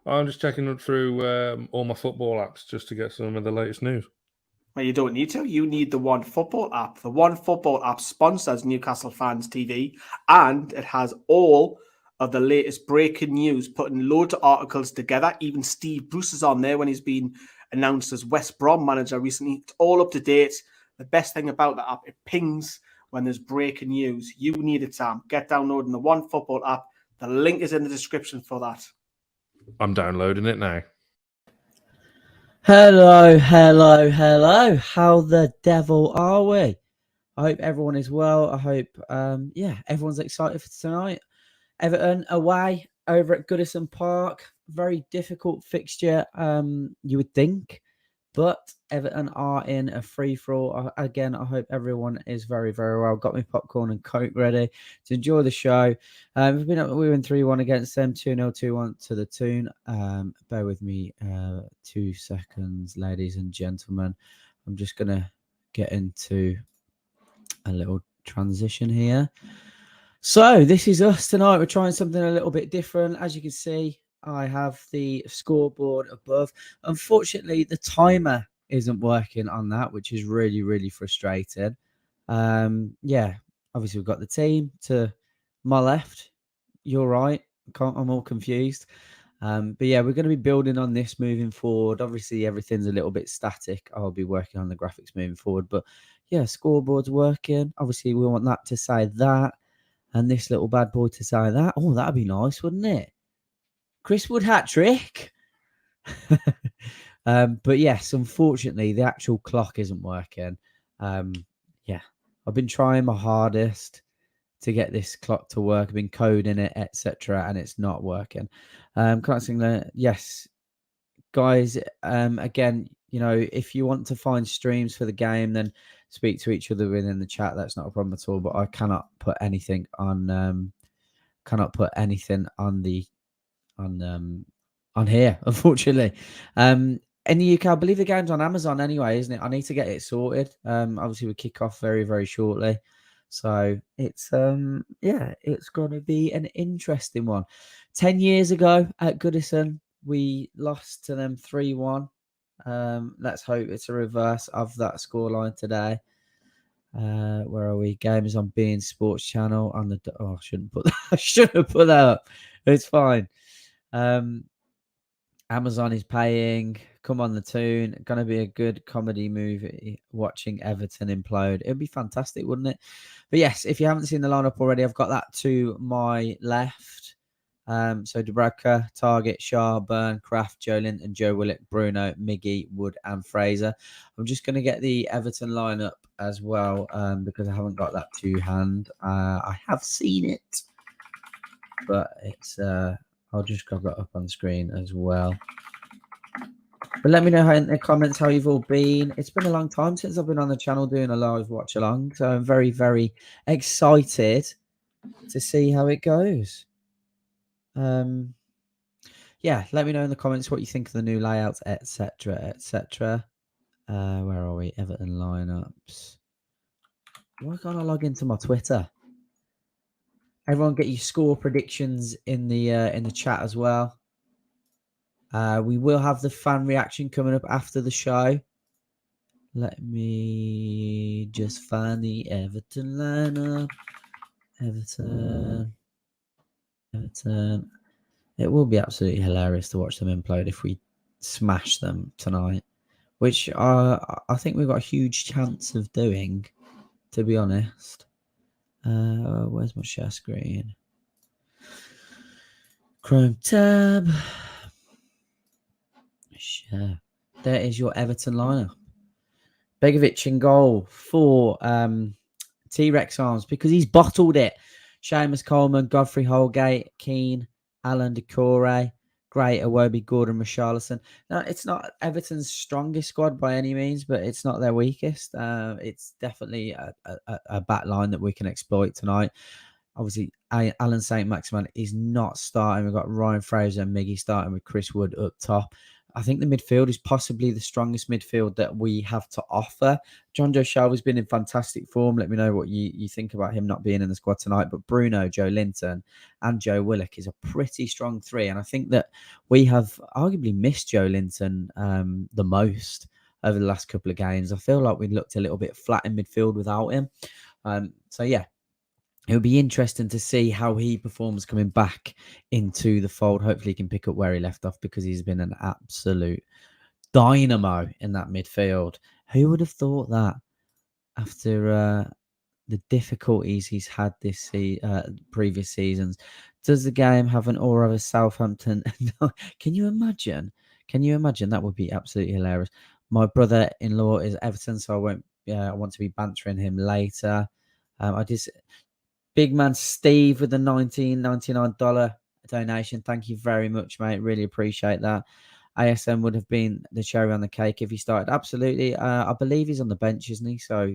I'm just checking through all my football apps just to get some of the latest news. Well, you don't need to. You need the OneFootball app. The OneFootball app sponsors Newcastle Fans TV, and it has all of the latest breaking news, putting loads of articles together. Even Steve Bruce is on there when he's been announced as West Brom manager recently. It's all up to date. The best thing about the app, it pings when there's breaking news. You need it, Sam. Get downloading the OneFootball app. The link is in the description for that. I'm downloading it now. Hello. How the devil are we? I hope everyone is well. I hope, everyone's excited for tonight. Everton away over at Goodison Park. Very difficult fixture, you would think. But Everton are in a free-for-all. Again, I hope everyone is very, very well. Got me popcorn and Coke ready to enjoy the show. We win 3-1 against them, 2-0, 2-1 to the tune. Bear with me 2 seconds, ladies and gentlemen. I'm just going to get into a little transition here. So this is us tonight. We're trying something a little bit different. As you can see, I have the scoreboard above. Unfortunately, the timer isn't working on that, which is really, really frustrating. Obviously we've got the team to my left. You're right. I'm all confused. But yeah, we're going to be building on this moving forward. Obviously, everything's a little bit static. I'll be working on the graphics moving forward. But yeah, scoreboard's working. Obviously, we want that to say that. And this little bad boy to say that. Oh, that'd be nice, wouldn't it? Chris Wood hat-trick. But yes, unfortunately, the actual clock isn't working. I've been trying my hardest to get this clock to work. I've been coding it, etc., and it's not working. Yes, guys, again, if you want to find streams for the game, then speak to each other within the chat. That's not a problem at all. But I cannot put anything on on here, unfortunately. In the UK, I believe the game's on Amazon anyway, isn't it? I need to get it sorted. Obviously we kick off very, very shortly. So it's it's going to be an interesting one. 10 years ago at Goodison, we lost to them 3-1. Let's hope it's a reverse of that scoreline today. Where are we? Game is on beIN Sports Channel on the. Oh, I shouldn't put that. I should have put that up. It's fine. Amazon is paying. Come on the tune. Going to be a good comedy movie. Watching Everton implode. It'd be fantastic, wouldn't it? But yes, if you haven't seen the lineup already, I've got that to my left. So Dubravka, Target, Shaw, Byrne, Kraft, Joelinton and Joe Willock, Bruno, Miggy, Wood and Fraser. I'm just going to get the Everton lineup as well because I haven't got that to hand. I have seen it, but it's I'll just grab that up on screen as well. But let me know in the comments how you've all been. It's been a long time since I've been on the channel doing a live watch along, so I'm very, very excited to see how it goes. Let me know in the comments what you think of the new layouts, etc., etc. Where are we? Everton lineups. Why can't I log into my Twitter? Everyone, get your score predictions in the chat as well. We will have the fan reaction coming up after the show. Let me just find the Everton lineup. Everton. It will be absolutely hilarious to watch them implode if we smash them tonight, which I think we've got a huge chance of doing, to be honest. Where's my share screen? Chrome tab. Share. There is your Everton lineup. Begovic in goal for T-Rex Arms because he's bottled it. Seamus Coleman, Godfrey Holgate, Keane, Alan Decore, Gray, Iwobi, Gordon, Richarlison. Now, it's not Everton's strongest squad by any means, but it's not their weakest. It's definitely a back line that we can exploit tonight. Obviously, Alan Saint-Maximin is not starting. We've got Ryan Fraser and Miggy starting with Chris Wood up top. I think the midfield is possibly the strongest midfield that we have to offer. Jonjo Shelvey's been in fantastic form. Let me know what you think about him not being in the squad tonight. But Bruno, Joelinton and Joe Willock is a pretty strong three. And I think that we have arguably missed Joelinton the most over the last couple of games. I feel like we looked a little bit flat in midfield without him. So, yeah. It'll be interesting to see how he performs coming back into the fold. Hopefully he can pick up where he left off because he's been an absolute dynamo in that midfield. Who would have thought that after the difficulties he's had this previous seasons? Does the game have an aura of a Southampton? Can you imagine? Can you imagine? That would be absolutely hilarious. My brother-in-law is Everton, so I want to be bantering him later. Big man Steve with the $19.99 donation. Thank you very much, mate. Really appreciate that. ASM would have been the cherry on the cake if he started. Absolutely. I believe he's on the bench, isn't he? So,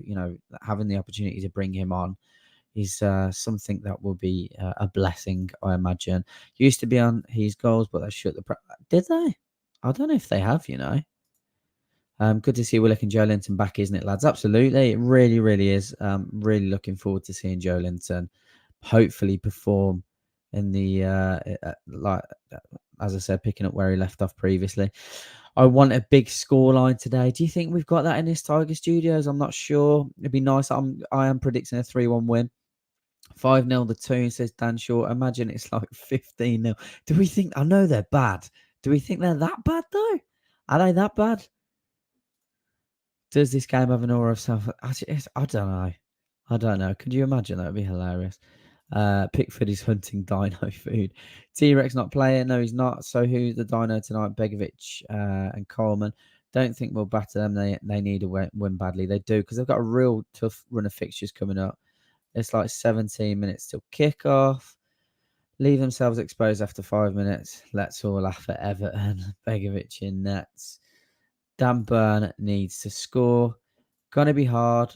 having the opportunity to bring him on is something that will be a blessing, I imagine. Used to be on his goals, but they shut the... Did they? I don't know if they have, Good to see Willock and Joelinton back, isn't it, lads? Absolutely. It really, really is. Really looking forward to seeing Joelinton hopefully perform in the, as I said, picking up where he left off previously. I want a big scoreline today. Do you think we've got that in this Tiger Studios? I'm not sure. It'd be nice. I am predicting a 3-1 win. 5-0 the Toon, says Dan Short. Imagine it's like 15-0. Do we think... I know they're bad. Do we think they're that bad, though? Are they that bad? Does this game have an aura of self? I don't know. I don't know. Could you imagine? That would be hilarious. Pickford is hunting dino food. T-Rex not playing. No, he's not. So who's the dino tonight? Begovic and Coleman. Don't think we'll batter them. They need a win badly. They do, because they've got a real tough run of fixtures coming up. It's like 17 minutes till kickoff. Leave themselves exposed after 5 minutes. Let's all laugh at Everton. Begovic in nets. Dan Burn needs to score. Gonna be hard,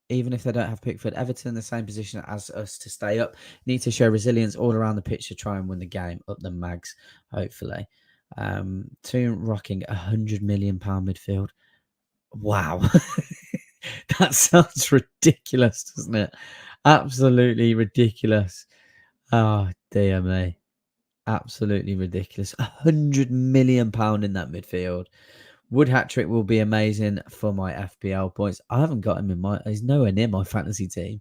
even if they don't have Pickford. Everton in the same position as us to stay up. Need to show resilience all around the pitch to try and win the game. Up the mags, hopefully. Toon rocking £100 million midfield. Wow. That sounds ridiculous, doesn't it? Absolutely ridiculous. Oh, dear me. Absolutely ridiculous. £100 million in that midfield. Wood hat-trick will be amazing for my FPL points. I haven't got him in my... He's nowhere near my fantasy team.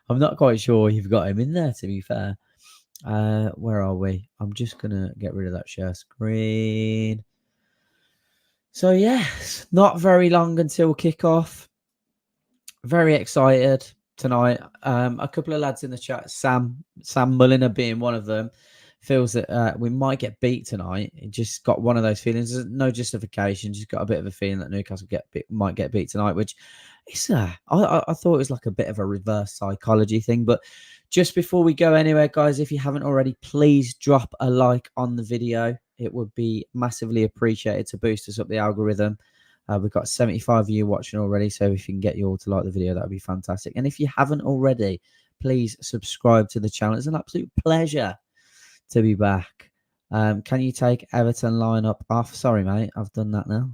I'm not quite sure you've got him in there, to be fair. Where are we? I'm just going to get rid of that share screen. So, yes, not very long until kickoff. Very excited tonight. A couple of lads in the chat, Sam Mulliner being one of them, feels that we might get beat tonight. He just got one of those feelings. There's no justification. Just got a bit of a feeling that Newcastle might get beat tonight, which is I thought it was like a bit of a reverse psychology thing. But just before we go anywhere, guys, if you haven't already, please drop a like on the video. It would be massively appreciated to boost us up the algorithm. We've got 75 of you watching already, so if you can get you all to like the video, that would be fantastic. And if you haven't already, please subscribe to the channel. It's an absolute pleasure to be back. Can you take Everton lineup off? Sorry, mate, I've done that now.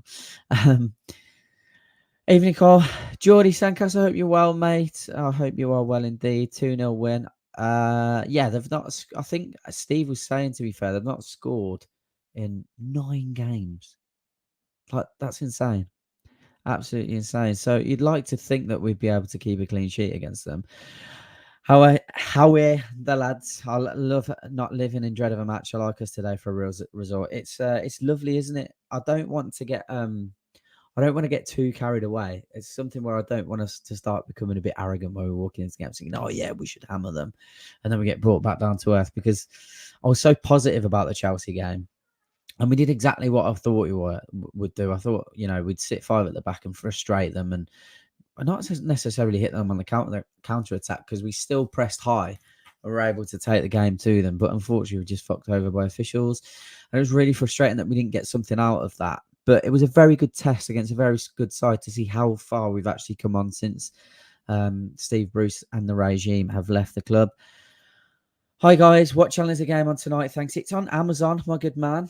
Evening call. Geordie Sandcastle, I hope you're well, mate. I hope you are well indeed. 2-0 win. Yeah, they've not... I think Steve was saying, to be fair, they've not scored in 9 games. Like, that's insane. Absolutely insane. So you'd like to think that we'd be able to keep a clean sheet against them. How are the lads? I love not living in dread of a match. I like us today for a real result. It's lovely, isn't it? I don't want to get too carried away. It's something where I don't want us to start becoming a bit arrogant when we're walking into games thinking, oh yeah, we should hammer them, and then we get brought back down to earth, because I was so positive about the Chelsea game. And we did exactly what I thought we would do. I thought, we'd sit 5 at the back and frustrate them and not necessarily hit them on the counter attack, because we still pressed high and were able to take the game to them. But unfortunately, we just fucked over by officials. And it was really frustrating that we didn't get something out of that. But it was a very good test against a very good side to see how far we've actually come on since Steve Bruce and the regime have left the club. Hi, guys. What channel is the game on tonight? Thanks. It's on Amazon, my good man.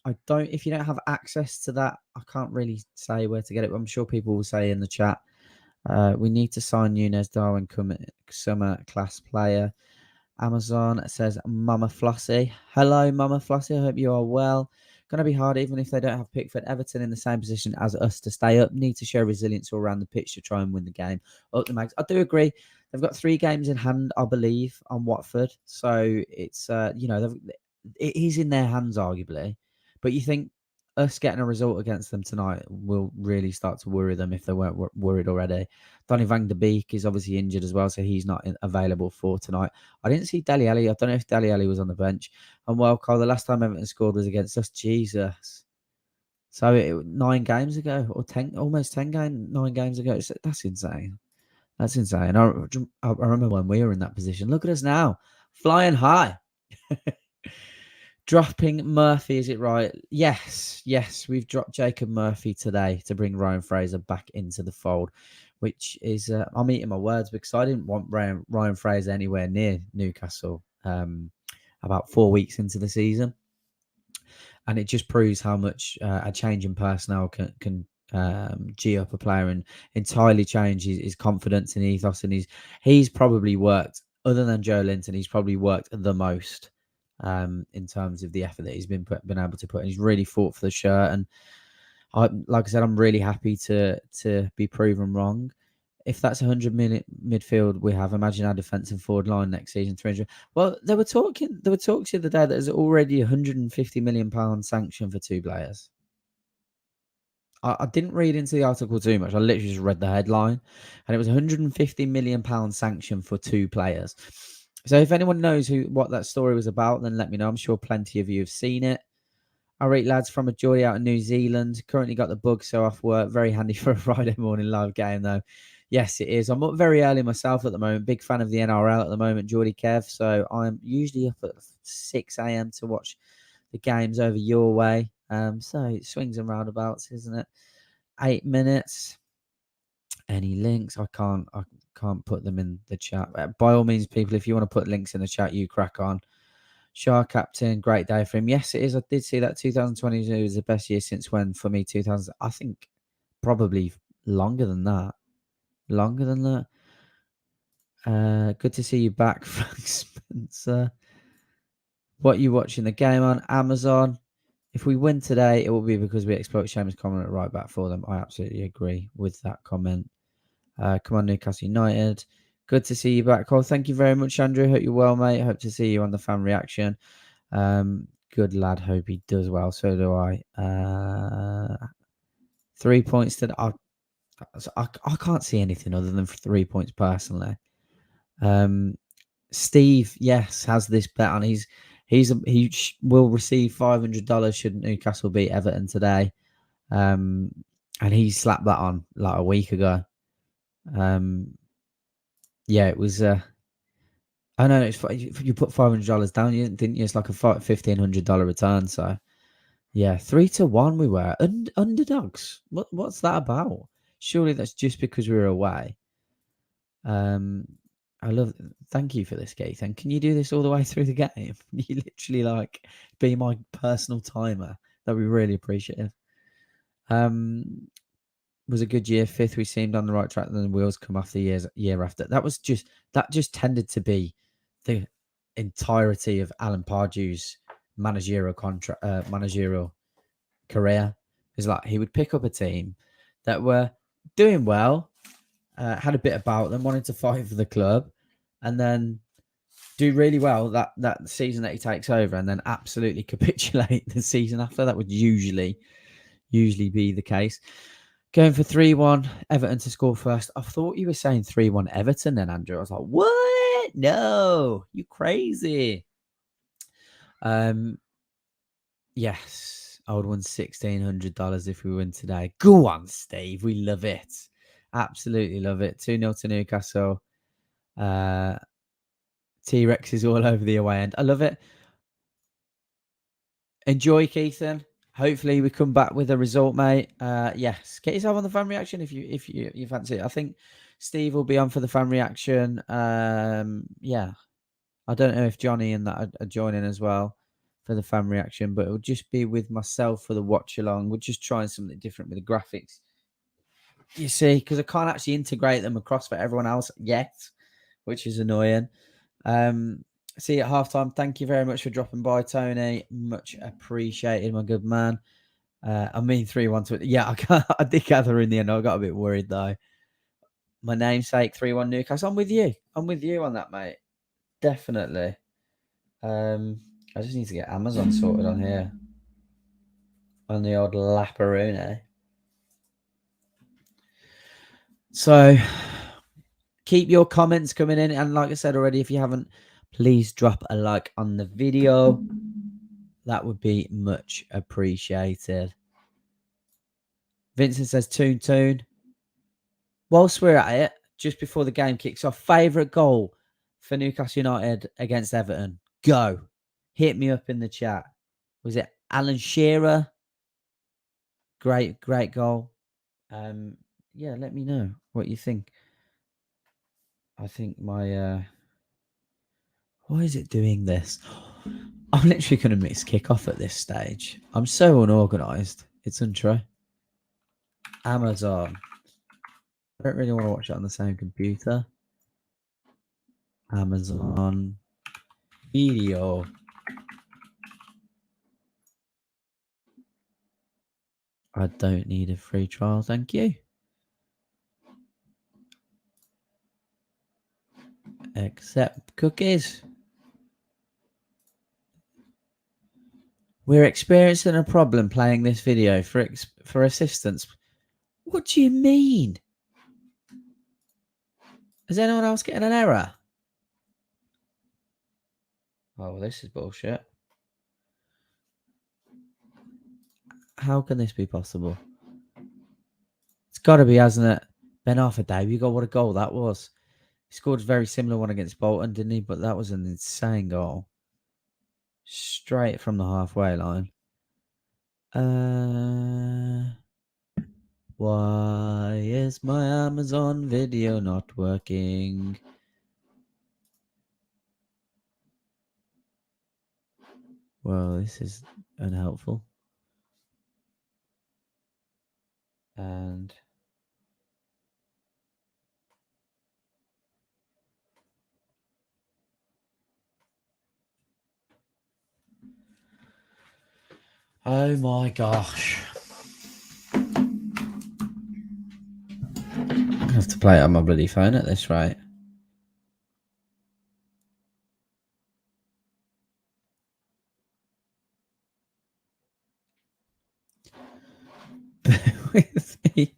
I don't. If you don't have access to that, I can't really say where to get it. I'm sure people will say in the chat. We need to sign Nunes Darwin, summer class player. Amazon says Mama Flossie. Hello, Mama Flossie. I hope you are well. Going to be hard, even if they don't have Pickford. Everton in the same position as us to stay up. Need to show resilience all around the pitch to try and win the game. Up the mags. I do agree. They've got 3 games in hand, I believe, on Watford. So it's it is in their hands, arguably. But you think us getting a result against them tonight will really start to worry them if they weren't worried already. Donny van de Beek is obviously injured as well, so he's not available for tonight. I didn't see Dele Alli. I don't know if Dele Alli was on the bench. And well, Carl, the last time Everton scored was against us. Jesus. So 9 games ago, or 9 games ago. That's insane. That's insane. I remember when we were in that position. Look at us now, flying high. Dropping Murphy, is it right? Yes. We've dropped Jacob Murphy today to bring Ryan Fraser back into the fold, which is, I'm eating my words because I didn't want Ryan Fraser anywhere near Newcastle about 4 weeks into the season. And it just proves how much a change in personnel can G up a player and entirely change his confidence and ethos. And he's probably worked, other than Joelinton, he's probably worked the most in terms of the effort that he's been able to put. And he's really fought for the shirt. And like I said, I'm really happy to be proven wrong. If that's 100-minute midfield we have, imagine our defensive forward line next season, 300. Well, there were talks the other day that there's already £150 million sanction for 2 players. I didn't read into the article too much. I literally just read the headline, and it was £150 million sanction for 2 players. So if anyone knows what that story was about, then let me know. I'm sure plenty of you have seen it. All right, lads, from a joy out in New Zealand. Currently got the bug, so off work. Very handy for a Friday morning live game, though. Yes, it is. I'm up very early myself at the moment. Big fan of the NRL at the moment, Geordie Kev. So I'm usually up at 6 a.m. to watch the games over your way. So it swings and roundabouts, isn't it? 8 minutes. Any links? I can't put them in the chat. By all means, people, if you want to put links in the chat, you crack on. Shah captain, great day for him. Yes, it is. I did see that 2022 is the best year since when for me. 2000, I think probably longer than that. Good to see you back, Frank Spencer. What are you watching the game on? Amazon. If we win today, it will be because we exploit Seamus Coleman at right back for them. I absolutely agree with that comment. Come on, Newcastle United. Good to see you back, Cole. Thank you very much, Andrew. Hope you're well, mate. Hope to see you on the fan reaction. Good lad. Hope he does well. So do I. 3 points to I can't see anything other than 3 points personally. Steve, yes, has this bet on. He will receive $500 should Newcastle beat Everton today. And he slapped that on like a week ago. Yeah, it was. I know you put $500 down, didn't you? It's like a $1,500 return. So yeah, 3-1 we were underdogs. What's that about? Surely that's just because we were away. I love. Thank you for this, Keith. And can you do this all the way through the game? You literally like be my personal timer. That'd be really appreciative. Was a good year. 5th, we seemed on the right track. Then the wheels come off the year after. That just tended to be the entirety of Alan Pardew's managerial career. Is like he would pick up a team that were doing well, had a bit about them, wanted to fight for the club, and then do really well that season that he takes over, and then absolutely capitulate the season after. That would usually be the case. Going for 3-1, Everton to score first. I thought you were saying 3-1 Everton then, Andrew. I was like, what? No, you crazy. Yes, I would win $1,600 if we win today. Go on, Steve. We love it. Absolutely love it. 2-0 to Newcastle. T-Rex is all over the away end. I love it. Enjoy, Keithan. Hopefully we come back with a result, mate. Yes, get yourself on the fan reaction if you fancy it. I think Steve will be on for the fan reaction. Yeah, I don't know if Johnny and that are joining as well. for the fan reaction, but it'll just be with myself for the watch along. We're just trying something different with the graphics. You see, because I can't actually integrate them across for everyone else yet, which is annoying. See you at halftime. Thank you very much for dropping by, Tony. Much appreciated, my good man. 3-1 to it. Yeah, I did gather in the end. I got a bit worried though. My namesake, 3-1 Newcastle. I'm with you. I'm with you on that, mate. Definitely. I just need to get Amazon sorted on here. On the old Laparone. So keep your comments coming in. And like I said already, if you haven't, please drop a like on the video. That would be much appreciated. Vincent says, Toon. Whilst we're at it, just before the game kicks off, favourite goal for Newcastle United against Everton? Go. Hit me up in the chat. Was it Alan Shearer? Great goal. Yeah, let me know what you think. I think my... Why is it doing this? I'm literally going to miss kickoff at this stage. I'm so unorganised. It's untrue. Amazon. I don't really want to watch it on the same computer. Amazon video. I don't need a free trial, thank you. Accept cookies. We're experiencing a problem playing this video for assistance. What do you mean? Is anyone else getting an error? Oh, this is bullshit. How can this be possible? It's got to be, hasn't it? Ben Arthur Day, you got what a goal that was. He scored a very similar one against Bolton, didn't he? But that was an insane goal. Straight from the halfway line. Why is my Amazon video not working? Well, this is unhelpful. And oh my gosh. I have to play it on my bloody phone at this rate. Bear with me.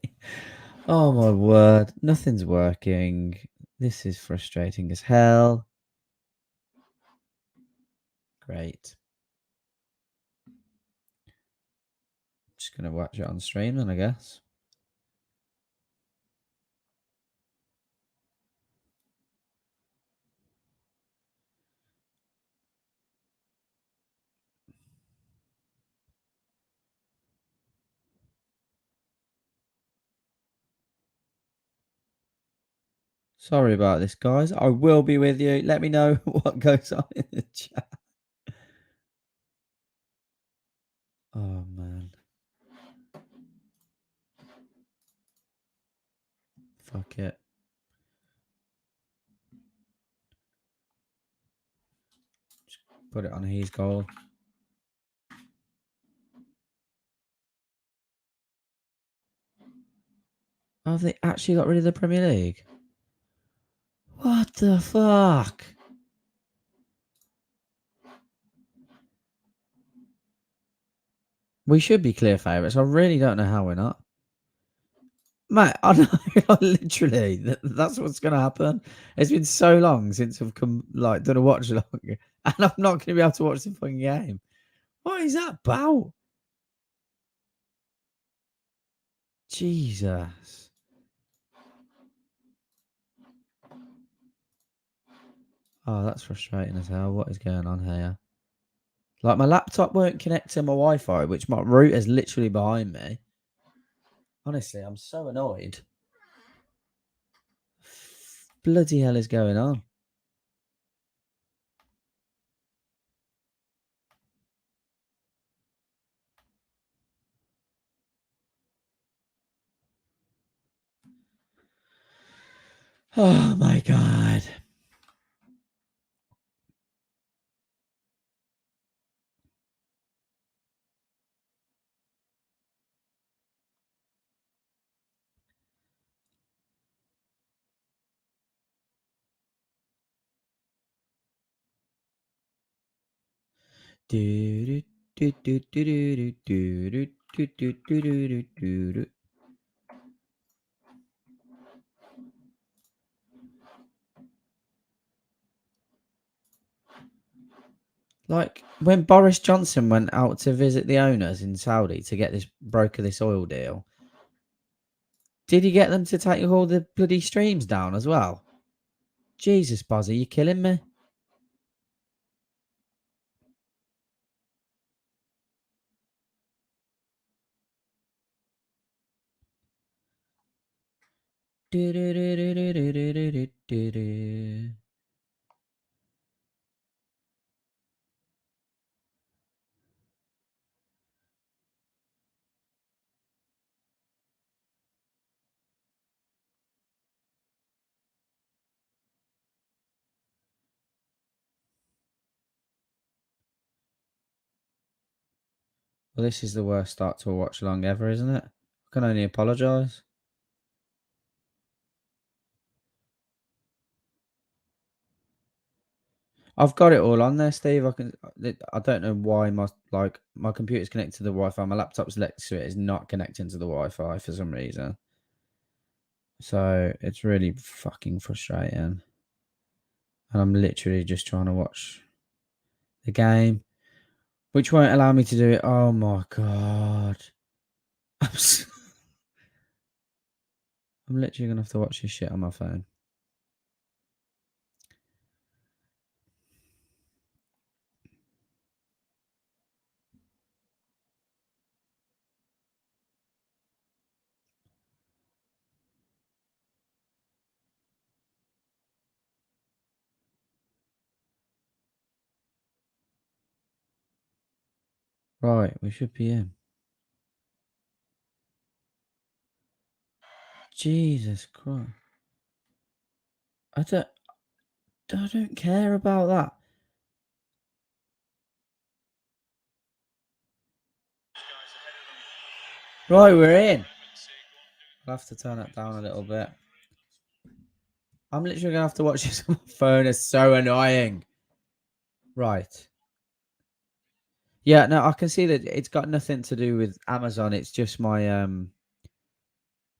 Oh my word. Nothing's working. This is frustrating as hell. Great. Just going to watch it on stream then, I guess. Sorry about this, guys. I will be with you. Let me know what goes on in the chat. Oh, man. Fuck it. Just put it on his goal. Oh, have they actually got rid of the Premier League? What the fuck? We should be clear favourites. I really don't know how we're not. Mate, I know, literally, that's what's going to happen. It's been so long since I've done a watch along, and I'm not going to be able to watch the fucking game. What is that about? Jesus. Oh, that's frustrating as hell. What is going on here? Like, my laptop won't connect to my Wi-Fi, which my router's literally behind me. Honestly, I'm so annoyed. Bloody hell is going on? Oh my God. Like when Boris Johnson went out to visit the owners in Saudi to get this broker this oil deal, did he get them to take all the bloody streams down as well? Jesus, Buzzy, you're killing me. Well, this is the worst start to a watch along ever, isn't it? I can only apologise. I've got it all on there, Steve. I don't know why my computer's connected to the Wi-Fi. My laptop's next to it is not connecting to the Wi-Fi for some reason. So it's really fucking frustrating. And I'm literally just trying to watch the game, which won't allow me to do it. Oh my God. I'm literally going to have to watch this shit on my phone. Right, we should be in. Jesus Christ. I don't care about that. Right, we're in. I'll have to turn it down a little bit. I'm literally going to have to watch this on my phone. It's so annoying. Right. Yeah, no, I can see that it's got nothing to do with Amazon. It's just my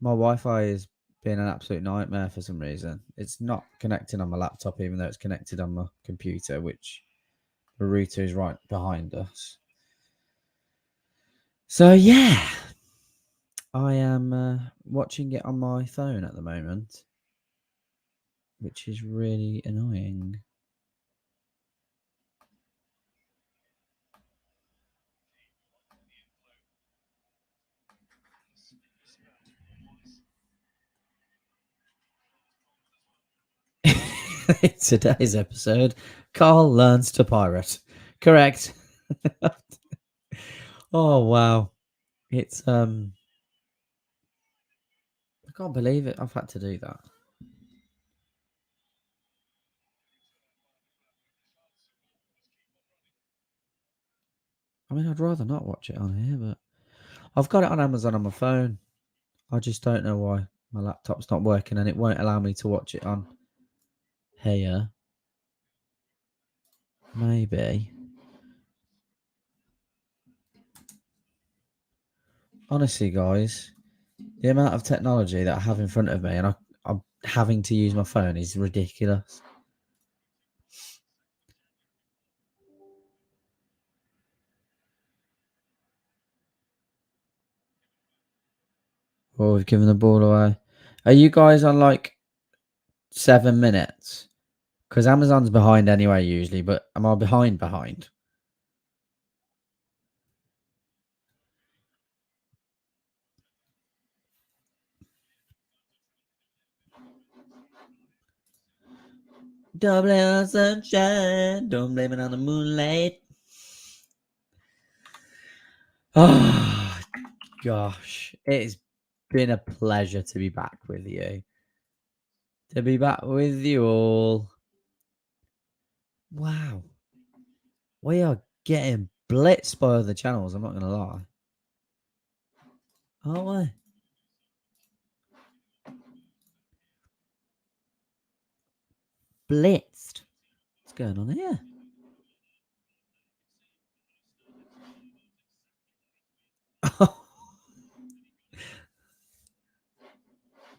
my Wi-Fi has been an absolute nightmare for some reason. It's not connecting on my laptop, even though it's connected on my computer, which the router is right behind us. So yeah, I am watching it on my phone at the moment, which is really annoying. Today's episode, Carl learns to pirate. Correct. Oh wow. It's I can't believe it. I've had to do that. I mean, I'd rather not watch it on here, but I've got it on Amazon on my phone. I just don't know why my laptop's not working and it won't allow me to watch it on here. Maybe. Honestly, guys, the amount of technology that I have in front of me and I'm having to use my phone is ridiculous. Oh, we've given the ball away. Are you guys on like 7 minutes? Because Amazon's behind anyway, usually, but am I behind? Don't blame it on the sunshine. Don't blame it on the moonlight. Oh, gosh. It's been a pleasure to be back with you. to be back with you all. Wow. We are getting blitzed by other channels, I'm not going to lie. Aren't we? Blitzed. What's going on here?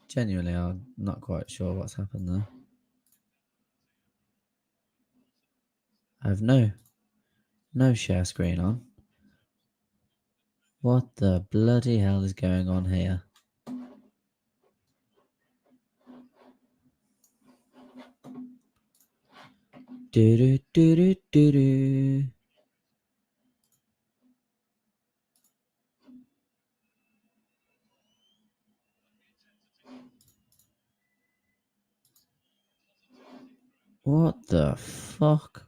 Genuinely, I'm not quite sure what's happened there. I have no share screen on. What the bloody hell is going on here? Do do do do do do. What the fuck?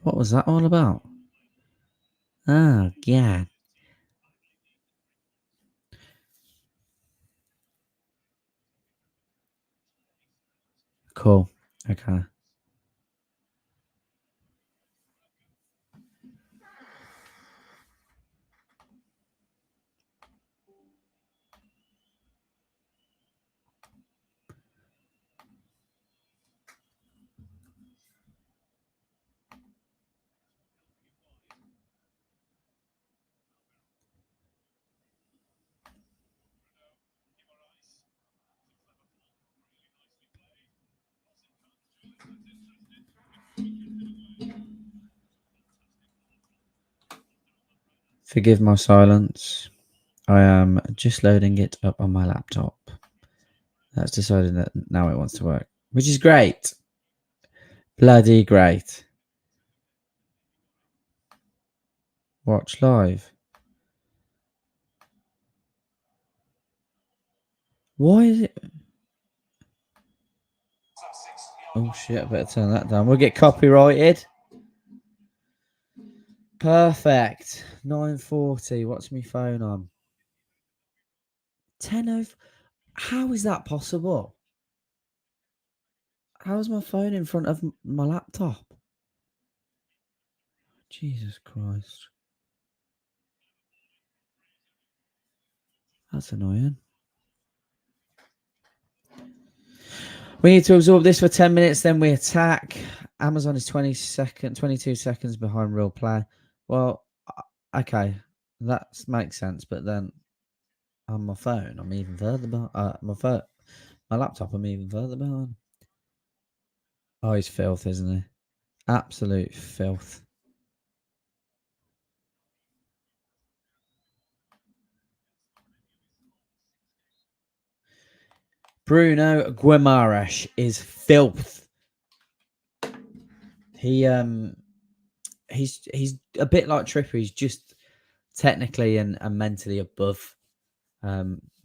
What was that all about? Oh, God. Cool. Okay. Forgive my silence. I am just loading it up on my laptop. That's decided that now it wants to work, which is great. Bloody great. Watch live. Why is it? Oh shit, I better turn that down. We'll get copyrighted. Perfect. 9:40. What's my phone on? 10:04. How is that possible? How is my phone in front of my laptop? Jesus Christ. That's annoying. We need to absorb this for 10 minutes, then we attack. Amazon is 22 seconds behind real play. Well, okay, that makes sense, but then on my phone, I'm even further behind. My laptop, I'm even further behind. Oh, he's filth, isn't he? Absolute filth. Bruno Guimaraes is filth. He's a bit like Trippier. He's just technically and mentally above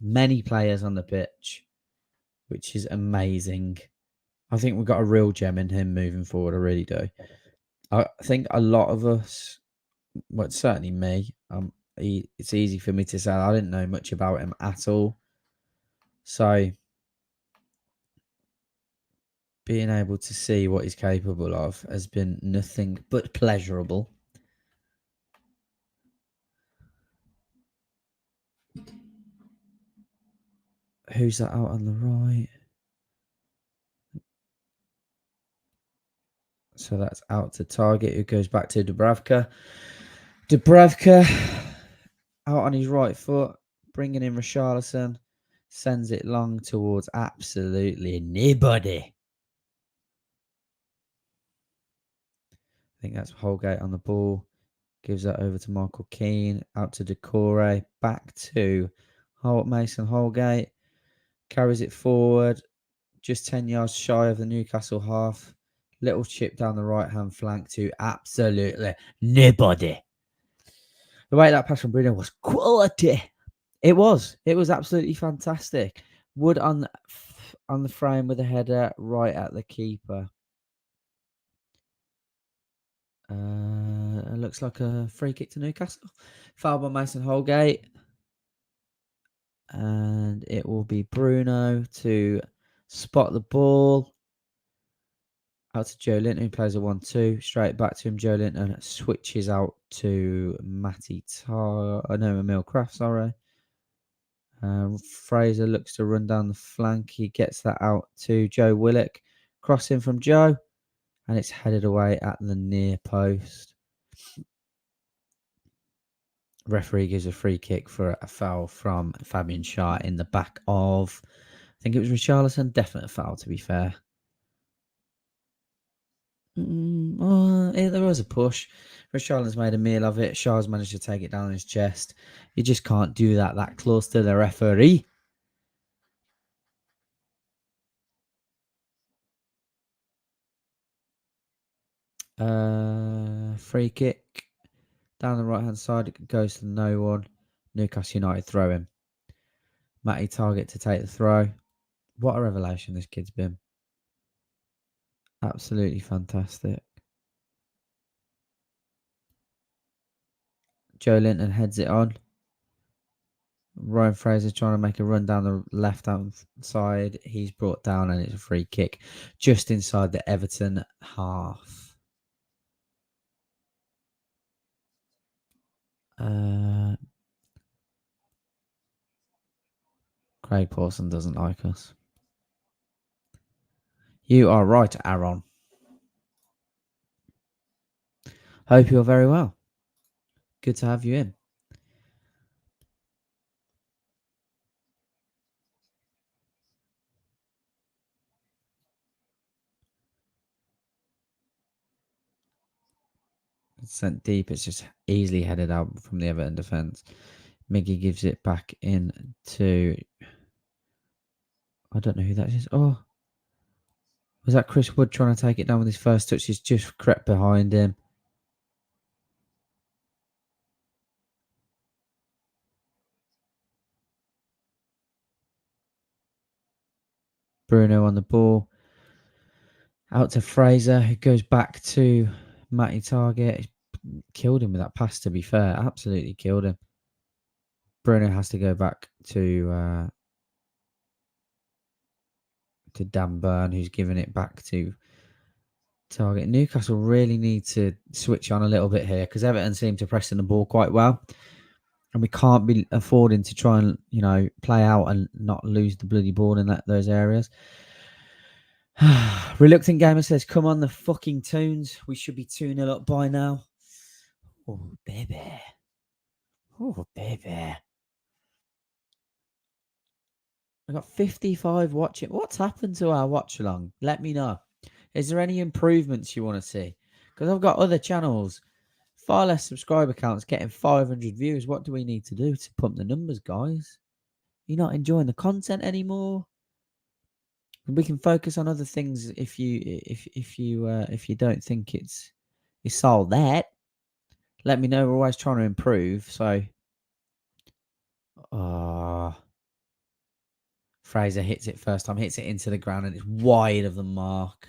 many players on the pitch, which is amazing. I think we've got a real gem in him moving forward. I really do. I think a lot of us, well, certainly me, it's easy for me to say I didn't know much about him at all. So being able to see what he's capable of has been nothing but pleasurable. Who's that out on the right? So that's out to target, who goes back to Dubravka. Dubravka out on his right foot, bringing in Richarlison, sends it long towards absolutely nobody. I think that's Holgate on the ball. Gives that over to Michael Keane, out to Decore, back to Mason Holgate. Carries it forward, just 10 yards shy of the Newcastle half. Little chip down the right-hand flank to absolutely nobody. The way that pass from Bruno was quality. It was absolutely fantastic. Wood on the frame with a header right at the keeper. It looks like a free kick to Newcastle. Foul by Mason Holgate. And it will be Bruno to spot the ball. Out to Joelinton, who plays a 1-2. Straight back to him. Joelinton switches out to Emil Kraft, sorry. Fraser looks to run down the flank. He gets that out to Joe Willock. Crossing from Joe. And it's headed away at the near post. Referee gives a free kick for a foul from Fabian Schär in the back of, I think it was Richarlison. Definite foul, to be fair. There was a push. Richarlison's made a meal of it. Schär's managed to take it down his chest. You just can't do that close to the referee. Free kick down the right hand side. It goes to no one. Newcastle United throw him. Matty Target to take the throw. What a revelation this kid's been. Absolutely fantastic. Joelinton heads it on. Ryan Fraser trying to make a run down the left-hand side. He's brought down and it's a free kick just inside the Everton half. Craig Pawson doesn't like us. You are right, Aaron. Hope you're very well. Good to have you in. It's sent deep. It's just easily headed out from the Everton defence. Miggy gives it back in to... I don't know who that is. Oh. Was that Chris Wood trying to take it down with his first touch? He's just crept behind him. Bruno on the ball. Out to Fraser, who goes back to Matty Target. He's killed him with that pass, to be fair. Absolutely killed him. Bruno has to go back to Dan Burn, who's giving it back to Target. Newcastle really need to switch on a little bit here because Everton seem to press in the ball quite well. And we can't be affording to try and, play out and not lose the bloody ball in those areas. Reluctant Gamer says, come on the fucking tunes. We should be 2-0 up by now. Oh, baby. Oh, baby. I got 55 watching. What's happened to our watch along? Let me know. Is there any improvements you want to see? Because I've got other channels, far less subscriber counts, getting 500 views. What do we need to do to pump the numbers, guys? You're not enjoying the content anymore. We can focus on other things if you don't think it's all that. Let me know. We're always trying to improve. So, Fraser hits it first time, hits it into the ground, and it's wide of the mark.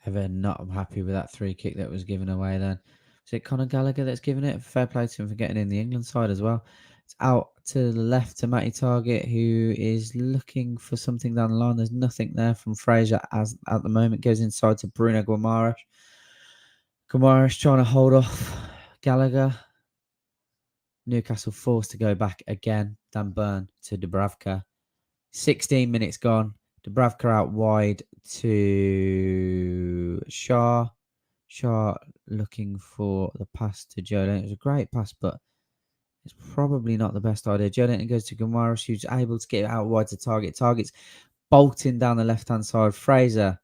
Everton not happy with that free kick that was given away then. Is it Conor Gallagher that's given it? Fair play to him for getting in the England side as well. It's out to the left to Matty Target, who is looking for something down the line. There's nothing there from Fraser as at the moment. Goes inside to Bruno Guimaraes. Guimaraes trying to hold off Gallagher. Newcastle forced to go back again. Dan Burn to Dubravka. 16 minutes gone. Dubravka out wide to Schär. Schär looking for the pass to Joelinton. It was a great pass, but it's probably not the best idea. Joelinton goes to Guimaraes, who's able to get it out wide to Target. Target's bolting down the left-hand side. Fraser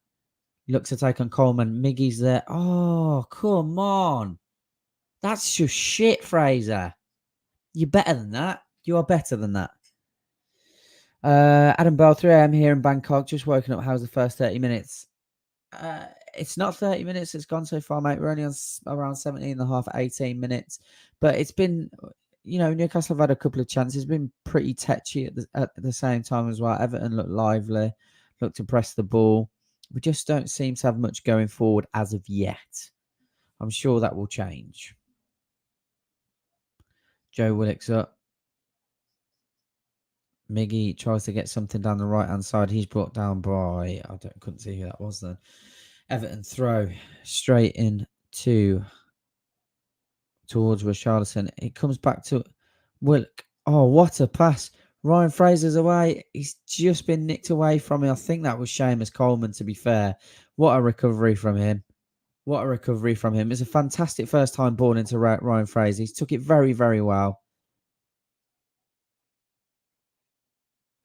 Looks to take on Coleman. Miggy's there. Oh, come on. That's just shit, Fraser. You're better than that. You are better than that. Adam Bell, 3 a.m. here in Bangkok. Just woken up. How's the first 30 minutes? It's not 30 minutes. It's gone so far, mate. We're only on around 17 and a half, 18 minutes. But it's been, Newcastle have had a couple of chances. It's been pretty tetchy at the same time as well. Everton looked lively, looked to press the ball. We just don't seem to have much going forward as of yet. I'm sure that will change. Joe Willock's up. Miggy tries to get something down the right-hand side. He's brought down by... couldn't see who that was then. Everton throw straight in towards Richarlison. It comes back to Willock. Oh, what a pass. Ryan Fraser's away. He's just been nicked away from him. I think that was Seamus Coleman, to be fair. What a recovery from him. What a recovery from him. It's a fantastic first time ball into Ryan Fraser. He took it very, very well.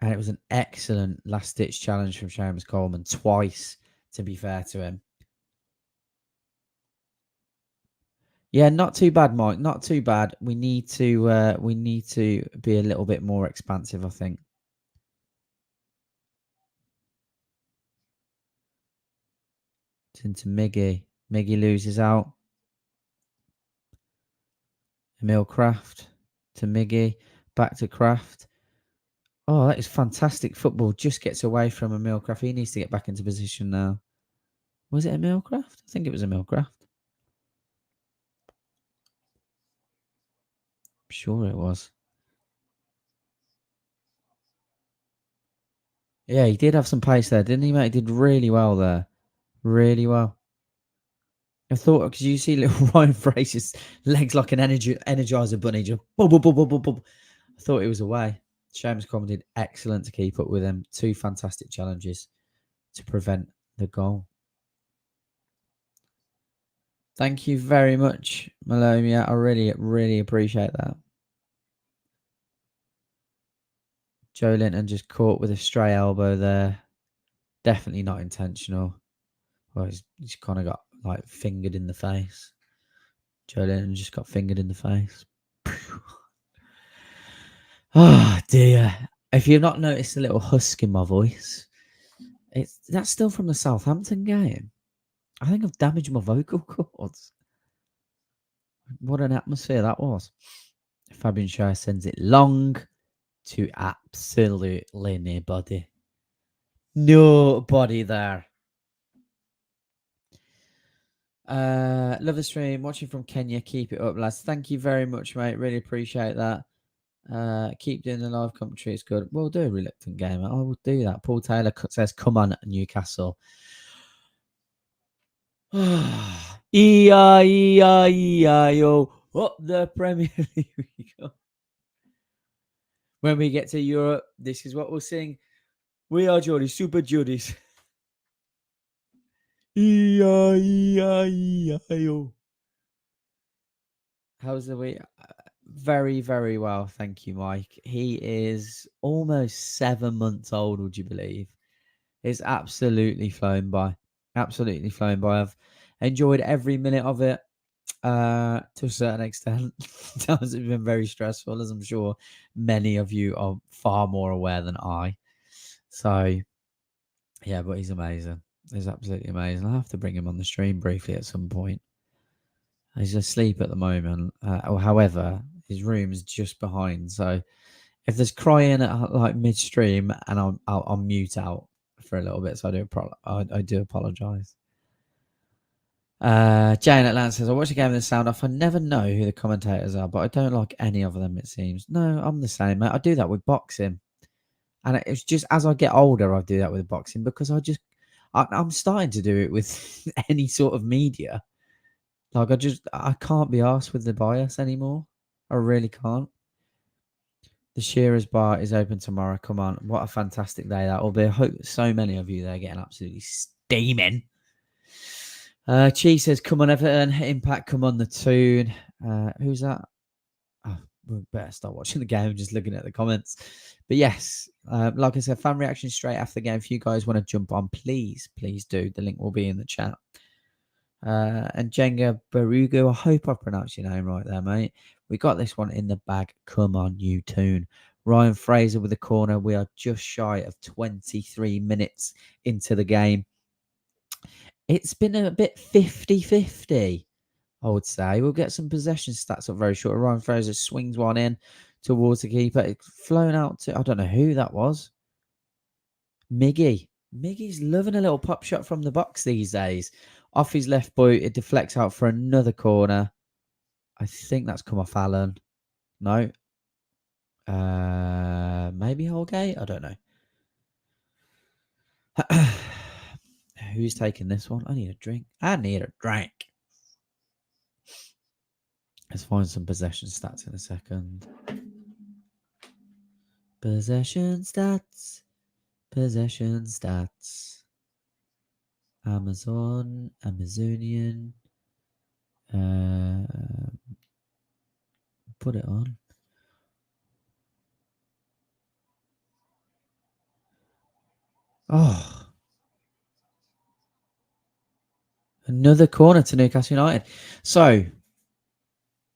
And it was an excellent last-ditch challenge from Seamus Coleman. Twice, to be fair to him. Yeah, not too bad, Mike. Not too bad. We need to be a little bit more expansive, I think. It's into Miggy. Miggy loses out. Emil Kraft to Miggy. Back to Kraft. Oh, that is fantastic football. Just gets away from Emil Kraft. He needs to get back into position now. Was it Emil Kraft? I think it was Emil Kraft. I'm sure it was. Yeah, he did have some pace there, didn't he, mate? He did really well there. Really well. I thought, because you see little Ryan Fraser's legs like an Energizer bunny. Just boom, boom, boom, boom, boom, boom. I thought it was away. Seamus Coleman did excellent to keep up with him. 2 fantastic challenges to prevent the goal. Thank you very much, Malomia. I really, really appreciate that. Joelinton just caught with a stray elbow there. Definitely not intentional. Well, he's kind of got like fingered in the face. Joelinton just got fingered in the face. Oh dear. If you've not noticed a little husk in my voice, that's still from the Southampton game. I think I've damaged my vocal cords. What an atmosphere that was. Fabian Schär sends it long to absolutely nobody. Nobody there. Love the stream. Watching from Kenya. Keep it up, lads. Thank you very much, mate. Really appreciate that. Keep doing the live commentary. It's good. We'll do a reluctant game. I will do that. Paul Taylor says, come on, Newcastle. E-I-E-I-E-I-O. Up the Premier League we go. When we get to Europe, this is what we'll sing. We are Geordies, super Geordies. E-I-E-I-E-I-O. How's the week? Very, very well. Thank you, Mike. He is almost 7 months old, would you believe? It's absolutely flown by. Absolutely flown by. I've enjoyed every minute of it to a certain extent. Times it's been very stressful, as I'm sure many of you are far more aware than I. So, yeah, but he's amazing. He's absolutely amazing. I'll have to bring him on the stream briefly at some point. He's asleep at the moment. However, his room's just behind. So if there's crying at like midstream, and I'll mute out for a little bit. So I do apologise. Jane Atlanta says, I watch the game with the sound off. I never know who the commentators are, but I don't like any of them, it seems. No, I'm the same, mate. I do that with boxing. And it's just as I get older, I do that with boxing because I'm starting to do it with any sort of media. Like, I can't be arsed with the bias anymore. I really can't. The Shearer's Bar is open tomorrow. Come on. What a fantastic day that will be. I hope so many of you there getting absolutely steaming. Chi says, come on, Everton. Impact, come on the tune. Who's that? Oh, we better start watching the game and just looking at the comments. But yes, like I said, fan reaction straight after the game. If you guys want to jump on, please do. The link will be in the chat. And Jenga Barugu, I hope I pronounced your name right there, mate. We got this one in the bag. Come on, you tune. Ryan Fraser with the corner. We are just shy of 23 minutes into the game. It's been a bit 50-50, I would say. We'll get some possession stats up very short. Ryan Fraser swings one in towards the keeper. It's flown out to, I don't know who that was. Miggy. Miggy's loving a little pop shot from the box these days. Off his left boot, it deflects out for another corner. I think that's come off Allen. No. Maybe Holgate? I don't know. Who's taking this one? I need a drink. Let's find some possession stats in a second. Possession stats. Amazonian. Put it on. Oh. Another corner to Newcastle United. So,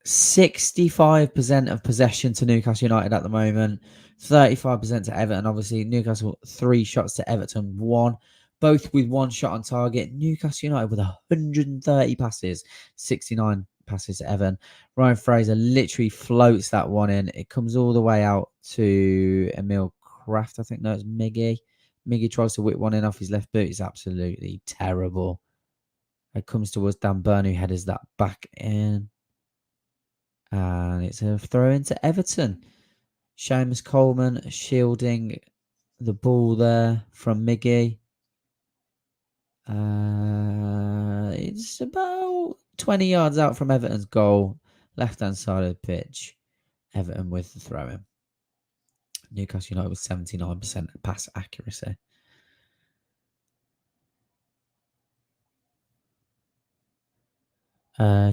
65% of possession to Newcastle United at the moment. 35% to Everton. Obviously, Newcastle 3 shots to Everton 1. Both with 1 shot on target. Newcastle United with 130 passes. 69 passes to Everton. Ryan Fraser literally floats that one in. It comes all the way out to Emil Kraft. I think that's Miggy. Miggy tries to whip one in off his left boot. It's absolutely terrible. It comes towards Dan Burn, who headers that back in. And it's a throw into Everton. Seamus Coleman shielding the ball there from Miggy. It's about 20 yards out from Everton's goal. Left-hand side of the pitch. Everton with the throw-in. Newcastle United with 79% pass accuracy.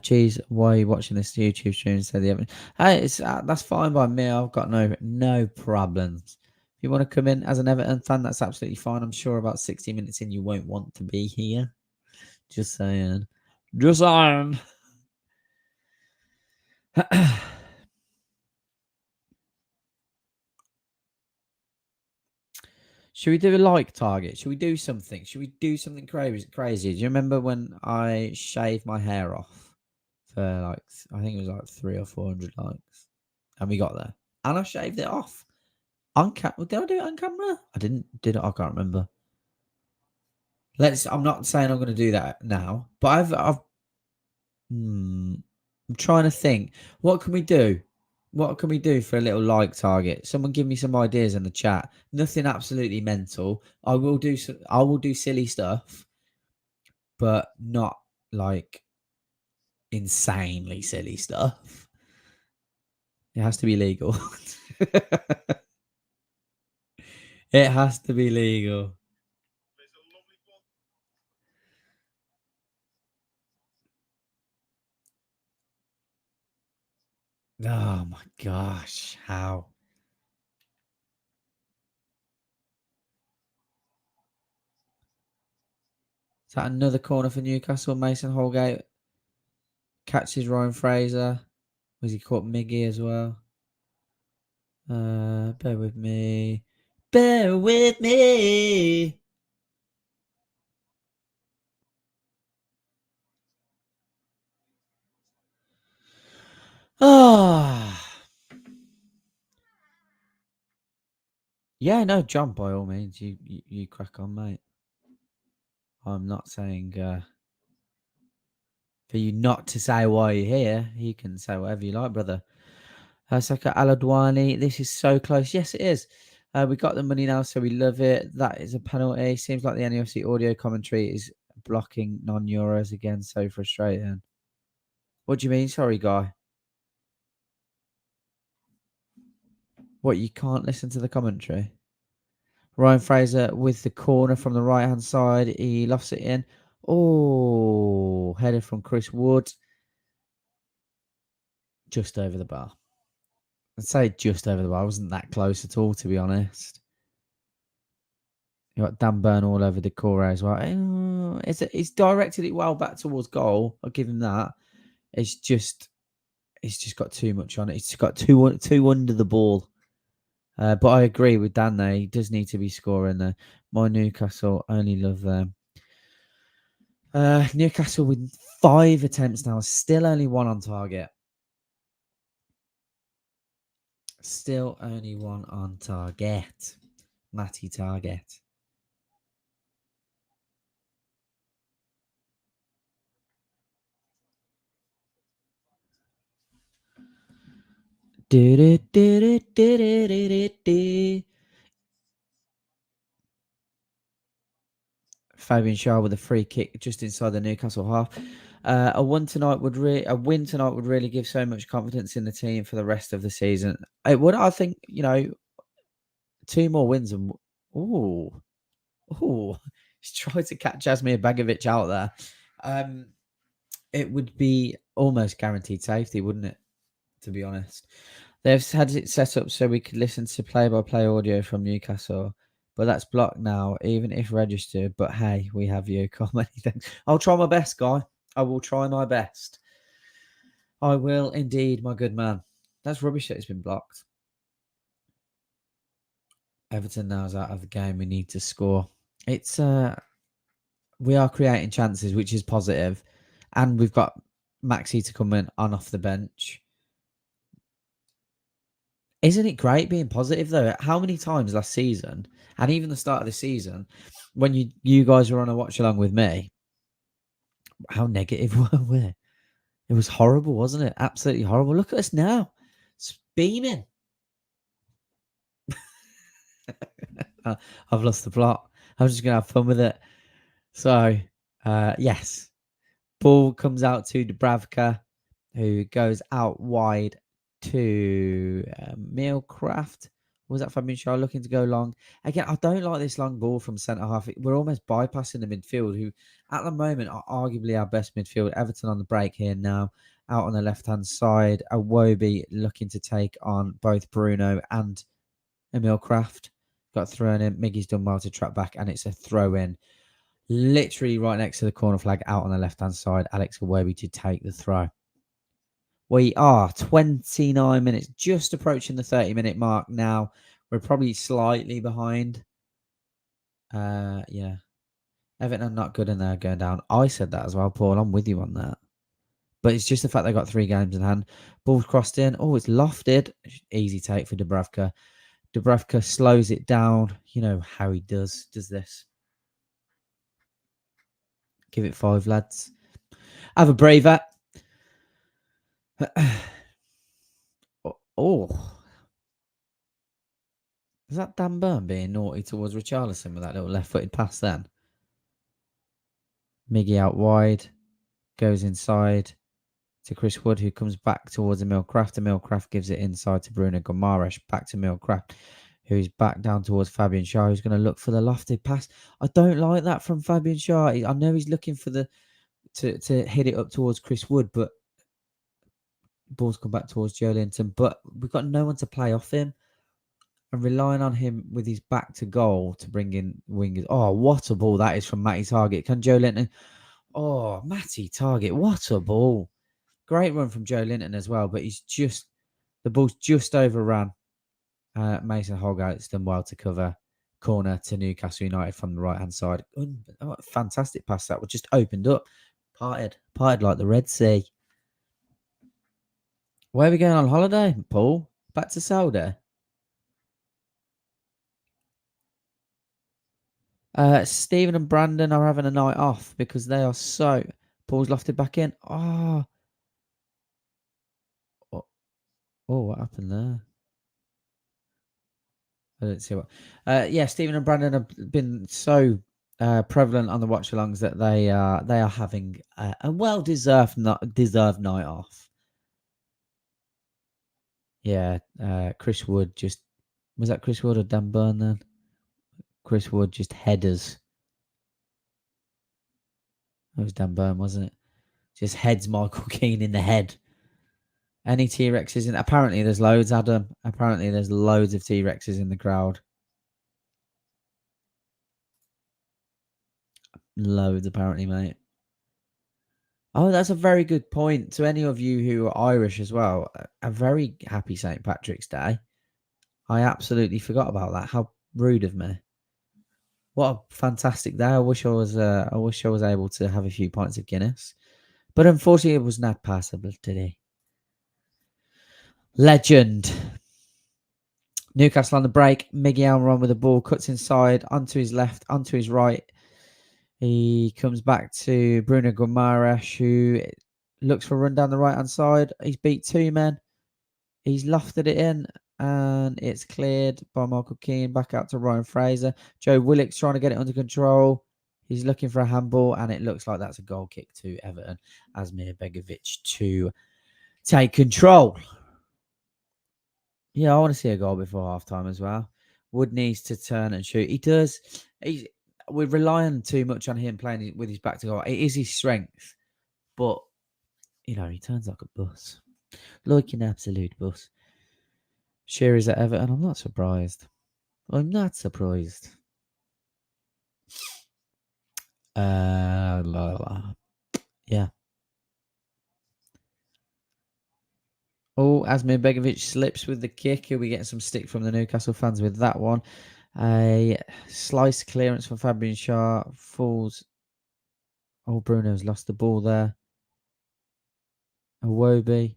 Cheese, why are you watching this YouTube stream instead of the Everton? Hey, it's that's fine by me. I've got no problems. If you want to come in as an Everton fan, that's absolutely fine. I'm sure about 60 minutes in, you won't want to be here. Just saying. Just saying. Should we do a like target? Should we do something? Should we do something crazy? Do you remember when I shaved my hair off for like, I think it was like 300 or 400 likes, and we got there, and I shaved it off on camera. Did I do it on camera? I didn't. Did it? I can't remember. I'm not saying I'm going to do that now, but I'm trying to think. What can we do? What can we do for a little like target? Someone give me some ideas in the chat. Nothing absolutely mental. I will do silly stuff, but not like insanely silly stuff. It has to be legal. It has to be legal. Oh my gosh, how? Is that another corner for Newcastle? Mason Holgate catches Ryan Fraser. Was he caught Miggy as well? Bear with me. Bear with me. Ah. Yeah, no, jump by all means. You crack on, mate. I'm not saying for you not to say why you're here. You can say whatever you like, brother. Saka Aladwani, this is so close. Yes, it is. We got the money now, so we love it. That is a penalty. Seems like the NUFC audio commentary is blocking non-Euros again. So frustrating. What do you mean? Sorry, guy. What, you can't listen to the commentary? Ryan Fraser with the corner from the right-hand side. He lofts it in. Oh, header from Chris Wood. Just over the bar. I'd say just over the bar. I wasn't that close at all, to be honest. You got Dan Burn all over Decore as well. He's directed it well back towards goal. I'll give him that. It's just got too much on it. It's got too under the ball. But I agree with Dan there. He does need to be scoring there. My Newcastle only love them. Newcastle with 5 attempts now. Still only 1 on target. Still only 1 on target. Matty target. Fabian Schär with a free kick just inside the Newcastle half. A win tonight would really give so much confidence in the team for the rest of the season. It would, I think, 2 more wins and he's trying to catch Jasmir Begovic out there. It would be almost guaranteed safety, wouldn't it? To be honest, they've had it set up so we could listen to play-by-play audio from Newcastle. But that's blocked now, even if registered. But hey, we have you. Many thanks. I'll try my best, guy. I will try my best. I will indeed, my good man. That's rubbish that it's been blocked. Everton now is out of the game. We need to score. It's we are creating chances, which is positive. And we've got Maxi to come in on off the bench. Isn't it great being positive, though? How many times last season, and even the start of the season, when you guys were on a watch-along with me, how negative were we? It was horrible, wasn't it? Absolutely horrible. Look at us now. It's beaming. I've lost the plot. I'm just going to have fun with it. So, yes. Ball comes out to Dubravka, who goes out wide to Mealcraft. Was that Fabian Schär looking to go long? Again, I don't like this long ball from centre half. We're almost bypassing the midfield, who at the moment are arguably our best midfield. Everton on the break here now, out on the left-hand side. Iwobi looking to take on both Bruno and Mealcraft. Got thrown in. Miggy's done well to track back, and it's a throw-in. Literally right next to the corner flag, out on the left-hand side. Alex Iwobi to take the throw. We are 29 minutes, just approaching the 30-minute mark now. We're probably slightly behind. Yeah. Everton not good and they're going down. I said that as well, Paul. I'm with you on that. But it's just the fact they got 3 games in hand. Ball's crossed in. Oh, it's lofted. Easy take for Dubravka. Dubravka slows it down. You know how he does this. Give it 5, lads. Have a braver. Oh. Is that Dan Burn being naughty towards Richarlison with that little left-footed pass then? Miggy out wide. Goes inside to Chris Wood, who comes back towards Mealcraft. Mealcraft gives it inside to Bruno Gomares. Back to Mealcraft, who's back down towards Fabian Schär, who's going to look for the lofted pass. I don't like that from Fabian Schär. I know he's looking for to hit it up towards Chris Wood, but ball's come back towards Joelinton. But we've got no one to play off him. And relying on him with his back to goal to bring in wingers. Oh, what a ball that is from Matty Target. Can Joelinton... Oh, Matty Target. What a ball. Great run from Joelinton as well. But the ball's just overrun. Mason Holgate's done well to cover. Corner to Newcastle United from the right-hand side. Oh, fantastic pass that was just opened up. Parted like the Red Sea. Where are we going on holiday, Paul? Back to Saudi? Stephen and Brandon are having a night off because they are so... Paul's lofted back in. Oh, what happened there? I didn't see what... yeah, Stephen and Brandon have been so prevalent on the watch-alongs that they are having a well-deserved night off. Yeah, Chris Wood just... Was that Chris Wood or Dan Burn then? Chris Wood just headers. That was Dan Burn, wasn't it? Just heads Michael Keane in the head. Any T-Rexes in? Apparently there's loads, Adam. Apparently there's loads of T-Rexes in the crowd. Loads, apparently, mate. Oh, that's a very good point. To any of you who are Irish as well, a very happy St. Patrick's Day. I absolutely forgot about that. How rude of me. What a fantastic day. I wish I was able to have a few pints of Guinness. But unfortunately it was not possible today. Legend. Newcastle on the break. Miggy Almiron with the ball, cuts inside, onto his left, onto his right. He comes back to Bruno Guimaraes, who looks for a run down the right-hand side. He's beat two men. He's lofted it in, and it's cleared by Michael Keane. Back out to Ryan Fraser. Joe Willock's trying to get it under control. He's looking for a handball, and it looks like that's a goal kick to Everton. Asmir Begovic to take control. Yeah, I want to see a goal before half-time as well. Wood needs to turn and shoot. He does. We're relying too much on him playing with his back to goal. It is his strength. But, he turns like a bus. Like an absolute bus. Shearer's at Everton. I'm not surprised. Yeah. Oh, Asmir Begovic slips with the kick. He'll be getting some stick from the Newcastle fans with that one. A slice clearance from Fabian Schär. Falls. Oh, Bruno's lost the ball there. Iwobi.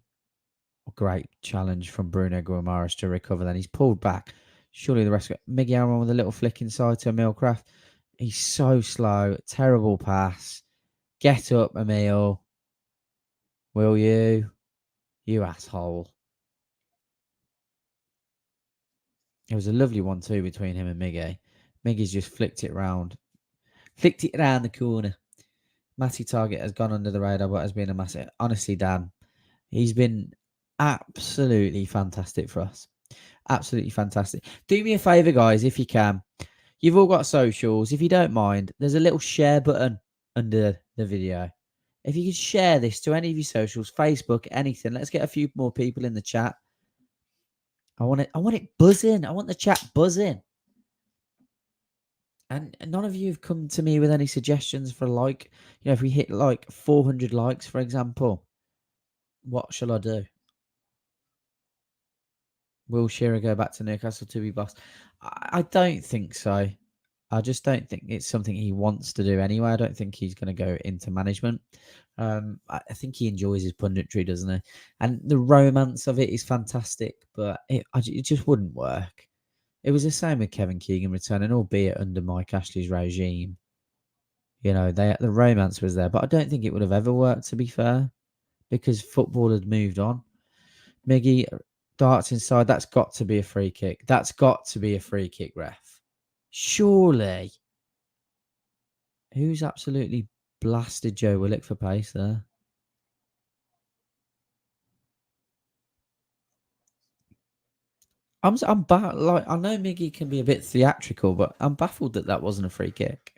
Great challenge from Bruno Guimaraes to recover. Then he's pulled back. Surely the rest of it. Miggy Almiron with a little flick inside to Emil Kraft. He's so slow. Terrible pass. Get up, Emil. Will you? You asshole. It was a lovely one too between him and Miggy. Miggy's just flicked it round. Flicked it around the corner. Matty Target has gone under the radar, but has been a massive... Honestly, Dan, he's been absolutely fantastic for us. Absolutely fantastic. Do me a favour, guys, if you can. You've all got socials. If you don't mind, there's a little share button under the video. If you could share this to any of your socials, Facebook, anything, let's get a few more people in the chat. I want it buzzing. I want the chat buzzing. And none of you have come to me with any suggestions for if we hit like 400 likes, for example, what shall I do? Will Shearer go back to Newcastle to be boss? I don't think so. I just don't think it's something he wants to do anyway. I don't think he's going to go into management. I think he enjoys his punditry, doesn't he? And the romance of it is fantastic, but it just wouldn't work. It was the same with Kevin Keegan returning, albeit under Mike Ashley's regime. The romance was there, but I don't think it would have ever worked, to be fair, because football had moved on. Miggy darts inside. That's got to be a free kick. That's got to be a free kick, ref. Surely. Who's absolutely blasted Joe Willock for pace there? I know Miggy can be a bit theatrical, but I'm baffled that wasn't a free kick.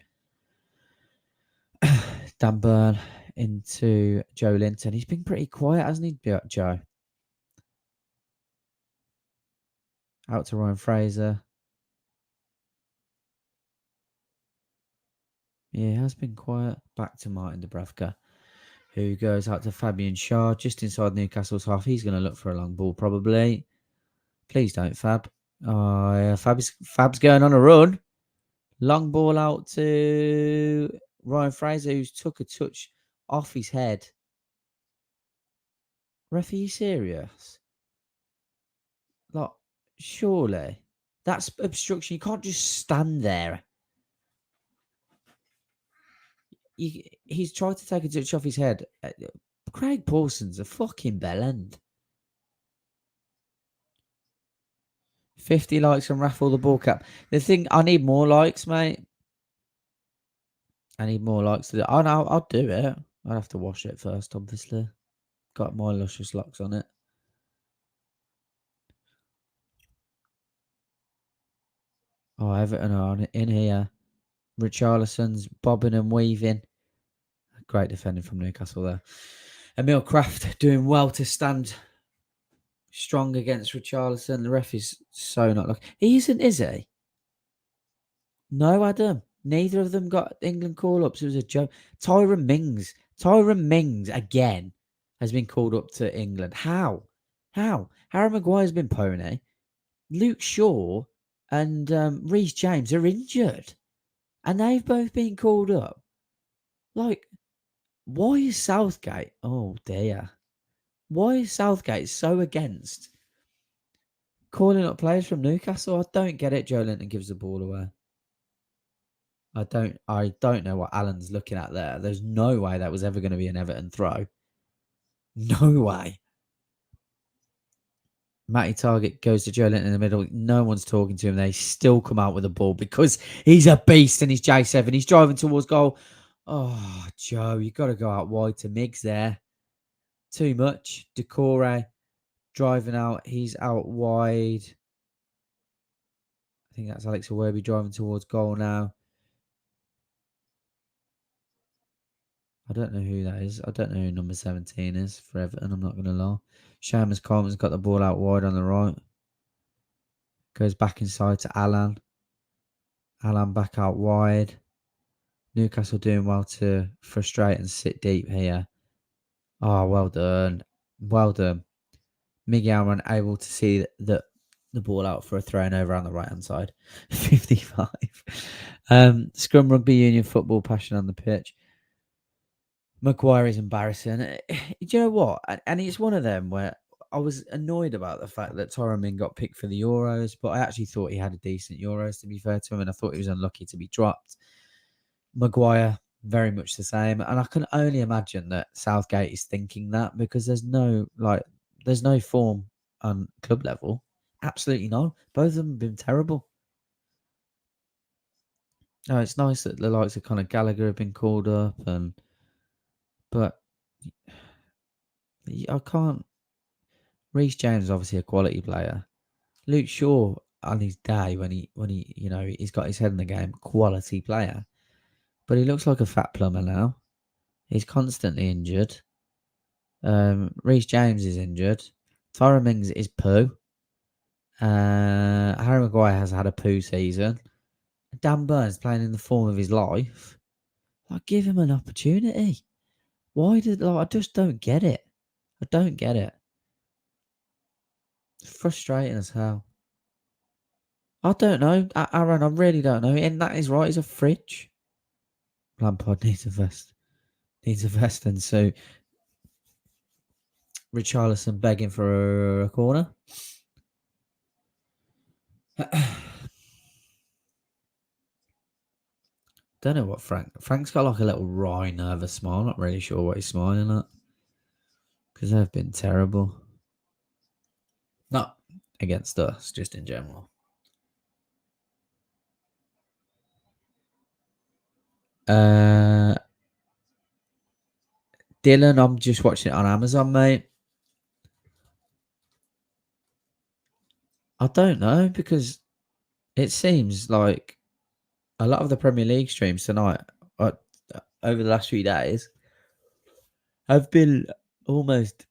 Dan Burn into Joelinton. He's been pretty quiet, hasn't he, Joe? Out to Ryan Fraser. Yeah, he has been quiet. Back to Martin Dubravka, who goes out to Fabian Schär, just inside Newcastle's half. He's going to look for a long ball, probably. Please don't, Fab. Oh, yeah, Fab's going on a run. Long ball out to Ryan Fraser, who's took a touch off his head. Ref, are you serious? Surely. That's obstruction. You can't just stand there. He's tried to take a touch off his head. Craig Paulson's a fucking bellend. 50 likes and raffle the ball cap. The thing, I need more likes, mate. I need more likes to do. Oh, no, I'll do it. I'll have to wash it first, obviously. Got my luscious locks on it. Oh, Everton are in here. Richarlison's bobbing and weaving. Great defending from Newcastle there. Emil Kraft doing well to stand strong against Richarlison. The ref is so not lucky. He isn't, is he? No, Adam. Neither of them got England call-ups. It was a joke. Tyrone Mings again has been called up to England. How? Harry Maguire's been pony. Luke Shaw and Reece James are injured. And they've both been called up. Like, why is Southgate? Oh, dear. Why is Southgate so against calling up players from Newcastle? I don't get it. Joelinton gives the ball away. I don't know what Alan's looking at there. There's no way that was ever going to be an Everton throw. No way. Matty Target goes to Joelinton in the middle. No one's talking to him. They still come out with the ball because he's a beast and he's J7. He's driving towards goal. Oh, Joe, you've got to go out wide to Miggs there. Too much. Decore driving out. He's out wide. I think that's Alex Iwobi driving towards goal now. I don't know who that is. I don't know who number 17 is for Everton. I'm not going to lie. Seamus Coleman's got the ball out wide on the right. Goes back inside to Alan. Alan back out wide. Newcastle doing well to frustrate and sit deep here. Oh, well done. Well done. Miguel Almiron able to see the ball out for a throw and over on the right-hand side. 55. Scrum Rugby Union football passion on the pitch. Maguire is embarrassing. Do you know what? And it's one of them where I was annoyed about the fact that Tyrone Ming got picked for the Euros, but I actually thought he had a decent Euros, to be fair to him, and I thought he was unlucky to be dropped. Maguire, very much the same. And I can only imagine that Southgate is thinking that because there's no form on club level. Absolutely none. Both of them have been terrible. Oh, it's nice that the likes of Conor Gallagher have been called up, but I can't. Reece James is obviously a quality player. Luke Shaw on his day when he he's got his head in the game, quality player. But he looks like a fat plumber now. He's constantly injured. Reece James is injured. Tyrone Mings is poo. Harry Maguire has had a poo season. Dan Burns playing in the form of his life. Like, give him an opportunity. I just don't get it. I don't get it. It's frustrating as hell. I don't know. Aaron, I really don't know. And that is right. He's a fridge. Lampard needs a vest. Needs a vest and suit. Richarlison begging for a corner. Don't know what Frank's got like a little wry, nervous smile. Not really sure what he's smiling at. Because they've been terrible. Not against us, just in general. Dylan, I'm just watching it on Amazon, mate. I don't know, because it seems like a lot of the Premier League streams tonight, over the last few days, have been almost,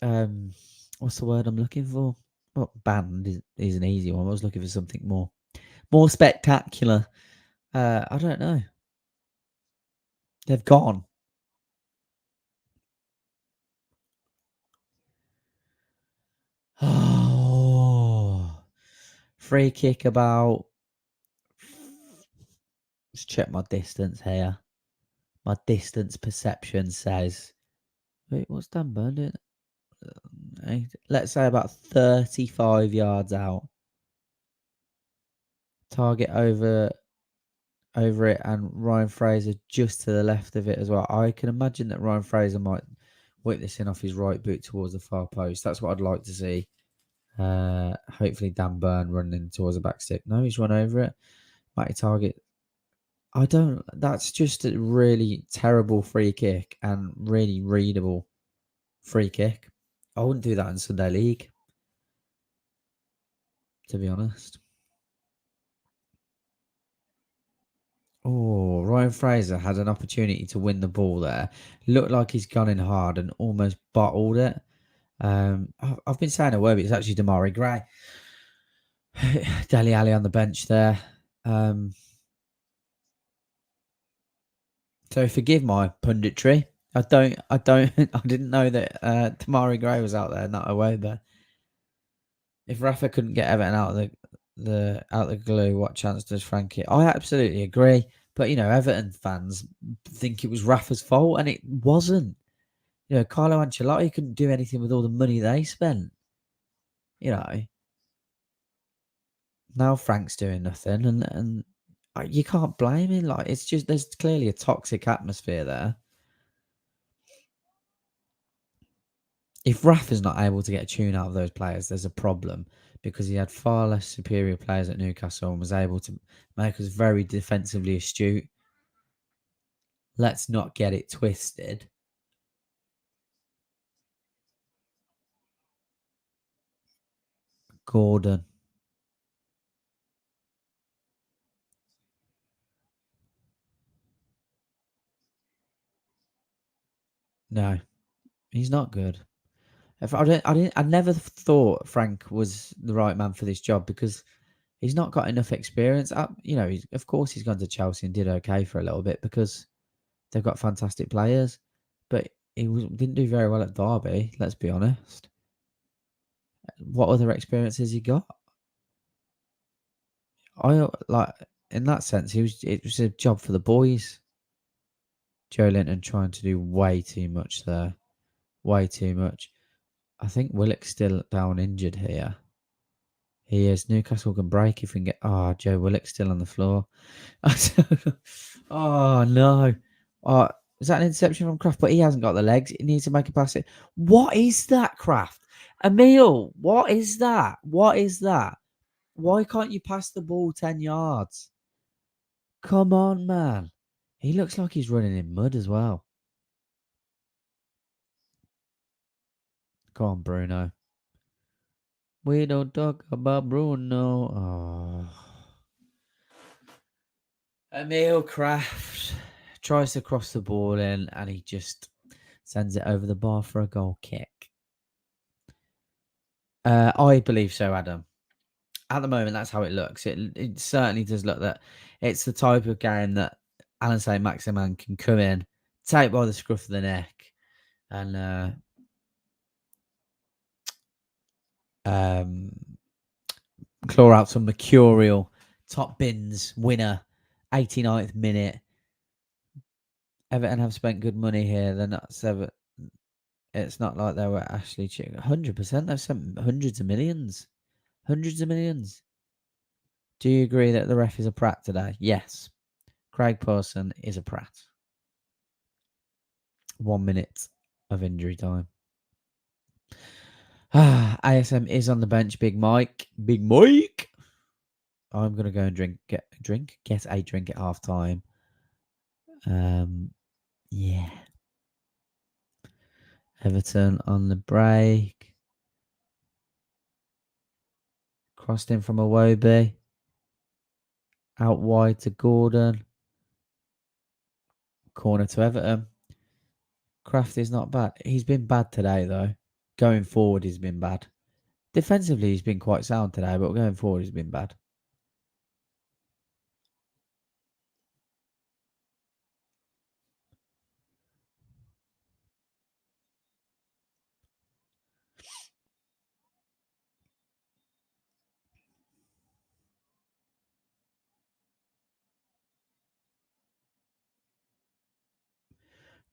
what's the word I'm looking for? Well, banned is an easy one. I was looking for something more spectacular. I don't know. They've gone. Oh, free kick about. Let's check my distance here. My distance perception says. Wait, what's Dan Burn doing? Let's say about 35 yards out. Target over it, and Ryan Fraser just to the left of it as well. I can imagine that Ryan Fraser might whip this in off his right boot towards the far post. That's what I'd like to see. Hopefully Dan Burn running towards the back stick. No, he's run over it. Matty Target. That's just a really terrible free kick and really readable free kick. I wouldn't do that in Sunday League, to be honest. Oh, Ryan Fraser had an opportunity to win the ball there. Looked like he's gone in hard and almost bottled it. I've been saying a word, but it's actually Damari Gray. Dele Alli on the bench there. So forgive my punditry. I didn't know that Damari Gray was out there, not away there. If Rafa couldn't get Everton out of the glue, what chance does Frankie? I absolutely agree. But Everton fans think it was Rafa's fault, and it wasn't. Carlo Ancelotti couldn't do anything with all the money they spent. Now Frank's doing nothing, and you can't blame him. Like, it's just, there's clearly a toxic atmosphere there. If Rafa's not able to get a tune out of those players, there's a problem, because he had far less superior players at Newcastle and was able to make us very defensively astute. Let's not get it twisted. Gordon. No, he's not good. I never thought Frank was the right man for this job, because he's not got enough experience. Of course he's gone to Chelsea and did okay for a little bit because they've got fantastic players, but he didn't do very well at Derby. Let's be honest. What other experiences he got? In that sense, it was a job for the boys. Joelinton trying to do way too much there. Way too much. I think Willock's still down injured here. He is. Newcastle can break if we can get... Oh, Joe Willock's still on the floor. Oh, no. Oh, is that an interception from Kraft? But he hasn't got the legs. He needs to make a pass. What is that, Kraft? Emil, what is that? What is that? Why can't you pass the ball 10 yards? Come on, man. He looks like he's running in mud as well. Come on, Bruno. We don't talk about Bruno. Oh. Emil Kraft tries to cross the ball in, and he just sends it over the bar for a goal kick. I believe so, Adam. At the moment, that's how it looks. It certainly does look that it's the type of game that Alan Saint-Maximin can come in, take by the scruff of the neck, and claw out some mercurial top bins winner, 89th minute. Everton have spent good money here. They're not seven. It's not like they were actually 100%. They've spent hundreds of millions. Hundreds of millions. Do you agree that the ref is a prat today? Yes. Craig Parson is a prat. 1 minute of injury time. ASM is on the bench. Big Mike. Big Mike. I'm going to go and get a drink at half time. Yeah. Everton on the break. Crossed in from Iwobi. Out wide to Gordon. Corner to Everton. Kraft is not bad. He's been bad today, though. Going forward, he's been bad. Defensively, he's been quite sound today, but going forward, he's been bad.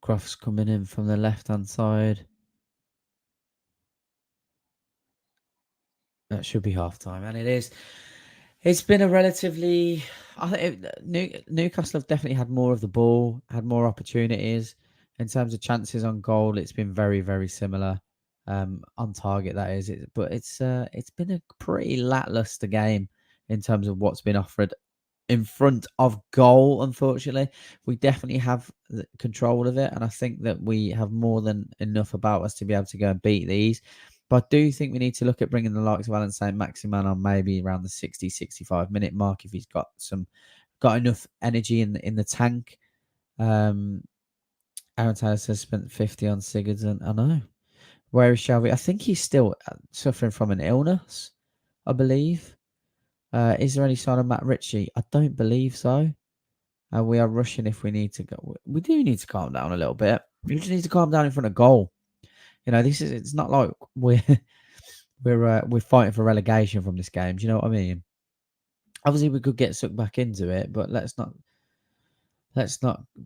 Croft's coming in from the left-hand side. That should be half-time, and it is. It's been a relatively... I think Newcastle have definitely had more of the ball, had more opportunities. In terms of chances on goal, it's been very, very similar. On target, that is. But it's been a pretty lackluster game in terms of what's been offered in front of goal. Unfortunately, we definitely have control of it, and I think that we have more than enough about us to be able to go and beat these. But I do think we need to look at bringing the likes of Alan Saint-Maximin on maybe around the 60-65 minute mark if he's got enough energy in the tank. Aaron Taylor says spent 50 on Sigurdsson. I know. Where is Shelvey? I think he's still suffering from an illness, I believe. Is there any sign of Matt Ritchie? I don't believe so. We are rushing if we need to go. We do need to calm down a little bit. We just need to calm down in front of goal. It's not like we're fighting for relegation from this game. Do you know what I mean? Obviously, we could get sucked back into it, but let's not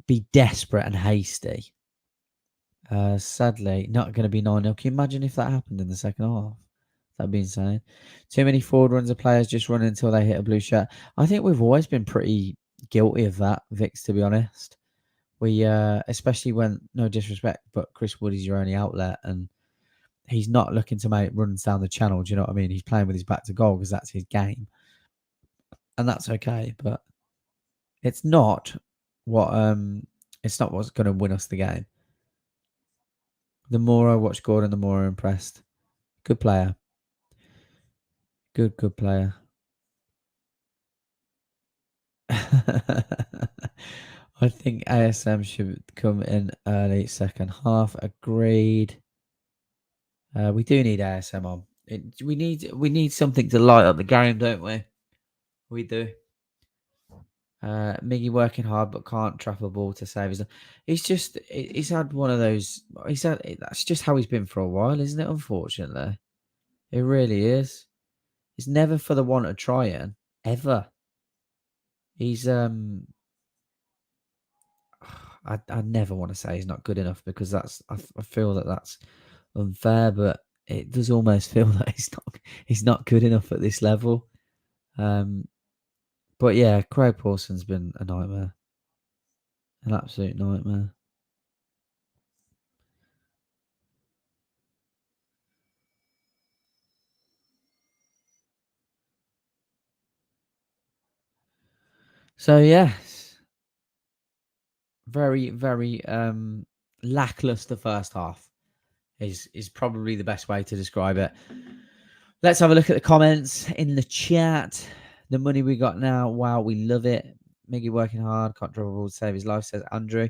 be desperate and hasty. Sadly, not going to be 9-0. Can you imagine if that happened in the second half? That'd be insane. Too many forward runs of players just run until they hit a blue shirt. I think we've always been pretty guilty of that, Vix, to be honest. We, especially when, no disrespect, but Chris Wood is your only outlet and he's not looking to make runs down the channel. Do you know what I mean? He's playing with his back to goal because that's his game. And that's okay, but it's not what's going to win us the game. The more I watch Gordon, the more I'm impressed. Good player. Good player. I think ASM should come in early second half. Agreed. We do need ASM on. We need something to light up the game, don't we? We do. Miggy working hard but can't trap a ball to save his. He's had one of those. That's just how he's been for a while, isn't it? Unfortunately, it really is. It's never for the want of trying, ever. He's I never want to say he's not good enough because I feel that's unfair, but it does almost feel that he's not good enough at this level. But yeah, Craig Paulson's been a nightmare, an absolute nightmare. So yes, very lackluster first half is probably the best way to describe it. Let's have a look at the comments in the chat. The money we got now, wow, we love it. Miggy working hard, can't drop a ball to save his life, says Andrew.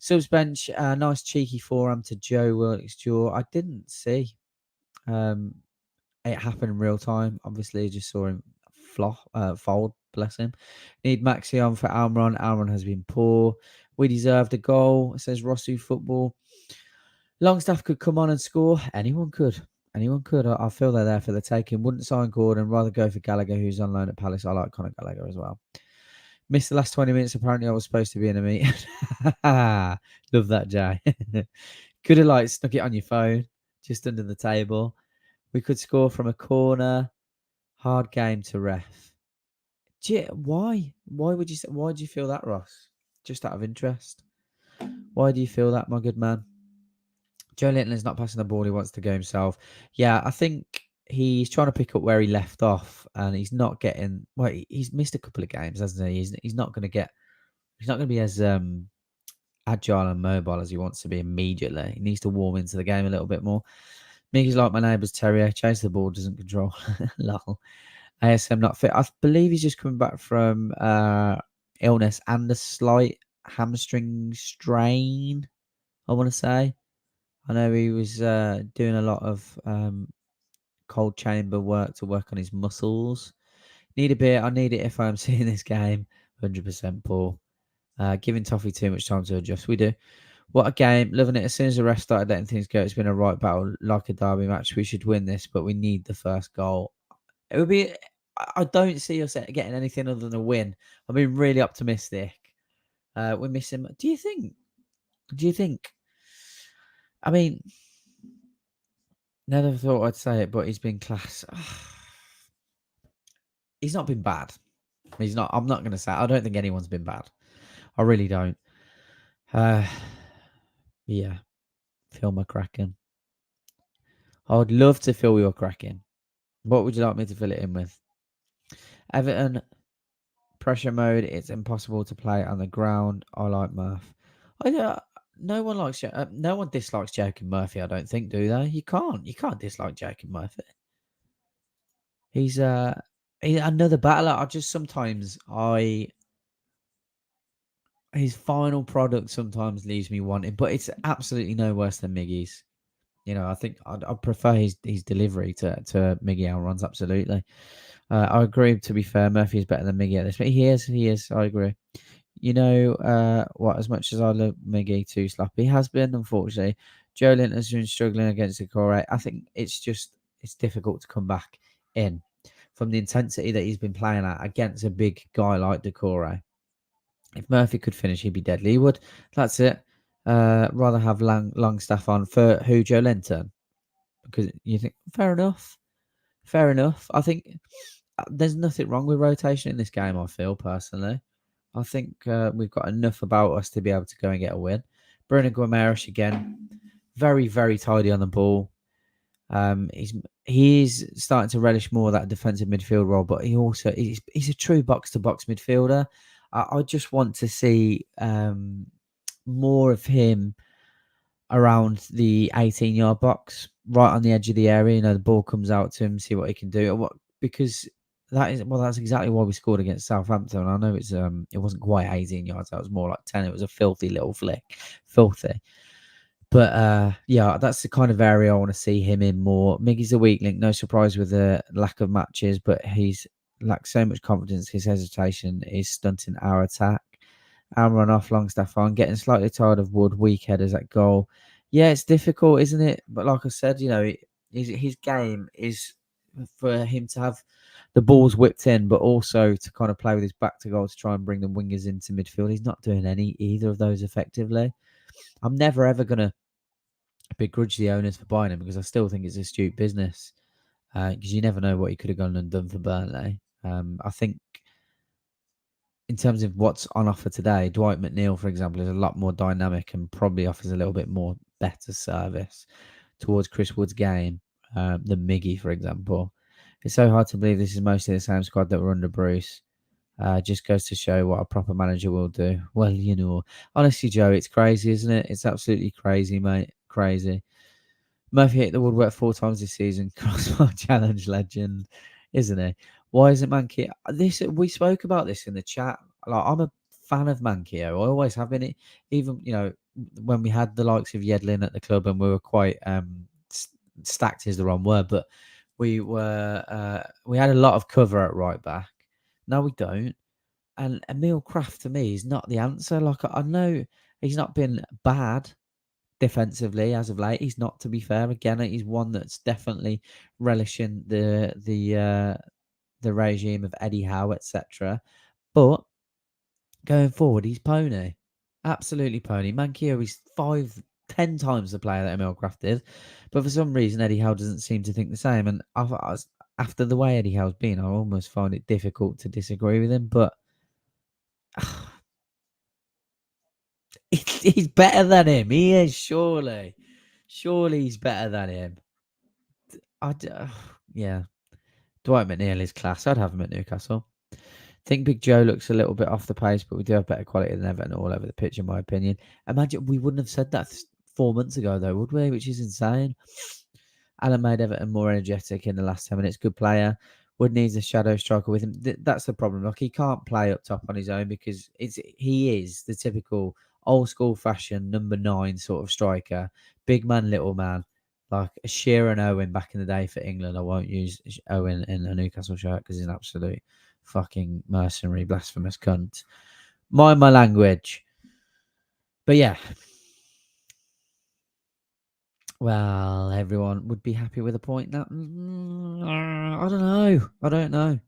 Subs bench, nice cheeky forearm to Joe Willock's jaw. I didn't see it happen in real time. Obviously, just saw him fold, bless him. Need Maxi on for Almiron. Almiron has been poor. We deserved a goal, says Rosu Football. Longstaff could come on and score. Anyone could. I feel they're there for the taking. Wouldn't sign Gordon. Rather go for Gallagher, who's on loan at Palace. I like Conor Gallagher as well. Missed the last 20 minutes. Apparently, I was supposed to be in a meeting. Love that, Jay. Could have snuck it on your phone, just under the table. We could score from a corner. Hard game to ref. Why? Why would you say? Why do you feel that, Ross? Just out of interest. Why do you feel that, my good man? Joelinton is not passing the ball. He wants to go himself. Yeah, I think he's trying to pick up where he left off, and he's not getting. Well, he's missed a couple of games, hasn't he? He's not going to get. He's not going to be as agile and mobile as he wants to be immediately. He needs to warm into the game a little bit more. Miggy's like my neighbour's terrier. Chase the ball, doesn't control. Lol. ASM not fit. I believe he's just coming back from illness and a slight hamstring strain, I want to say. I know he was doing a lot of cold chamber work to work on his muscles. Need a bit. I need it if I'm seeing this game. 100% Paul. Giving Toffee too much time to adjust. We do. What a game. Loving it. As soon as the ref started letting things go, it's been a right battle, like a derby match. We should win this, but we need the first goal. It would be. I don't see us getting anything other than a win. I've been really optimistic. We're missing. Do you think? I mean, never thought I'd say it, but he's been class. He's not been bad. He's not. I'm not going to say. I don't think anyone's been bad. I really don't. Yeah. Feel my cracking. I would love to feel your cracking. What would you like me to fill it in with? Everton pressure mode. It's impossible to play on the ground. I like Murph. No one dislikes Joe Murphy. I don't think, do they? You can't dislike Joe Murphy. He's another battler. I just sometimes his final product sometimes leaves me wanting, but it's absolutely no worse than Miggy's. I think I'd prefer his delivery to Miguel runs. Absolutely. I agree. To be fair, Murphy is better than Miggy at this. But he is. I agree. What? As much as I love Miggy too sloppy, he has been, unfortunately. Joelinton has been struggling against the core. I think it's difficult to come back in from the intensity that he's been playing at against a big guy like Decore. If Murphy could finish, he'd be deadly. He would. That's it. Rather have Longstaff on for who, Joelinton? Because you think fair enough. I think there's nothing wrong with rotation in this game. I feel personally. I think we've got enough about us to be able to go and get a win. Bruno Guimaraes again, very, very tidy on the ball. He's starting to relish more of that defensive midfield role, but he's a true box-to-box midfielder. I just want to see more of him around the 18-yard box, right on the edge of the area. The ball comes out to him, see what he can do. Because that's exactly why we scored against Southampton. I know it wasn't quite 18 yards. That was more like 10. It was a filthy little flick. Filthy. But that's the kind of area I want to see him in more. Miggy's a weak link. No surprise with the lack of matches, but he's lacks so much confidence. His hesitation is stunting our attack. Our run off, Longstaff on, getting slightly tired of Wood, weak headers at goal. Yeah, it's difficult, isn't it? But like I said, his game is for him to have the balls whipped in, but also to kind of play with his back to goal to try and bring the wingers into midfield. He's not doing either of those effectively. I'm never ever going to begrudge the owners for buying him because I still think it's astute business because you never know what he could have gone and done for Burnley. I think in terms of what's on offer today, Dwight McNeil, for example, is a lot more dynamic and probably offers a little bit more better service towards Chris Wood's game than Miggy, for example. It's so hard to believe this is mostly the same squad that were under Bruce. Just goes to show what a proper manager will do. Well, honestly, Joe, it's crazy, isn't it? It's absolutely crazy, mate. Crazy. Murphy hit the woodwork 4 times this season. Crossbar challenge legend, isn't he? Why isn't Mankio? We spoke about this in the chat. Like, I'm a fan of Mankio. I always have been. Even when we had the likes of Yedlin at the club and we were quite stacked is the wrong word, but we had a lot of cover at right back. No, we don't. And Emil Kraft to me is not the answer. Like, I know he's not been bad defensively as of late. He's not, to be fair. Again, he's one that's definitely relishing the regime of Eddie Howe, etc. But going forward, he's pony. Absolutely pony. Mankio is 5-10 times the player that Emil Kraft did. But for some reason, Eddie Howe doesn't seem to think the same. And after the way Eddie Howe's been, I almost find it difficult to disagree with him. But he's better than him. He is, surely. Surely he's better than him. Yeah. Dwight McNeil is class. I'd have him at Newcastle. I think Big Joe looks a little bit off the pace, but we do have better quality than Everton all over the pitch, in my opinion. Imagine we wouldn't have said that 4 months ago, though, would we? Which is insane. Alan made Everton more energetic in the last 10 minutes. Good player. Wood needs a shadow striker with him. That's the problem. Like, he can't play up top on his own because he is the typical old school fashion number 9 sort of striker. Big man, little man. Like a Shearer and Owen back in the day for England. I won't use Owen in a Newcastle shirt because he's an absolute fucking mercenary, blasphemous cunt. Mind my language. But yeah. Well, everyone would be happy with a point. That I don't know.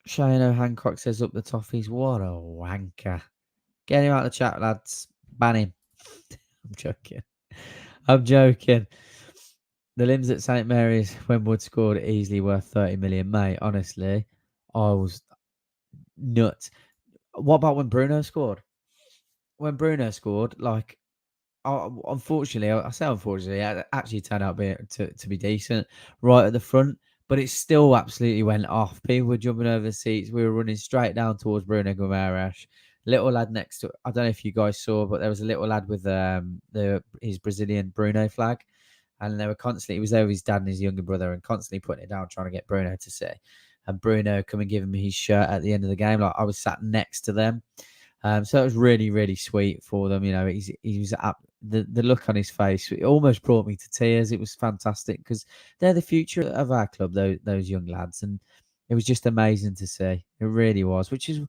Shane Hancock says up the toffees. What a wanker. Get him out of the chat, lads. Ban him. I'm joking. The limbs at St. Mary's when Wood scored easily worth 30 million, mate. Honestly, I was nuts. What about when Bruno scored? When Bruno scored, like, unfortunately, I say unfortunately, it actually turned out to be decent right at the front, but it still absolutely went off. People were jumping over the seats. We were running straight down towards Bruno Guimaraes. Little lad next to, I don't know if you guys saw, but there was a little lad with his Brazilian Bruno flag. And they were constantly, he was there with his dad and his younger brother and constantly putting it down, trying to get Bruno to sit. And Bruno come and give him his shirt at the end of the game. Like, I was sat next to them. So it was really, really sweet for them. He was the look on his face, it almost brought me to tears. It was fantastic because they're the future of our club, those young lads, and it was just amazing to see. It really was, which is,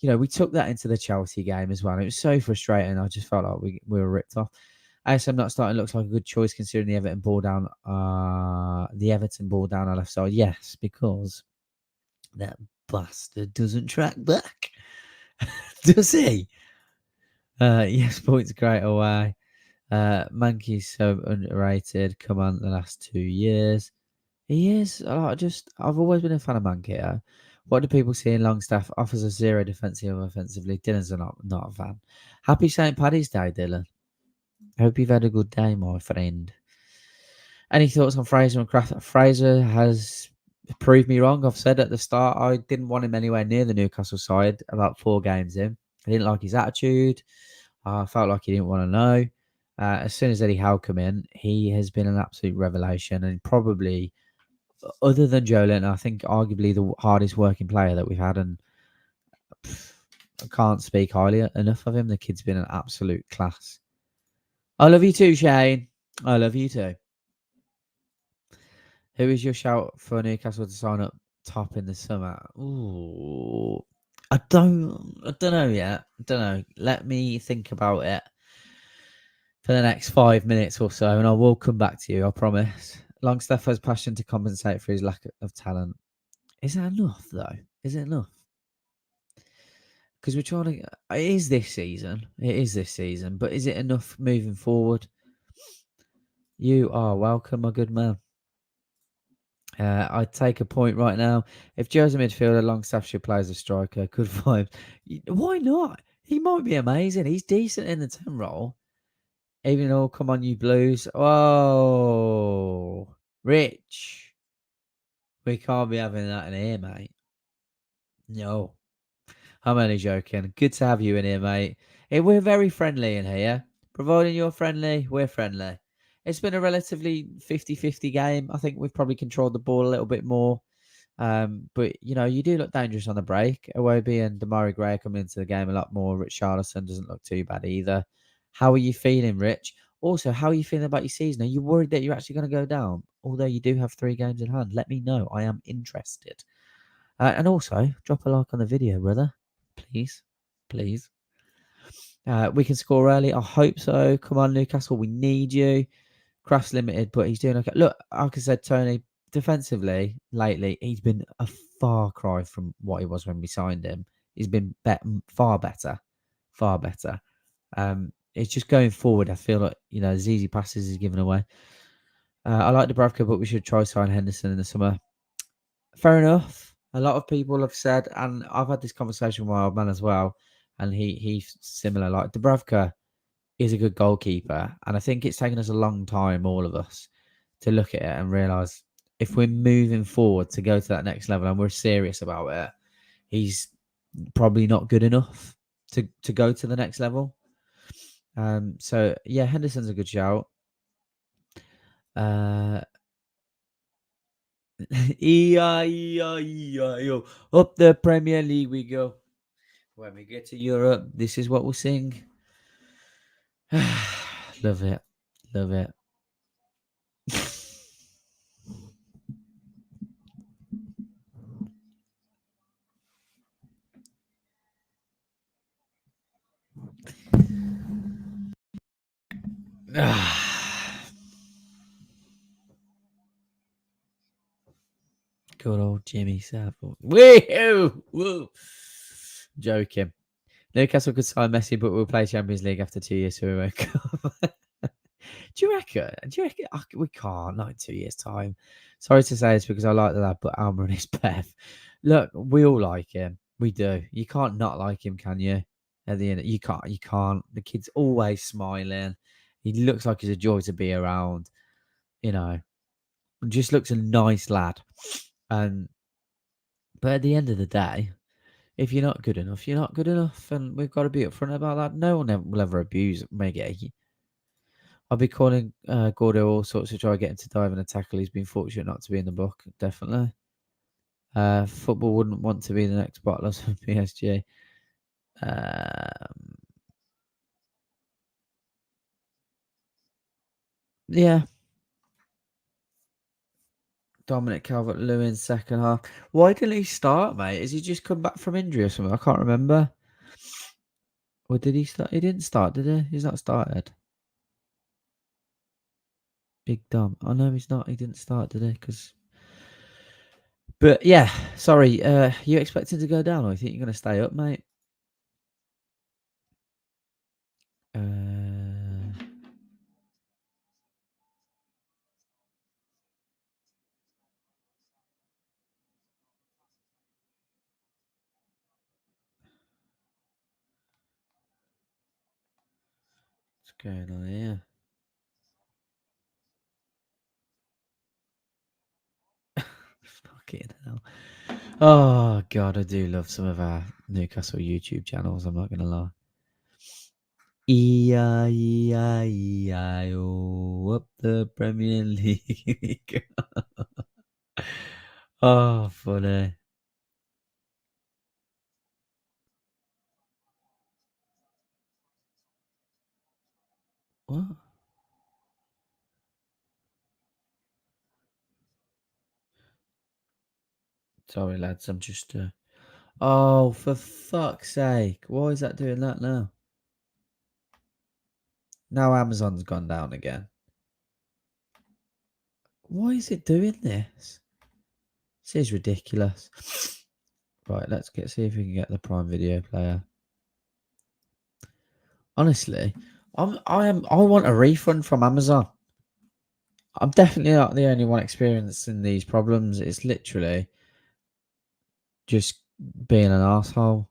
we took that into the Chelsea game as well. It was so frustrating. I just felt like we were ripped off. ASM not starting looks like a good choice considering the Everton ball down our left side. Yes, because that bastard doesn't track back. Does he? Yes, points great away. Mankey's so underrated. Come on, the last 2 years. He is. I've always been a fan of Mankey. What do people see in Longstaff? Offers a 0 defensive or offensively. Dylan's not a fan. Happy St. Paddy's Day, Dylan. Hope you've had a good day, my friend. Any thoughts on Fraser and Kraft? Fraser has proved me wrong. I've said at the start I didn't want him anywhere near the Newcastle side about 4 games in. I didn't like his attitude. I felt like he didn't want to know. As soon as Eddie Howe come in, he has been an absolute revelation and probably, other than Joelinton, I think arguably the hardest working player that we've had, and I can't speak highly enough of him. The kid's been an absolute class. I love you too, Shane. I love you too. Who is your shout for Newcastle to sign up top in the summer? Ooh, I don't know yet. I don't know. Let me think about it for the next 5 minutes or so, and I will come back to you, I promise. Longstaff has passion to compensate for his lack of talent. Is that enough, though? Is it enough? Because we're trying to... It is this season. But is it enough moving forward? You are welcome, my good man. I'd take a point right now. If Joe's a midfielder, Longstaff should play as a striker. Good vibe. Why not? He might be amazing. He's decent in the 10 role. Even though, come on, you Blues. Oh, Rich. We can't be having that in here, mate. No. I'm only joking. Good to have you in here, mate. We're very friendly in here. Providing you're friendly, we're friendly. It's been a relatively 50-50 game. I think we've probably controlled the ball a little bit more. But, you do look dangerous on the break. Iwobi and Damari Gray coming into the game a lot more. Rich Charlison doesn't look too bad either. How are you feeling, Rich? Also, how are you feeling about your season? Are you worried that you're actually going to go down? Although you do have 3 games in hand. Let me know. I am interested. And also, drop a like on the video, brother. Please. Please. We can score early. I hope so. Come on, Newcastle. We need you. Craft's limited, but he's doing okay. Look, like I said, Tony, defensively, lately, he's been a far cry from what he was when we signed him. He's been far better. Far better. It's just going forward, I feel like, there's easy passes he's giving away. I like Dubravka, but we should try sign Henderson in the summer. Fair enough. A lot of people have said, and I've had this conversation with my old man as well, and he's similar. Like, Dubravka is a good goalkeeper, and I think it's taken us a long time, all of us, to look at it and realise if we're moving forward to go to that next level and we're serious about it, he's probably not good enough to go to the next level. So yeah, Henderson's a good shout. Up the Premier League we go. When we get to Europe, this is what we'll sing. Love it. Love it. Good old Jimmy Savile. Woo! Joking. Newcastle could sign Messi, but we'll play Champions League after 2 years, so we won't come. Do you reckon? We can't, not in 2 years' time. Sorry to say this because I like the lad, but Almer and his Bev. Look, we all like him. We do. You can't not like him, can you? At the end, you can't. The kid's always smiling. He looks like he's a joy to be around. Just looks a nice lad. But at the end of the day, if you're not good enough, you're not good enough, and we've got to be upfront about that. No one will ever abuse Miggy. I'll be calling Gordo all sorts to try to get him to dive in a tackle. He's been fortunate not to be in the book, definitely. Football wouldn't want to be the next bottlers for PSG. Yeah. Dominic Calvert-Lewin second half. Why didn't he start, mate? Has he just come back from injury or something? I can't remember. Or did he start? He didn't start, did he? He's not started. Big Dom. Oh no, he's not. He didn't start, did he? But yeah, sorry. You expecting to go down, or you think you're going to stay up, mate? What's going on here? Fucking hell. Oh god, I do love some of our Newcastle YouTube channels, I'm not gonna lie. E-I-E-I-E-I-O, up the Premier League. Oh, funny. What? Sorry, lads, I'm just... Oh, for fuck's sake. Why is that doing that now? Now Amazon's gone down again. Why is it doing this? This is ridiculous. Right, let's see if we can get the Prime Video player. Honestly, I want a refund from Amazon. I'm definitely not the only one experiencing these problems. It's literally just being an asshole.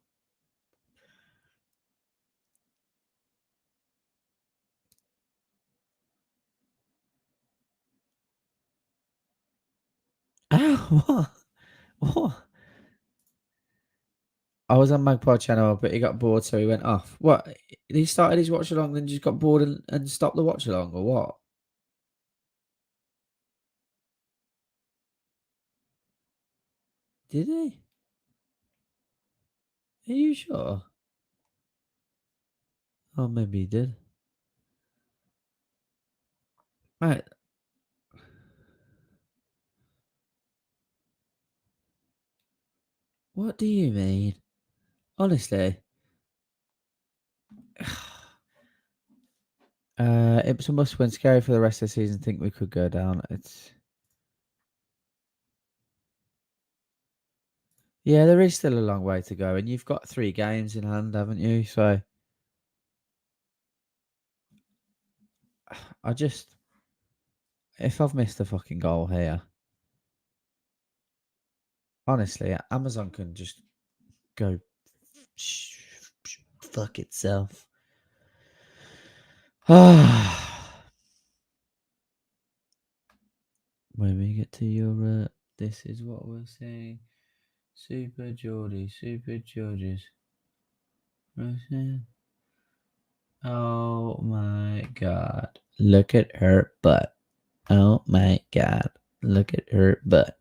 Oh, what? What? I was on Magpie channel, but he got bored, so he went off. What? He started his watch along, then just got bored and stopped the watch along, or what? Did he? Are you sure? Oh, maybe he did. Right. What do you mean? Honestly. It was a must-win. Scary for the rest of the season. Think we could go down. Yeah, there is still a long way to go, and you've got 3 games in hand, haven't you? So if I've missed a fucking goal here, honestly, Amazon can just go fuck itself. When we get to Europe, this is what we're saying. Super Geordie, Super Georges. Oh my god. Look at her butt. Oh my god. Look at her butt.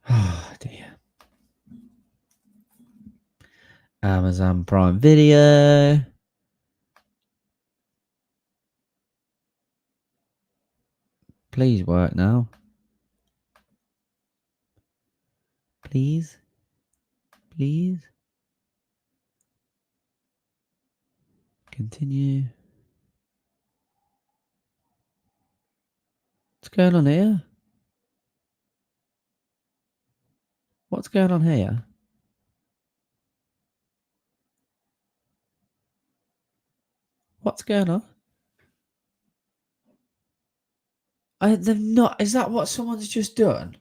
Oh dear. Amazon Prime Video. Please work now. Please. Please. Continue. What's going on here? What's going on here? What's going on? They've not. Is that what someone's just done?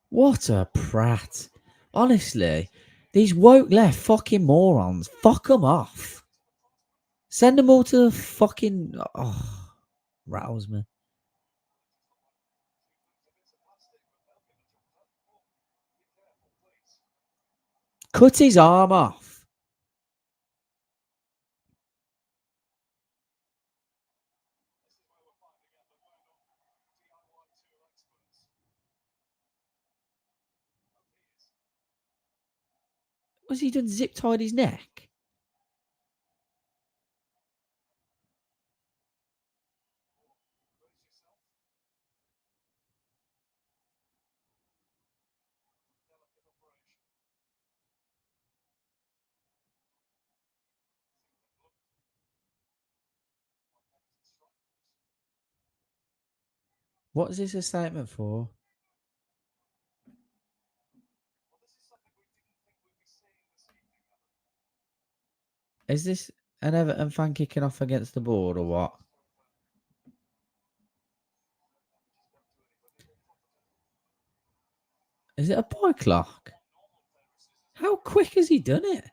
What a prat. Honestly, these woke left fucking morons. Fuck them off. Send them all to the fucking... Oh, rattles me. Cut his arm off. Was he done zip tied his neck? What is this a statement for? Is this an Everton fan kicking off against the board or what? Is it a bike lock? How quick has he done it?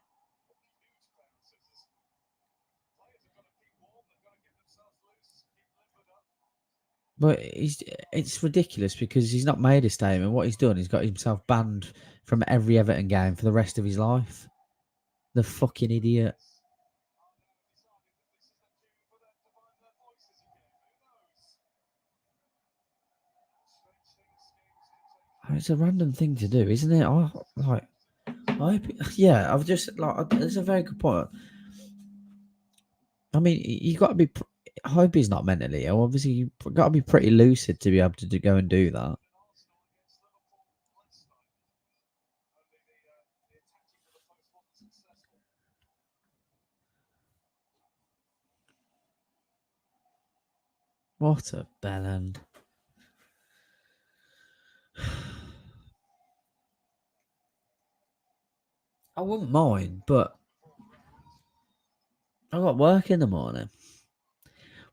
But it's ridiculous because he's not made a statement. What he's done, he's got himself banned from every Everton game for the rest of his life. The fucking idiot. It's a random thing to do, isn't it? Yeah, I've just like. That's a very good point. I mean, you got to be. I hope he's not mentally ill. Obviously, you got to be pretty lucid to be able to go and do that. What a bellend. I wouldn't mind, but I got work in the morning.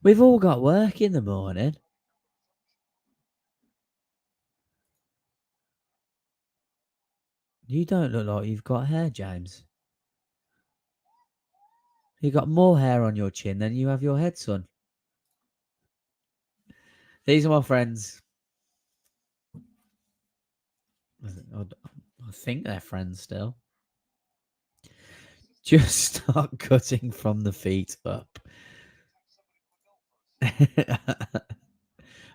We've all got work in the morning. You don't look like you've got hair, James. You got more hair on your chin than you have your head, son. These are my friends. I think they're friends still. Just start cutting from the feet up.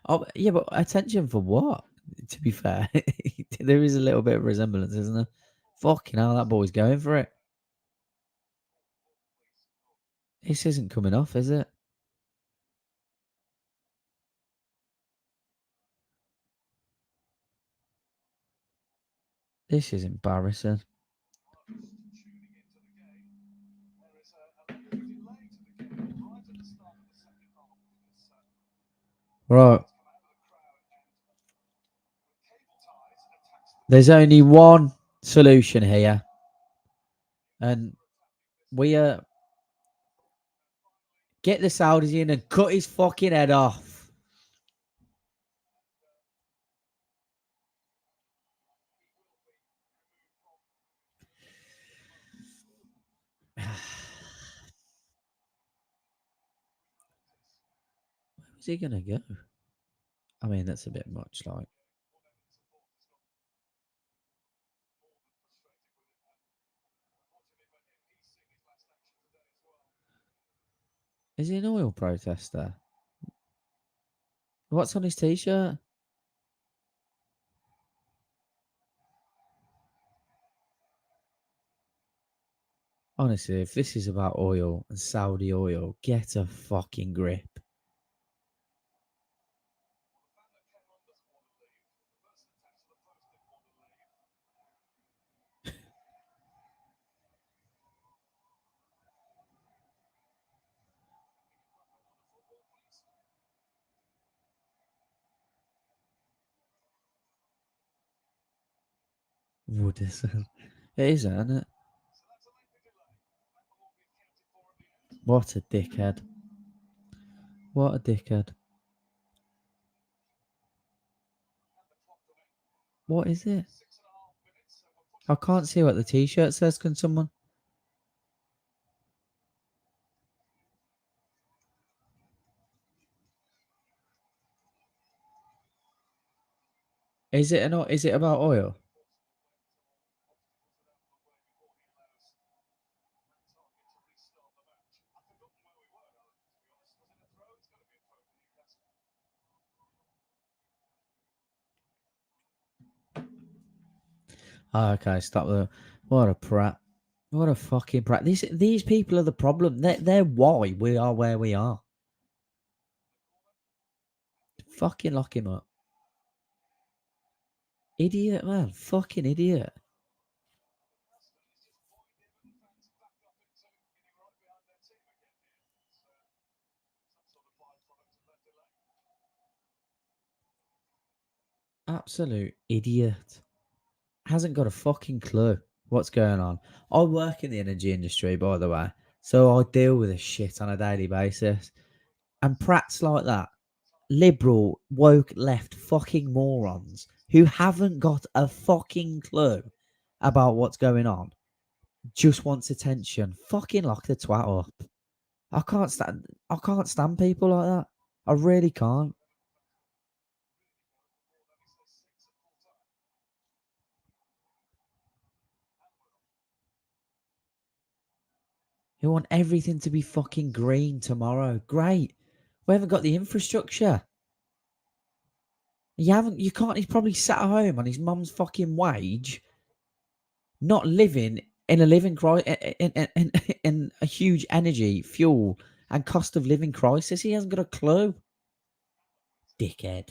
Oh, yeah, but attention for what? To be fair, there is a little bit of resemblance, isn't there? Fucking hell, that boy's going for it. This isn't coming off, is it? This is embarrassing. Right. There's only one solution here. And we get the Saudis in and cut his fucking head off. Where's he going to go? I mean, that's a bit much, like. Is he an oil protester? What's on his t-shirt? Honestly, if this is about oil and Saudi oil, get a fucking grip. Woodison. It is, isn't it? What a dickhead. What a dickhead. What is it? I can't see what the t-shirt says. Can someone? Is it is it about oil? Oh, okay, stop the. What a prat. What a fucking these people are the problem. They're why we are where we are. Fucking lock him up. Idiot, man. Fucking idiot. Absolute idiot. Hasn't got a fucking clue what's going on. I work in the energy industry, by the way, so I deal with this shit on a daily basis. And prats like that, liberal, woke, left fucking morons who haven't got a fucking clue about what's going on, just wants attention. Fucking lock the twat up. I can't stand people like that. I really can't. You want everything to be fucking green tomorrow. Great. We haven't got the infrastructure. You can't, he's probably sat at home on his mum's fucking wage, not living in a in a huge energy, fuel, and cost of living crisis. He hasn't got a clue. Dickhead.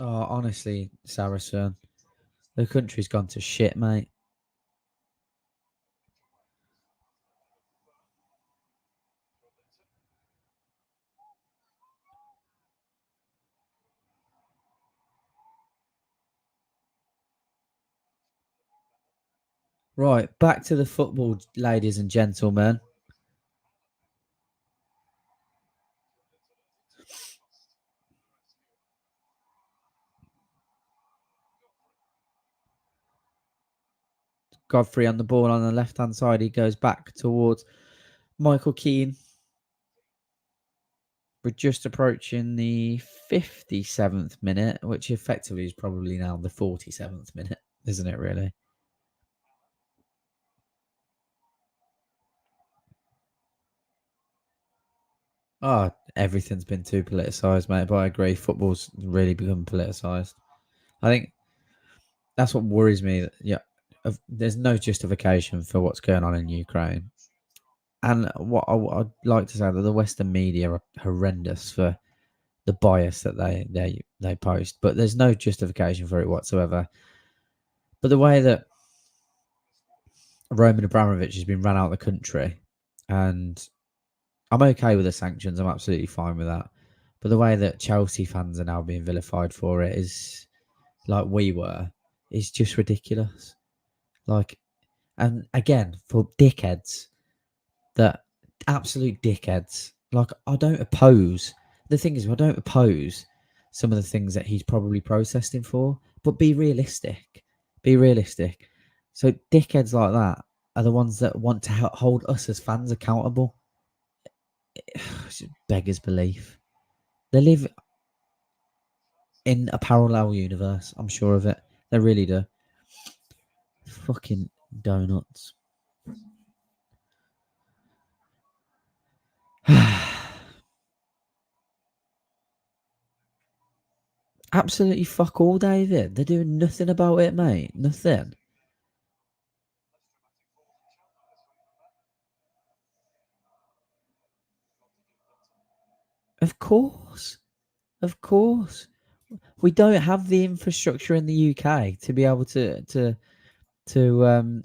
Oh, honestly, Saracen, the country's gone to shit, mate. Right, back to the football, ladies and gentlemen. Godfrey on the ball on the left-hand side. He goes back towards Michael Keane. We're just approaching the 57th minute, which effectively is probably now the 47th minute, isn't it, really? Oh, everything's been too politicised, mate. But I agree, football's really become politicised. I think that's what worries me. Yeah, there's no justification for what's going on in Ukraine. And what I'd like to say that the Western media are horrendous for the bias that they post, but there's no justification for it whatsoever. But the way that Roman Abramovich has been run out of the country, and I'm okay with the sanctions, I'm absolutely fine with that. But the way that Chelsea fans are now being vilified for it is like we were, is just ridiculous. Like, and again, for dickheads, that absolute dickheads. Like, I don't oppose. The thing is, I don't oppose some of the things that he's probably protesting for, but be realistic. Be realistic. So dickheads like that are the ones that want to hold us as fans accountable. It's beggars belief. They live in a parallel universe. I'm sure of it. They really do. Fucking donuts. Absolutely fuck all, David. They're doing nothing about it, mate. Nothing. Of course. Of course. We don't have the infrastructure in the UK to be able to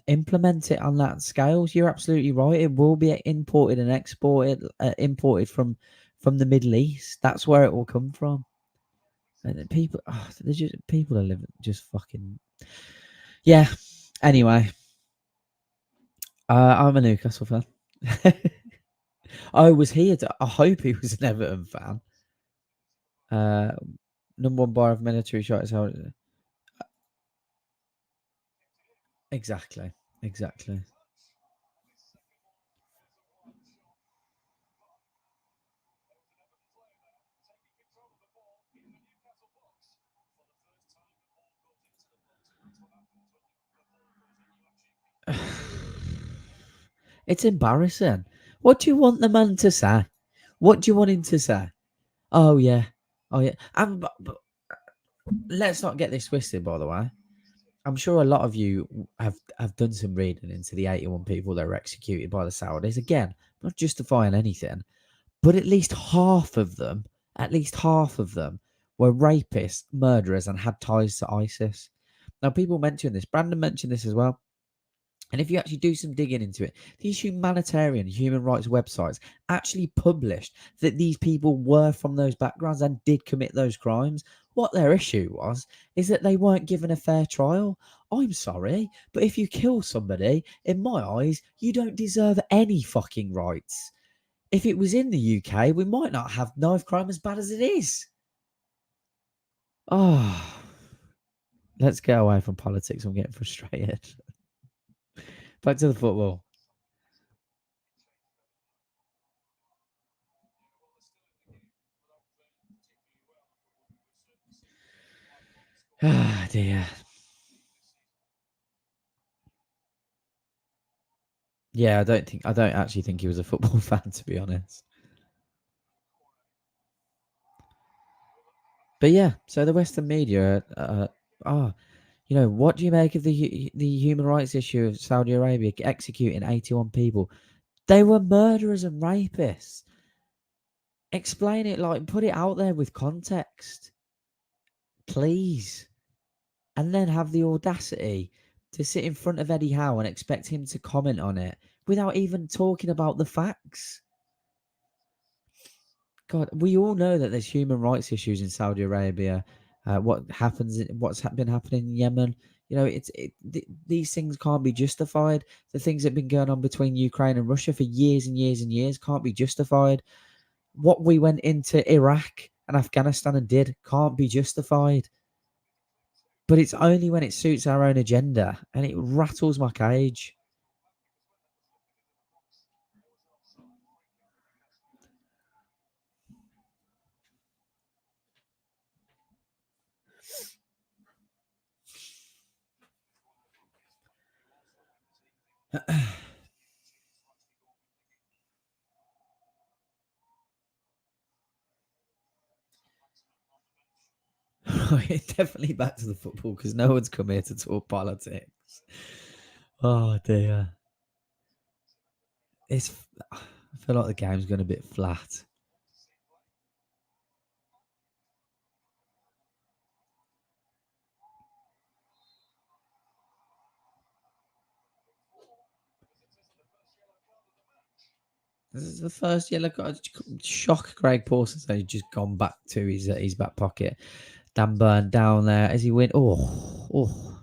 implement it on that scale. You're absolutely right. It will be imported and exported, imported from the Middle East. That's where it will come from. And people, people are living just fucking. Yeah. Anyway, I'm a Newcastle fan. I was here to. I hope he was an Everton fan. Number one bar of military shots. Exactly. It's embarrassing. What do you want the man to say? What do you want him to say? Oh yeah. But let's not get this twisted, by the way. I'm sure a lot of you have done some reading into the 81 people that were executed by the Saudis. Again, not justifying anything, but at least half of them were rapists, murderers, and had ties to ISIS. Now, people mention this. Brandon mentioned this as well. And if you actually do some digging into it, these humanitarian human rights websites actually published that these people were from those backgrounds and did commit those crimes. What their issue was is that they weren't given a fair trial. I'm sorry, but if you kill somebody, in my eyes, you don't deserve any fucking rights. If it was in the UK, we might not have knife crime as bad as it is. Oh, let's get away from politics. I'm getting frustrated. Back to the football. Ah, dear. Yeah, I don't actually think he was a football fan, to be honest. But yeah, so the Western media, what do you make of the human rights issue of Saudi Arabia executing 81 people? They were murderers and rapists. Explain it, put it out there with context, please. And then have the audacity to sit in front of Eddie Howe and expect him to comment on it without even talking about the facts. God, we all know that there's human rights issues in Saudi Arabia. What's been happening in Yemen? These things can't be justified. The things that have been going on between Ukraine and Russia for years and years and years can't be justified. What we went into Iraq and Afghanistan and did can't be justified. But it's only when it suits our own agenda, and it rattles my cage. Definitely back to the football, because no one's come here to talk politics. Oh dear. I feel like the game's gone a bit flat. This is the first yellow card. Shock Greg Pawson said he's just gone back to his back pocket. Dan Burn down there as he went. Oh.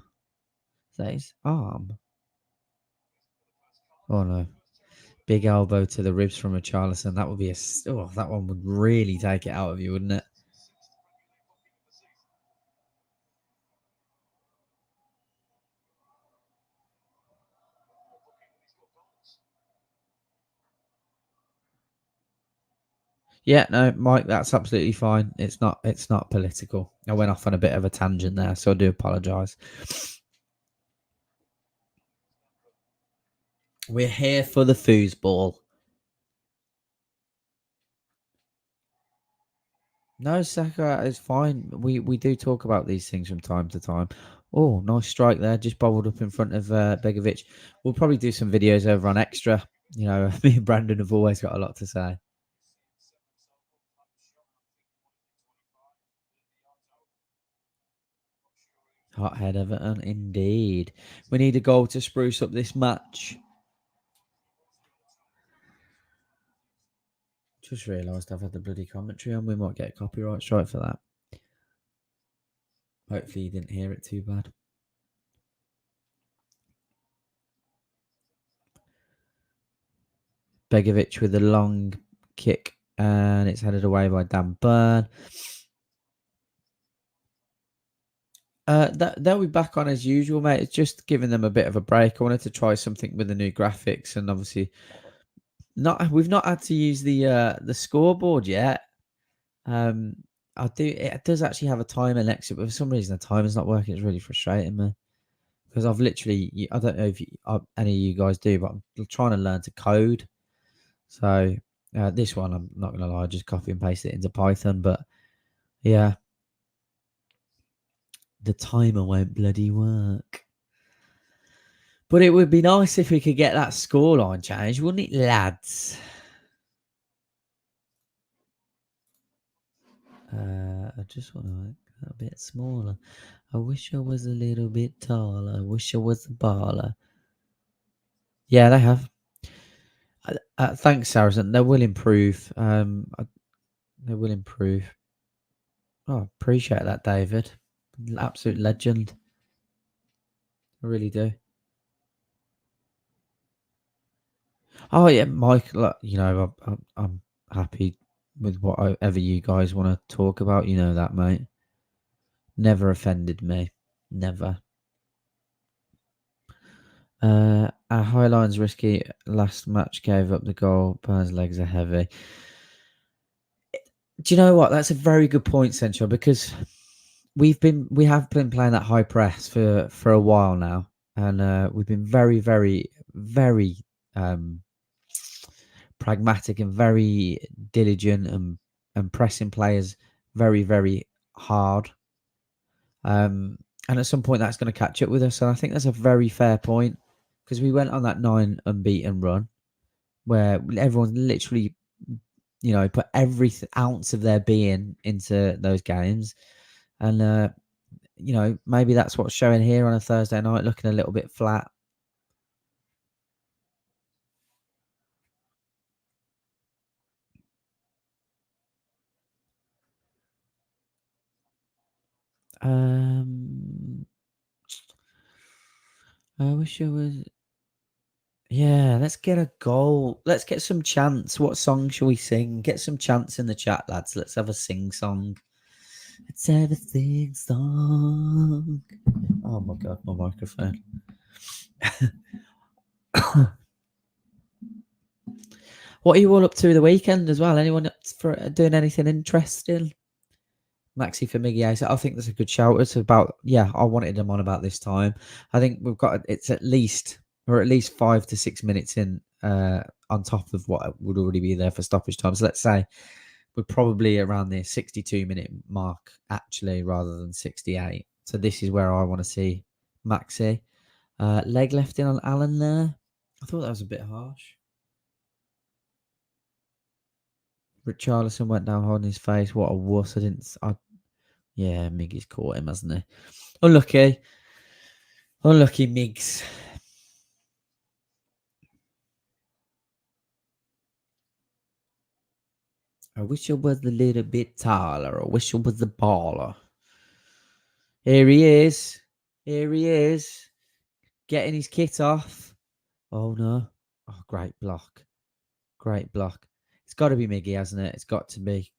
That his arm. Oh no. Big elbow to the ribs from Richarlison. That would be that one would really take it out of you, wouldn't it? Yeah, no, Mike, that's absolutely fine. It's not political. I went off on a bit of a tangent there, so I do apologise. We're here for the foosball. No, Saka is fine. We do talk about these things from time to time. Oh, nice strike there. Just bobbled up in front of Begovic. We'll probably do some videos over on Extra. Me and Brandon have always got a lot to say. Hothead Everton, indeed. We need a goal to spruce up this match. Just realised I've had the bloody commentary on. We might get a copyright strike for that. Hopefully you didn't hear it too bad. Begovic with a long kick, and it's headed away by Dan Burn. They'll be back on as usual, mate. It's just giving them a bit of a break. I wanted to try something with the new graphics, and obviously we've not had to use the scoreboard yet. It does actually have a timer next to it, but for some reason the timer's not working. It's really frustrating me, because I've literally, I don't know if any of you guys do, but I'm trying to learn to code. So This one, I'm not going to lie, I just copy and paste it into Python. But yeah, the timer won't bloody work. But it would be nice if we could get that scoreline changed, wouldn't it, lads? I just want to make that a bit smaller. I wish I was a little bit taller. I wish I was a baller. Yeah, they have. Thanks, Saracen. They will improve. They will improve. Oh, appreciate that, David. Absolute legend. I really do. Oh yeah, Mike. Look, you know, I'm happy with whatever you guys want to talk about. You know that, mate. Never offended me. Never. Our Highline's risky. Last match gave up the goal. Burns' legs are heavy. Do you know what? That's a very good point, Central, because we have been playing that high press for a while now, and we've been very, very, very pragmatic and very diligent and pressing players very, very hard. And at some point, that's going to catch up with us. And I think that's a very fair point, because we went on that 9 unbeaten run where everyone's literally, you know, put every ounce of their being into those games. And, you know, maybe that's what's showing here on a Thursday night, looking a little bit flat. I wish I was. Yeah, let's get a goal. Let's get some chants. What song shall we sing? Get some chants in the chat, lads. Let's have a sing song. Let's have a sing song. Oh my god, my microphone. What are you all up to the weekend as well? Anyone up for doing anything interesting? Maxi for Miggy, so I think that's a good shout. It's about, yeah, I wanted him on about this time. I think we've got, it's at least 5 to 6 minutes in on top of what would already be there for stoppage time. So let's say we're probably around the 62-minute mark, actually, rather than 68. So this is where I want to see Maxi. Leg left in on Alan there. I thought that was a bit harsh. Richarlison went down holding his face. What a wuss. Yeah, Miggy's caught him, hasn't he? Unlucky. Unlucky Miggs. I wish I was a little bit taller. I wish I was a baller. Here he is. Here he is. Getting his kit off. Oh, no. Oh, great block. Great block. It's got to be Miggy, hasn't it? It's got to be.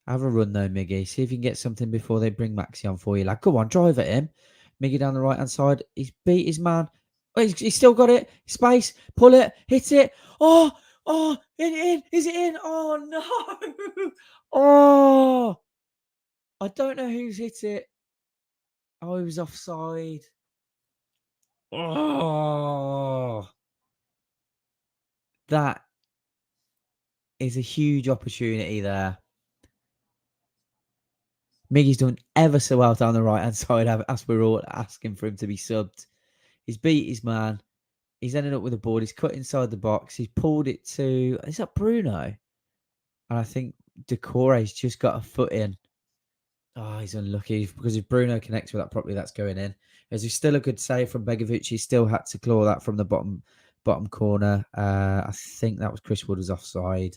Have a run, though, Miggy. See if you can get something before they bring Maxi on for you. Like, go on, drive at him. Miggy down the right-hand side. He's beat his man. Oh, he's still got it. Space. Pull it. Hit it. Oh, in. Is it in? Oh, no. Oh, I don't know who's hit it. Oh, he was offside. Oh, that is a huge opportunity there. Miggy's done ever so well down the right-hand side, as we're all asking for him to be subbed. He's beat his man. He's ended up with a board. He's cut inside the box. He's pulled it to... Is that Bruno? And I think Decore's just got a foot in. Oh, he's unlucky because if Bruno connects with that properly, that's going in. There's still a good save from Begovic. He still had to claw that from the bottom corner. I think that was Chris Wood was offside.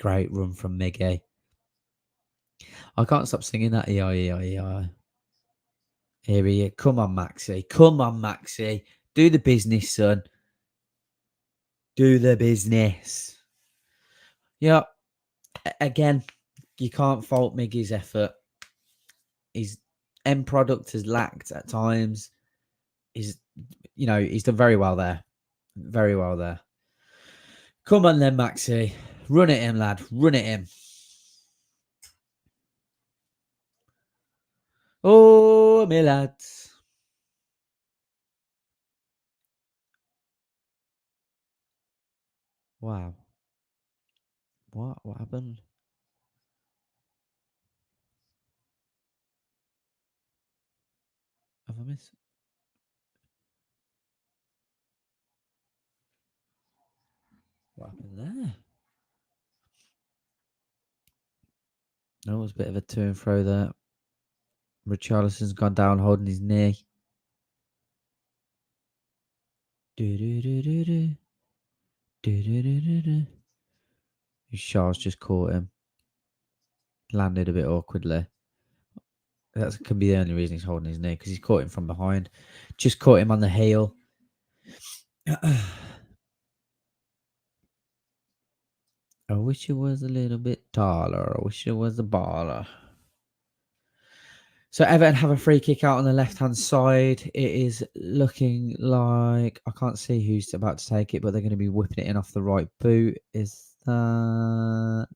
Great run from Miggy. I can't stop singing that. E-I-E-I-E-I. Here he is. Come on, Maxi. Come on, Maxi. Do the business, son. Do the business. Yeah. Again, you can't fault Miggy's effort. His end product has lacked at times. He's done very well there. Very well there. Come on then, Maxi. Run at him, lad. Run at him. Oh, me lads. Wow. What? What happened? Have I missed? What happened there? That was a bit of a to and fro there. Richarlison's gone down holding his knee. Shaw's just caught him. Landed a bit awkwardly. That could be the only reason he's holding his knee, because he's caught him from behind. Just caught him on the heel. I wish it was a little bit taller. I wish it was a baller. So Everton have a free kick out on the left-hand side. It is looking like... I can't see who's about to take it, but they're going to be whipping it in off the right boot. Is that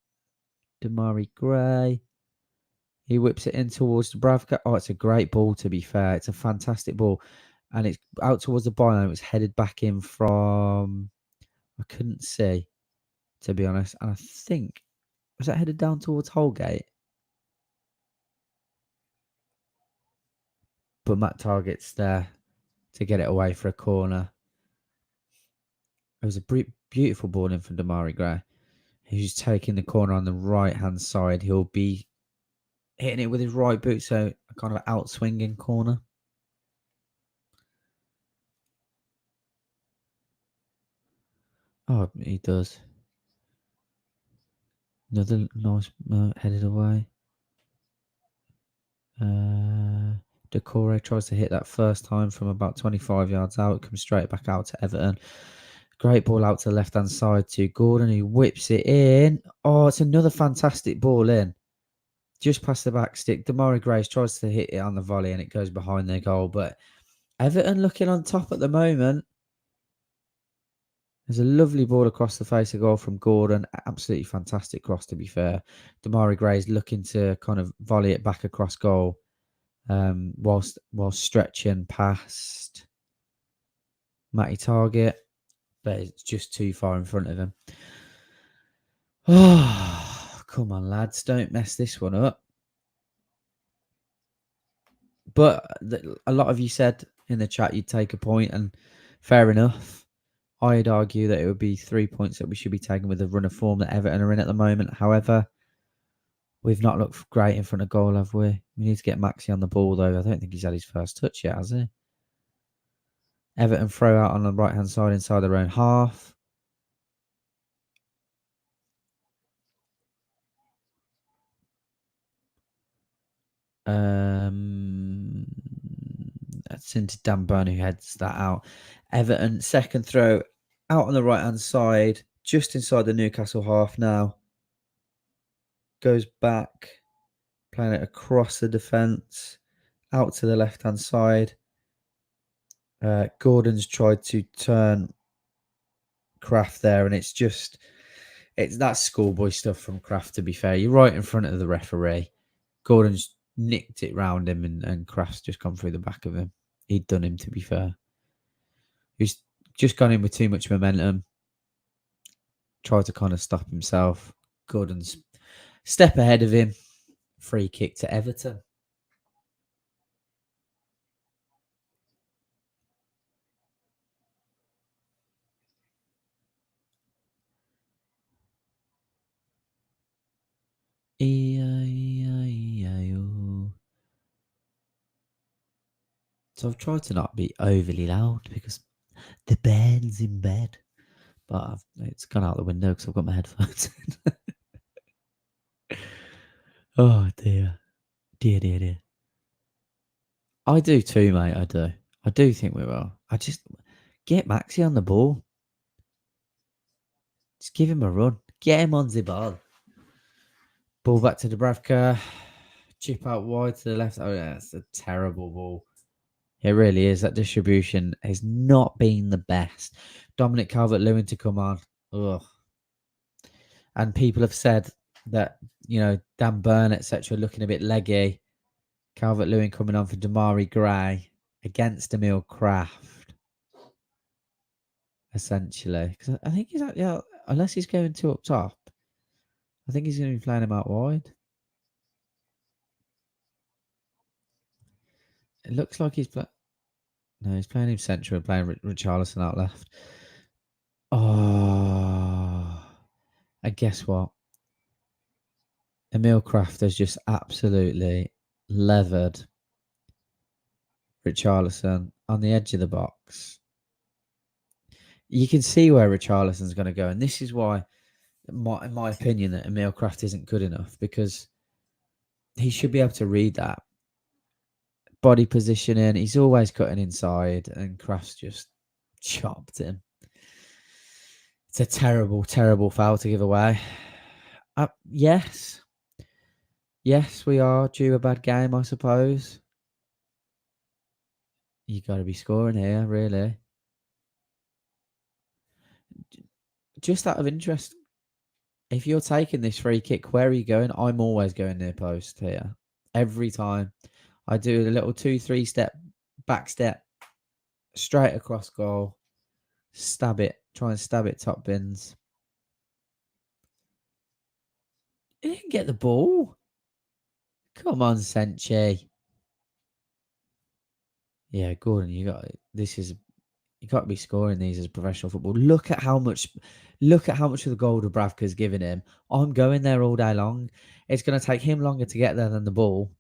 Demarai Gray? He whips it in towards Dubravka. Oh, it's a great ball, to be fair. It's a fantastic ball. And it's out towards the byline. It was headed back in from... I couldn't see, to be honest. And I think... Was that headed down towards Holgate? But Matt Target's there to get it away for a corner. It was a beautiful ball in from Demarai Gray. He's taking the corner on the right-hand side. He'll be hitting it with his right boot, so a kind of out-swinging corner. Oh, he does. Another nice headed away. Decore tries to hit that first time from about 25 yards out. Comes straight back out to Everton. Great ball out to the left-hand side to Gordon, who whips it in. Oh, it's another fantastic ball in. Just past the back stick. Demarai Gray tries to hit it on the volley and it goes behind their goal. But Everton looking on top at the moment. There's a lovely ball across the face of goal from Gordon. Absolutely fantastic cross, to be fair. Demarai Gray's looking to kind of volley it back across goal whilst stretching past Matty Target. But it's just too far in front of him. Oh, come on, lads. Don't mess this one up. But a lot of you said in the chat you'd take a point, and fair enough. I'd argue that it would be 3 points that we should be taking with the run of form that Everton are in at the moment. However, we've not looked great in front of goal, have we? We need to get Maxi on the ball, though. I don't think he's had his first touch yet, has he? Everton throw out on the right-hand side inside their own half. That's into Dan Burn, who heads that out. Everton, second throw out on the right-hand side, just inside the Newcastle half now. Goes back, playing it across the defence, out to the left-hand side. Gordon's tried to turn Kraft there, and it's that schoolboy stuff from Kraft, to be fair. You're right in front of the referee. Gordon's nicked it round him, and Kraft's just come through the back of him. He'd done him, to be fair. He's just gone in with too much momentum. Tried to kind of stop himself. Gordon's step ahead of him. Free kick to Everton. E-I-E-I-E-I-O. So I've tried to not be overly loud because the band's in bed. But it's gone out the window because I've got my headphones in. Oh, dear. Dear. I do too, mate. I do. I do think we will. I just... Get Maxi on the ball. Just give him a run. Get him on the ball. Ball back to Dubravka. Chip out wide to the left. Oh, yeah, that's a terrible ball. It really is. That distribution has not been the best. Dominic Calvert-Lewin to come on. Ugh. And people have said that, Dan Burn, etc., looking a bit leggy. Calvert-Lewin coming on for Demarai Gray against Emil Kraft. Essentially. Because I think he's unless he's going two up top, I think he's going to be playing him out wide. It looks like he's playing. No, he's playing him central and playing Richarlison out left. Oh, and guess what? Emil Kraft has just absolutely levered Richarlison on the edge of the box. You can see where Richarlison's going to go, and this is why, in my opinion, that Emil Kraft isn't good enough, because he should be able to read that body positioning. He's always cutting inside, and Kraft's just chopped him. It's a terrible, terrible foul to give away. Yes, we are due a bad game, I suppose. You got to be scoring here, really. Just out of interest, if you're taking this free kick, where are you going? I'm always going near post here. Every time. I do a little 2-3 step, back step, straight across goal, stab it, try and stab it top bins. He didn't get the ball. Come on, Senchi. Yeah, Gordon, you got to be scoring these as professional football. Look at how much of the goal Dubravka's giving him. I'm going there all day long. It's going to take him longer to get there than the ball.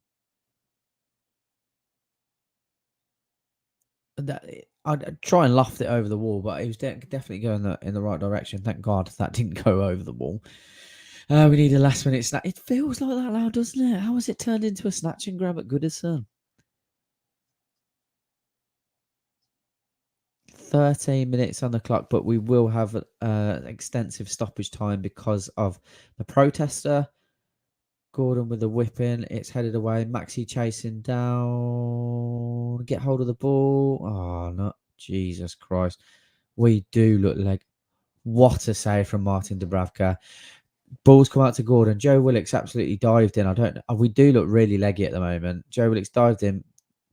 I'd try and loft it over the wall, but he was definitely going in the right direction. Thank God that didn't go over the wall. We need a last minute snatch. It feels like that now, doesn't it? How has it turned into a snatch and grab at Goodison? 13 minutes on the clock, but we will have extensive stoppage time because of the protester. Gordon with the whipping. It's headed away. Maxi chasing down. Get hold of the ball. Oh, no. Jesus Christ. We do look like... What a save from Martin Dubravka. Balls come out to Gordon. Joe Willock's absolutely dived in. I don't know. We do look really leggy at the moment. Joe Willock's dived in.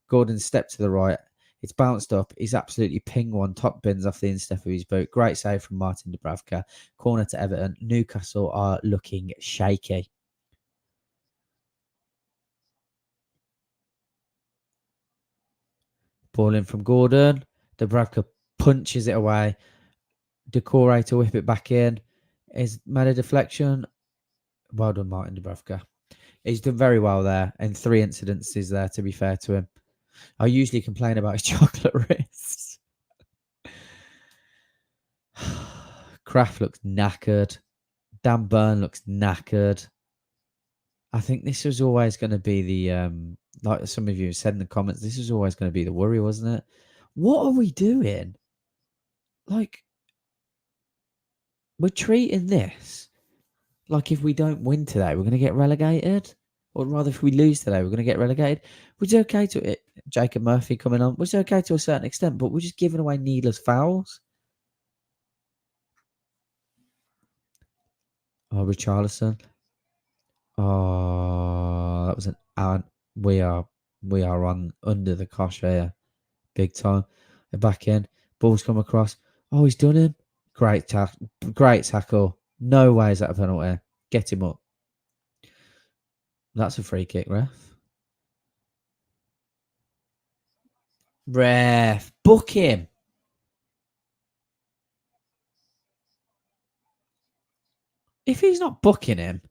Gordon stepped to the right. It's bounced up. He's absolutely pinged one. Top bins off the instep of his boot. Great save from Martin Dubravka. Corner to Everton. Newcastle are looking shaky. Ball in from Gordon. Dubravka punches it away. Decore to whip it back in. Is made a deflection. Well done, Martin Dubravka. He's done very well there. And 3 incidences there, to be fair to him. I usually complain about his chocolate wrists. Kraft looks knackered. Dan Burn looks knackered. I think this was always going to be the, like some of you said in the comments, this was always going to be the worry, wasn't it? What are we doing? Like, we're treating this like if we don't win today, we're going to get relegated. Or rather, if we lose today, we're going to get relegated. Which is okay to it. Jacob Murphy coming on, which is okay to a certain extent, but we're just giving away needless fouls. Oh, Richarlison. Oh, that was we are on under the cosh here. Big time. They're back in. Ball's come across. Oh, he's done him. Great tackle. No way is that a penalty. Get him up. That's a free kick, ref. Ref, book him. If he's not booking him,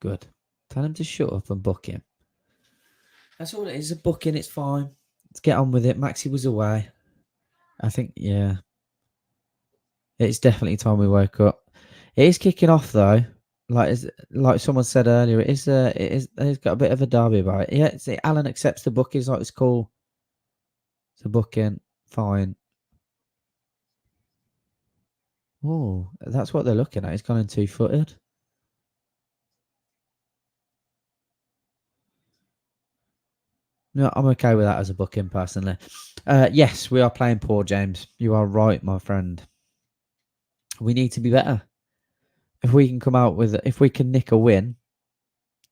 good. Tell him to shut up and book him. That's all it is. A booking, it's fine. Let's get on with it. Maxi was away. I think, yeah. It's definitely time we woke up. It is kicking off though. Like someone said earlier, it's got a bit of a derby about it. Yeah, Alan accepts the booking. It's like, it's cool. It's a booking. Fine. Oh, that's what they're looking at. He's gone in 2-footed. No, I'm okay with that as a booking personally. Yes, we are playing poor, James. You are right, my friend. We need to be better. If we can come out with, if we can nick a win,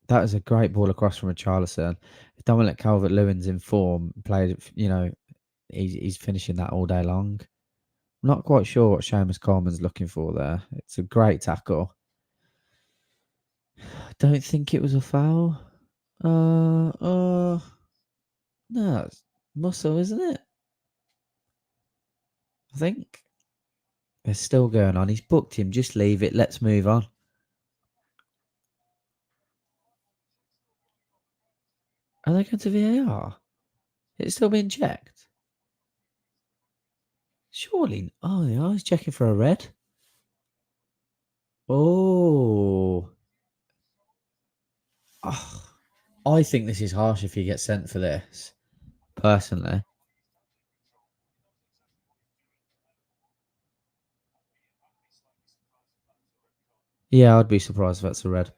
that is a great ball across from Richarlison. If Dominic Calvert-Lewin's in form, played, he's finishing that all day long. I'm not quite sure what Seamus Coleman's looking for there. It's a great tackle. I don't think it was a foul. No, it's muscle, isn't it? I think it's still going on. He's booked him. Just leave it. Let's move on. Are they going to VAR? It's still being checked. Surely. Oh, yeah, he's checking for a red. Oh. I think this is harsh if you get sent for this, personally. Yeah, I'd be surprised if that's a red.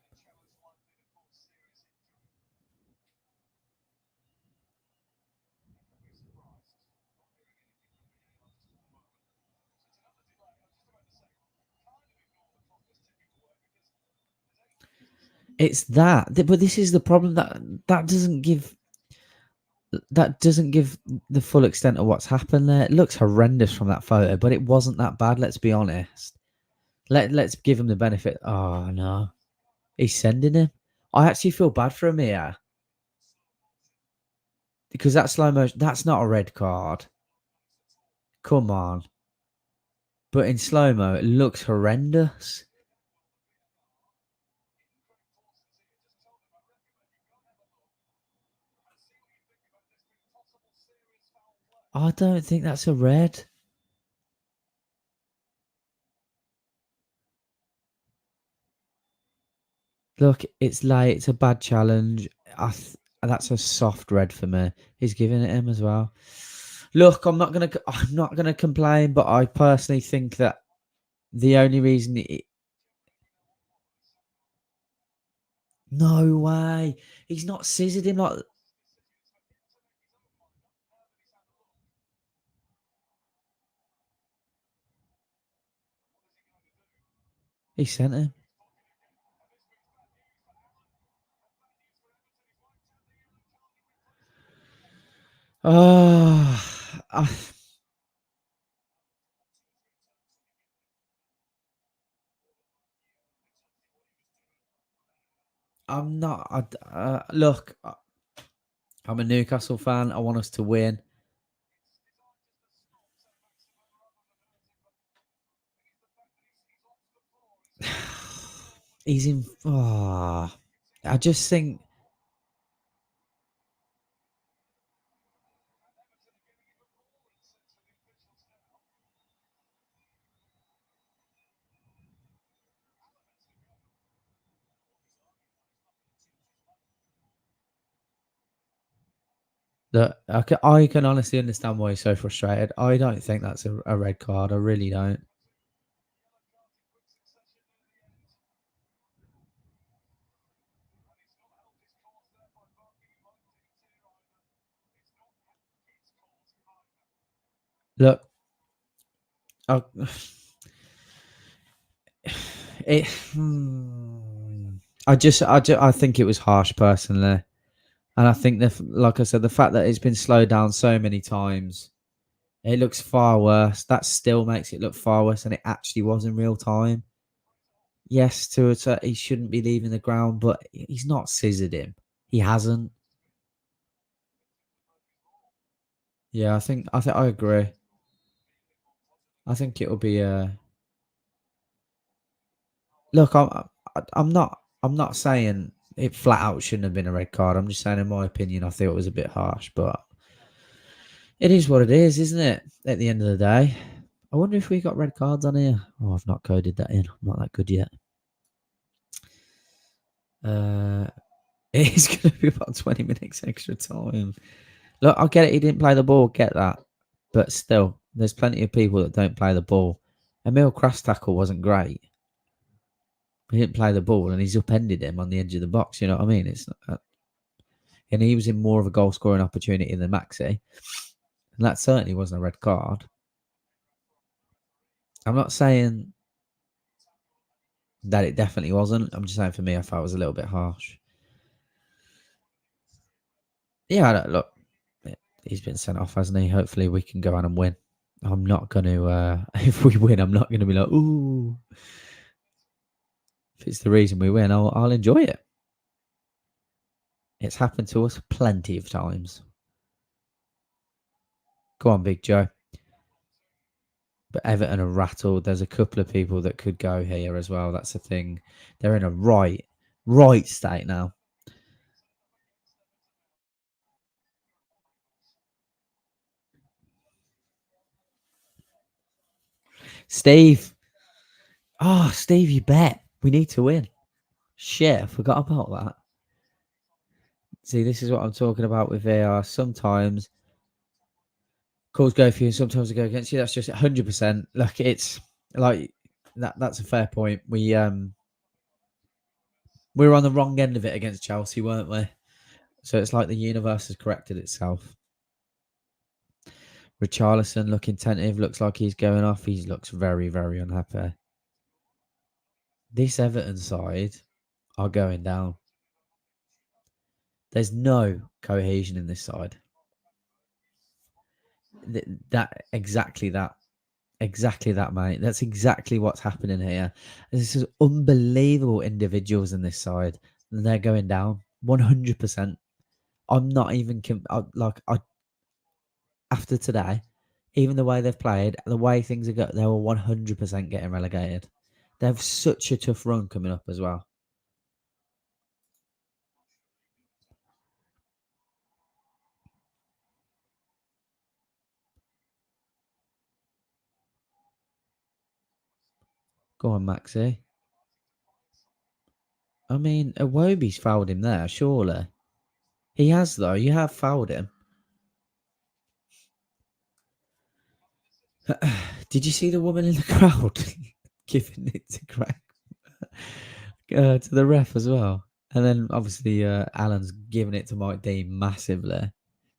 It's that, but this is the problem that doesn't give the full extent of what's happened there. It looks horrendous from that photo, but it wasn't that bad. Let's be honest. Let's give him the benefit. Oh no, he's sending him. I actually feel bad for him here because that slow motion. That's not a red card. Come on, but in slow mo, it looks horrendous. I don't think that's a red. Look, it's late. It's a bad challenge. That's a soft red for me. He's giving it him as well. Look, I'm not gonna complain, but I personally think that the only reason no way, he's not scissored him like. He sent him. I'm not. Look, I'm a Newcastle fan. I want us to win. He's in. I just think. Look, I can honestly understand why he's so frustrated. I don't think that's a red card. I really don't. Look, I think it was harsh personally, and I think that, like I said, the fact that it's been slowed down so many times, it looks far worse. That still makes it look far worse than it actually was in real time. Yes, he shouldn't be leaving the ground, but he's not scissored him. He hasn't. Yeah, I think I agree. I think it'll be look, I'm not saying it flat out shouldn't have been a red card. I'm just saying, in my opinion, I think it was a bit harsh, but it is what it is, isn't it? At the end of the day, I wonder if we got red cards on here. Oh, I've not coded that in. I'm not that good yet. It is going to be about 20 minutes extra time. Look, I get it. He didn't play the ball. Get that, but still, there's plenty of people that don't play the ball. Emil Kraft's tackle wasn't great. He didn't play the ball, and he's upended him on the edge of the box. You know what I mean? It's not, and he was in more of a goal scoring opportunity than Maxi, and that certainly wasn't a red card. I'm not saying that it definitely wasn't. I'm just saying, for me, I thought it was a little bit harsh. Yeah, look, He's been sent off, hasn't he? Hopefully we can go on and win. I'm not going to, if we win, I'm not going to be like, ooh. If it's the reason we win, I'll enjoy it. It's happened to us plenty of times. Go on, Big Joe. But Everton are rattled. There's a couple of people that could go here as well. That's the thing. They're in a right state now. Steve. Oh, Steve, you bet. We need to win. Shit, I forgot about that. See, this is what I'm talking about with VAR. Sometimes calls go for you and sometimes they go against you. That's just 100%. Look, it's like that's a fair point. We were on the wrong end of it against Chelsea, weren't we? So it's like the universe has corrected itself. Richarlison looking tentative, looks like he's going off. He looks very, very unhappy. This Everton side are going down. There's no cohesion in this side. Exactly that, mate. That's exactly what's happening here. This is unbelievable individuals in this side, and they're going down 100%. I'm not even after today, even the way they've played, the way things are going, they were 100% getting relegated. They have such a tough run coming up as well. Go on, Maxi. I mean, Iwobi's fouled him there, surely. He has, though. You have fouled him. Did you see the woman in the crowd giving it to Craig? To the ref as well. And then, obviously, Alan's giving it to Mike Dean massively.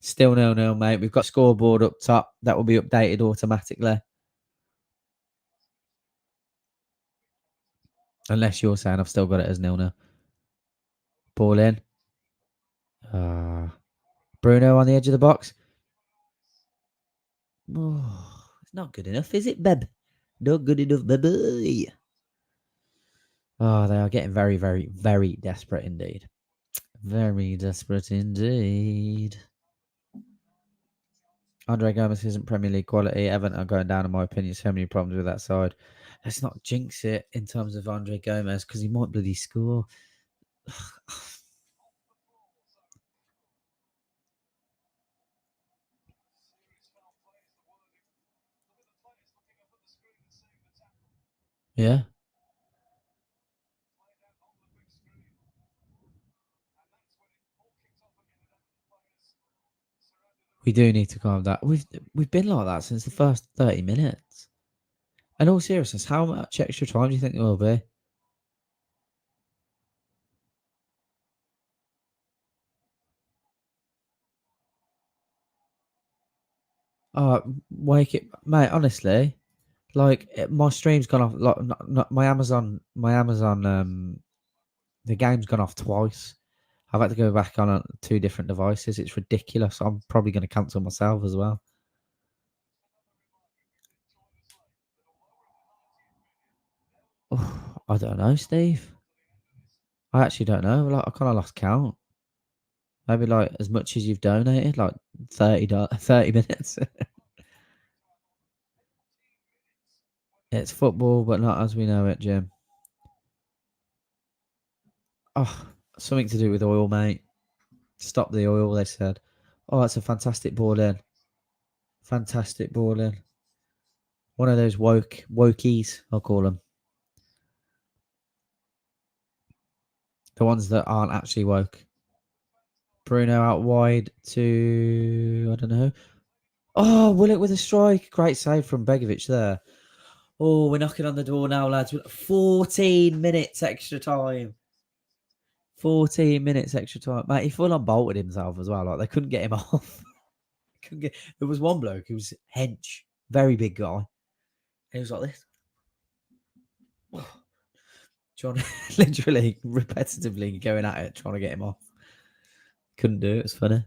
Still 0-0, mate. We've got scoreboard up top. That will be updated automatically. Unless you're saying I've still got it as 0-0. Ball in. Bruno on the edge of the box. Oh, it's not good enough, is it, Beb? Not good enough, baby. Oh, they are getting very, very, very desperate indeed. Very desperate indeed. Andre Gomez isn't Premier League quality. Everton are going down, in my opinion. So many problems with that side. Let's not jinx it in terms of Andre Gomez because he might bloody score. Yeah. We do need to calm down. We've been like that since the first 30 minutes. In all seriousness, how much extra time do you think there will be? Wake it, mate. Honestly, like my stream's gone off. Like my Amazon, the game's gone off twice. I've had to go back on 2 different devices. It's ridiculous. I'm probably going to cancel myself as well. Oh, I don't know, Steve. I actually don't know. Like I kind of lost count. Maybe like as much as you've donated, like 30 minutes. It's football, but not as we know it, Jim. Oh, something to do with oil, mate. Stop the oil, they said. Oh, that's a fantastic ball in. Fantastic ball in. One of those wokies, I'll call them. The ones that aren't actually woke. Bruno out wide to, I don't know. Oh, Willock with a strike. Great save from Begovic there. Oh, we're knocking on the door now, lads. 14 minutes extra time. 14 minutes extra time. Mate, he full on bolted himself as well. Like, they couldn't get him off. There was one bloke who was hench. Very big guy. And he was like this. Trying literally, repetitively going at it, trying to get him off. Couldn't do it. It's funny.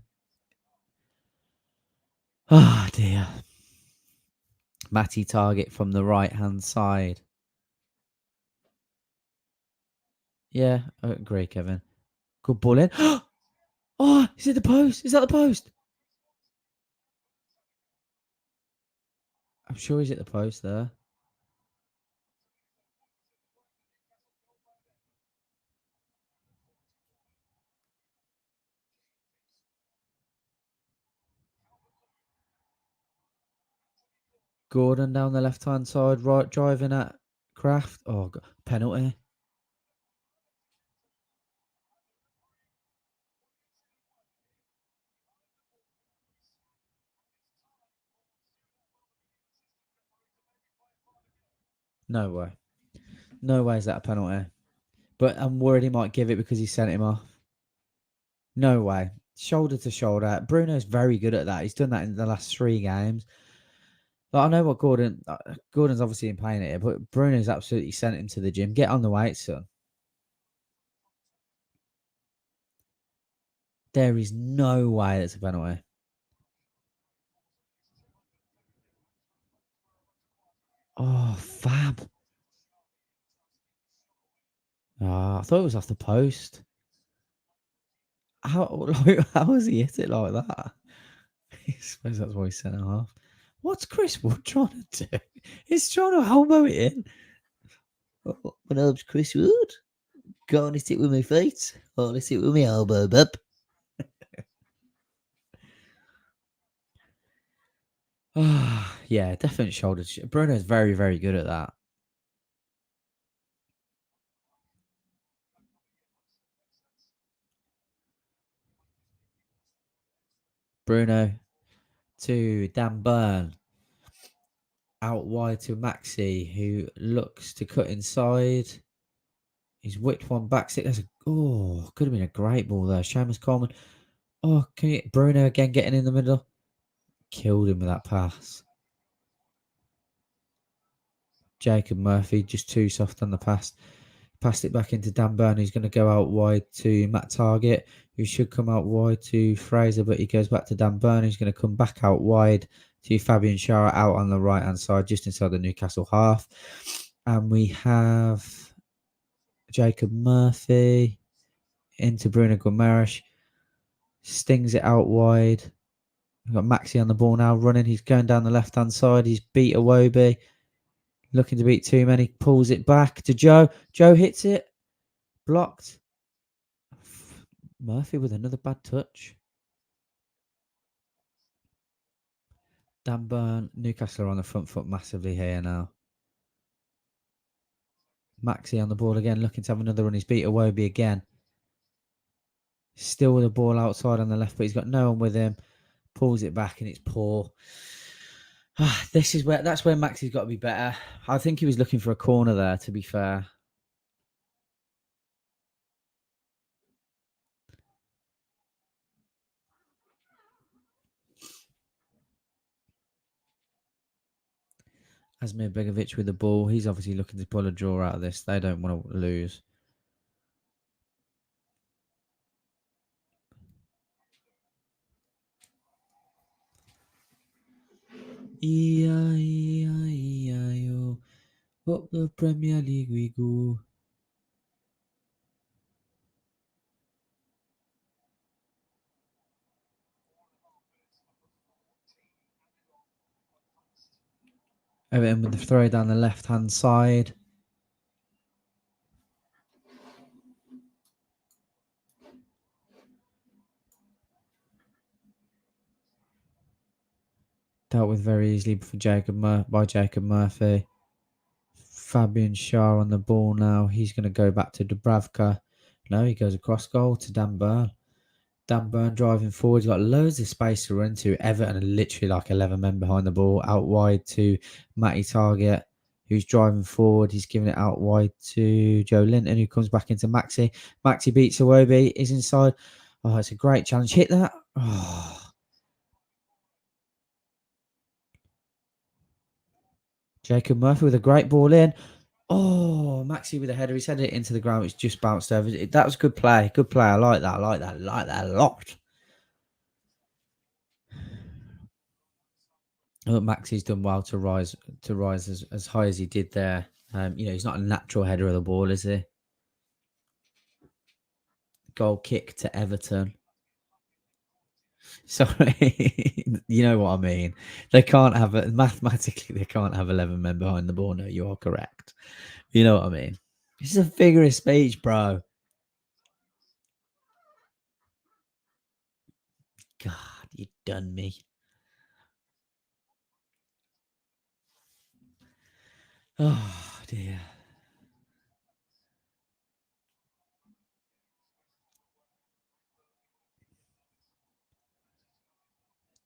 Oh dear. Matty Target from the right-hand side. Yeah, I agree, Kevin. Good ball in. Oh, is it the post? Is that the post? I'm sure he's at the post there. Gordon down the left-hand side, right, driving at Kraft. Oh, penalty. No way. No way is that a penalty. But I'm worried he might give it because he sent him off. No way. Shoulder to shoulder. Bruno's very good at that. He's done that in the last 3 games. Like, I know what Gordon's obviously in pain here, but Bruno's absolutely sent him to the gym. Get on the weight, son. There is no way that's a penalty. Oh, fab. Oh, I thought it was off the post. How has he hit it like that? I suppose that's why he sent it off. What's Chris Wood trying to do? He's trying to elbow it in. Oh, my name's Chris Wood. Can't hit it with my feet. I'll hit it with my elbow, bub. Yeah, definite shoulder. Bruno's very, very good at that. Bruno to Dan Burn. Out wide to Maxi, who looks to cut inside. He's whipped one back. Could have been a great ball there. Seamus Coleman. Oh, Bruno again getting in the middle. Killed him with that pass. Jacob Murphy just too soft on the pass. Passed it back into Dan Burn, who's going to go out wide to Matt Target, who should come out wide to Fraser, but he goes back to Dan Burn, who's going to come back out wide to Fabian Schär out on the right-hand side, just inside the Newcastle half. And we have Jacob Murphy into Bruno Guimaraes. Stings it out wide. We've got Maxi on the ball now running. He's going down the left-hand side. He's beat Iwobi. Looking to beat too many. Pulls it back to Joe. Joe hits it. Blocked. Murphy with another bad touch. Dan Burn. Newcastle are on the front foot massively here now. Maxi on the ball again. Looking to have another run. He's beat Iwobi again. Still with the ball outside on the left, but he's got no one with him. Pulls it back and it's poor. That's where Maxi's got to be better. I think he was looking for a corner there, to be fair. Asmir Begovic with the ball. He's obviously looking to pull a draw out of this. They don't want to lose. E-I-E-I-E-I-O. Up the Premier League we go. Everton with the throw down the left-hand side. Dealt with very easily by Jacob Murphy. Fabian Schär on the ball now. He's going to go back to Dubravka. No, he goes across goal to Dan Burn. Dan Burn driving forward. He's got loads of space to run to. Everton are literally like 11 men behind the ball. Out wide to Matty Target, who's driving forward. He's giving it out wide to Joelinton, who comes back into Maxi. Maxi beats Iwobi. Is inside. Oh, it's a great challenge. Hit that. Oh. Jacob Murphy with a great ball in. Oh, Maxi with a header. He's headed it into the ground. It's just bounced over. That was good play. Good play. I like that. I like that a lot. Maxi's done well to rise as high as he did there. He's not a natural header of the ball, is he? Goal kick to Everton. Sorry, you know what I mean. They can't have mathematically. They can't have 11 men behind the ball. No, you are correct. You know what I mean. This is a figure of speech, bro. God, you done me. Oh dear.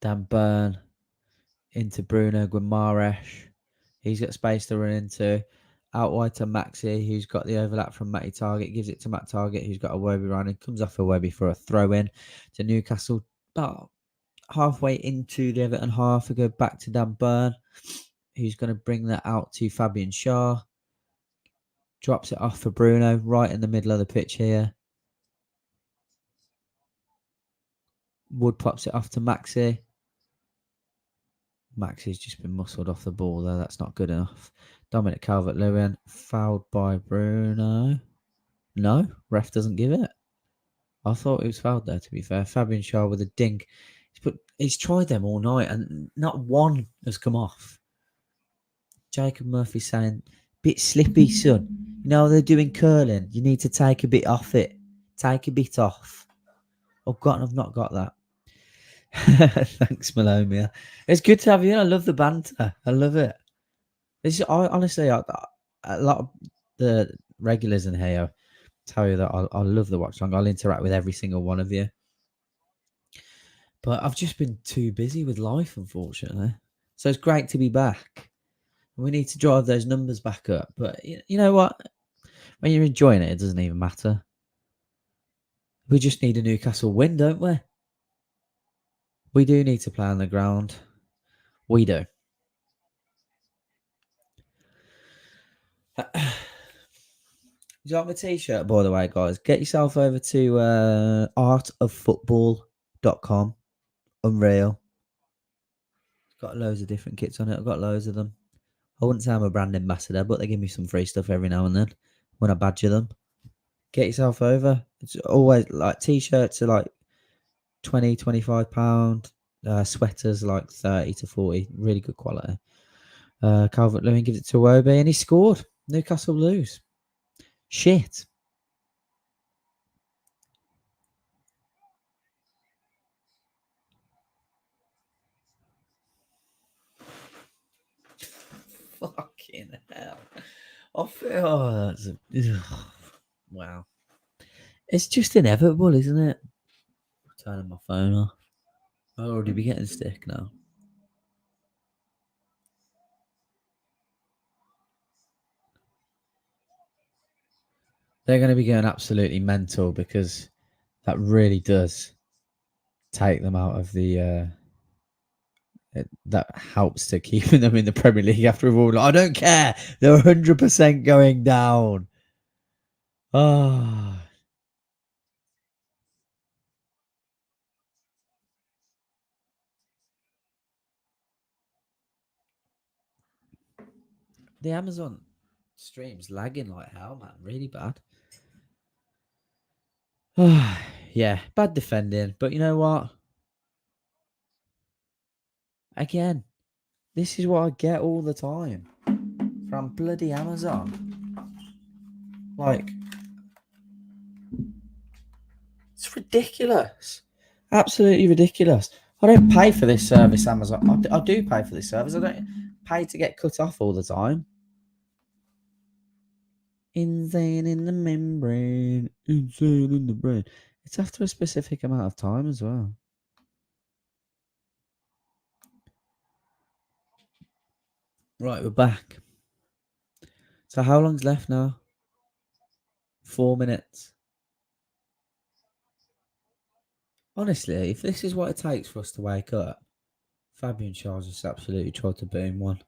Dan Burn into Bruno Guimaraes. He's got space to run into. Out wide to Maxi, who's got the overlap from Matty Target. Gives it to Matt Target, who's got a Webby running. Comes off a Webby for a throw in to Newcastle. About halfway into the Everton half, we go back to Dan Burn, who's going to bring that out to Fabian Schär. Drops it off for Bruno, right in the middle of the pitch here. Wood pops it off to Maxi. Maxi's just been muscled off the ball there. That's not good enough. Dominic Calvert-Lewin, fouled by Bruno. No, ref doesn't give it. I thought he was fouled there, to be fair. Fabian Schär with a dink. He's tried them all night and not one has come off. Jacob Murphy saying, bit slippy, son. You know, they're doing curling. You need to take a bit off it. Take a bit off. I've not got that. Thanks, Malomia. It's good to have you. I love the banter. I love it. Honestly, a lot of the regulars in here tell you that I love the watch long. I'll interact with every single one of you. But I've just been too busy with life, unfortunately. So it's great to be back. We need to drive those numbers back up. But you know what? When you're enjoying it, it doesn't even matter. We just need a Newcastle win, don't we? We do need to play on the ground. We do. Do you like my t-shirt, by the way, guys? Get yourself over to artoffootball.com. Unreal. It's got loads of different kits on it. I've got loads of them. I wouldn't say I'm a brand ambassador, but they give me some free stuff every now and then when I badger them. Get yourself over. It's always like t-shirts are like £20, £25. Sweaters like 30 to 40. Really good quality. Calvert-Lewin gives it to Iwobi and he scored. Newcastle lose. Shit. Fucking hell. I feel wow. It's just inevitable, isn't it? Turning my phone off. I'll already be getting sick now. They're going to be going absolutely mental because that really does take them out of the that helps to keeping them in the Premier League after all. I don't care. They're 100% going down. Oh. The Amazon stream's lagging like hell, man. Really bad. Yeah, bad defending. But you know what? Again, this is what I get all the time from bloody Amazon. Like, it's ridiculous. Absolutely ridiculous. I don't pay for this service, Amazon. I do pay for this service. I don't pay to get cut off all the time. Insane in the membrane. Insane in the brain. It's after a specific amount of time as well. Right, we're back. So how long's left now? 4 minutes. Honestly, if this is what it takes for us to wake up, Fabian Schär just absolutely tried to boom one.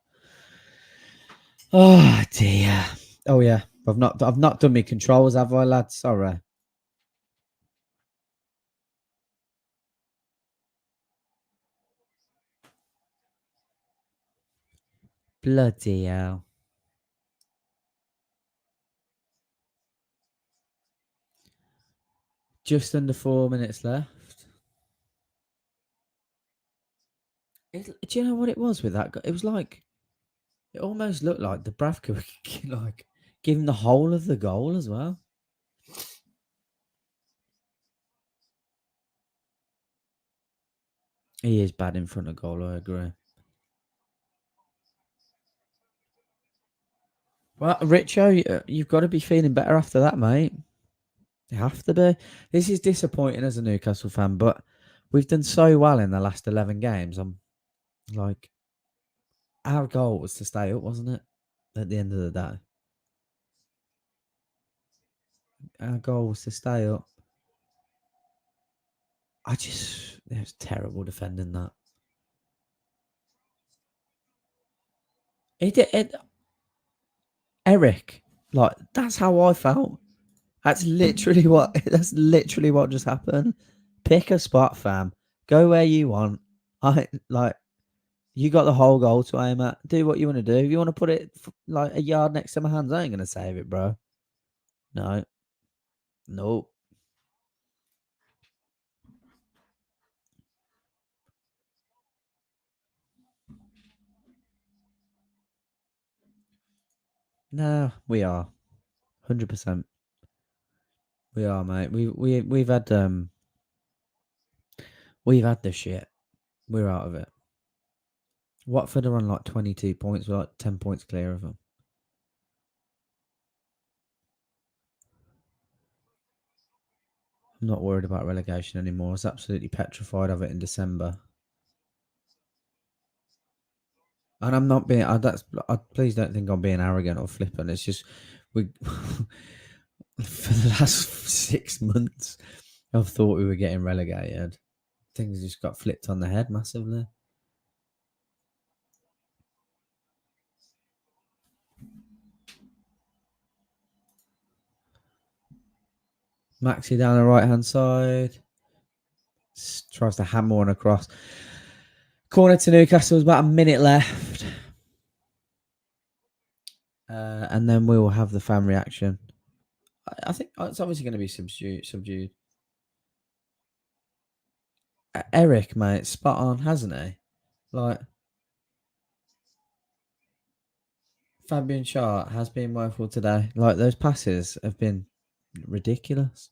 Oh dear. Oh yeah. I've not done my controls, have I, lads? Sorry. Bloody hell. Just under 4 minutes left. Do you know what it was with that? It was like, it almost looked like the Bravka were like give him the whole of the goal as well. He is bad in front of goal, I agree. Well, Richo, you've got to be feeling better after that, mate. You have to be. This is disappointing as a Newcastle fan, but we've done so well in the last 11 games. I'm like, our goal was to stay up, wasn't it? At the end of the day. Our goal was to stay up. It was terrible defending that. Eric, like, that's how I felt. That's literally what just happened. Pick a spot, fam. Go where you want. You got the whole goal to aim at. Do what you want to do. If you want to put it like a yard next to my hands, I ain't gonna save it, bro. No. Nope. No, we are. 100%. We are, mate. We've had the shit. We're out of it. Watford are on like 22 points. We're like 10 points clear of them. I'm not worried about relegation anymore. I was absolutely petrified of it in December. And I'm not being. Please don't think I'm being arrogant or flippant. It's just we for the last 6 months, I've thought we were getting relegated. Things just got flipped on the head massively. Maxi down the right hand side. Tries to hammer one across. Corner to Newcastle. There's about a minute left. And then we will have the fan reaction. I think it's obviously going to be subdued. Eric, mate, spot on, hasn't he? Like, Fabian Schär has been woeful today. Like, those passes have been ridiculous.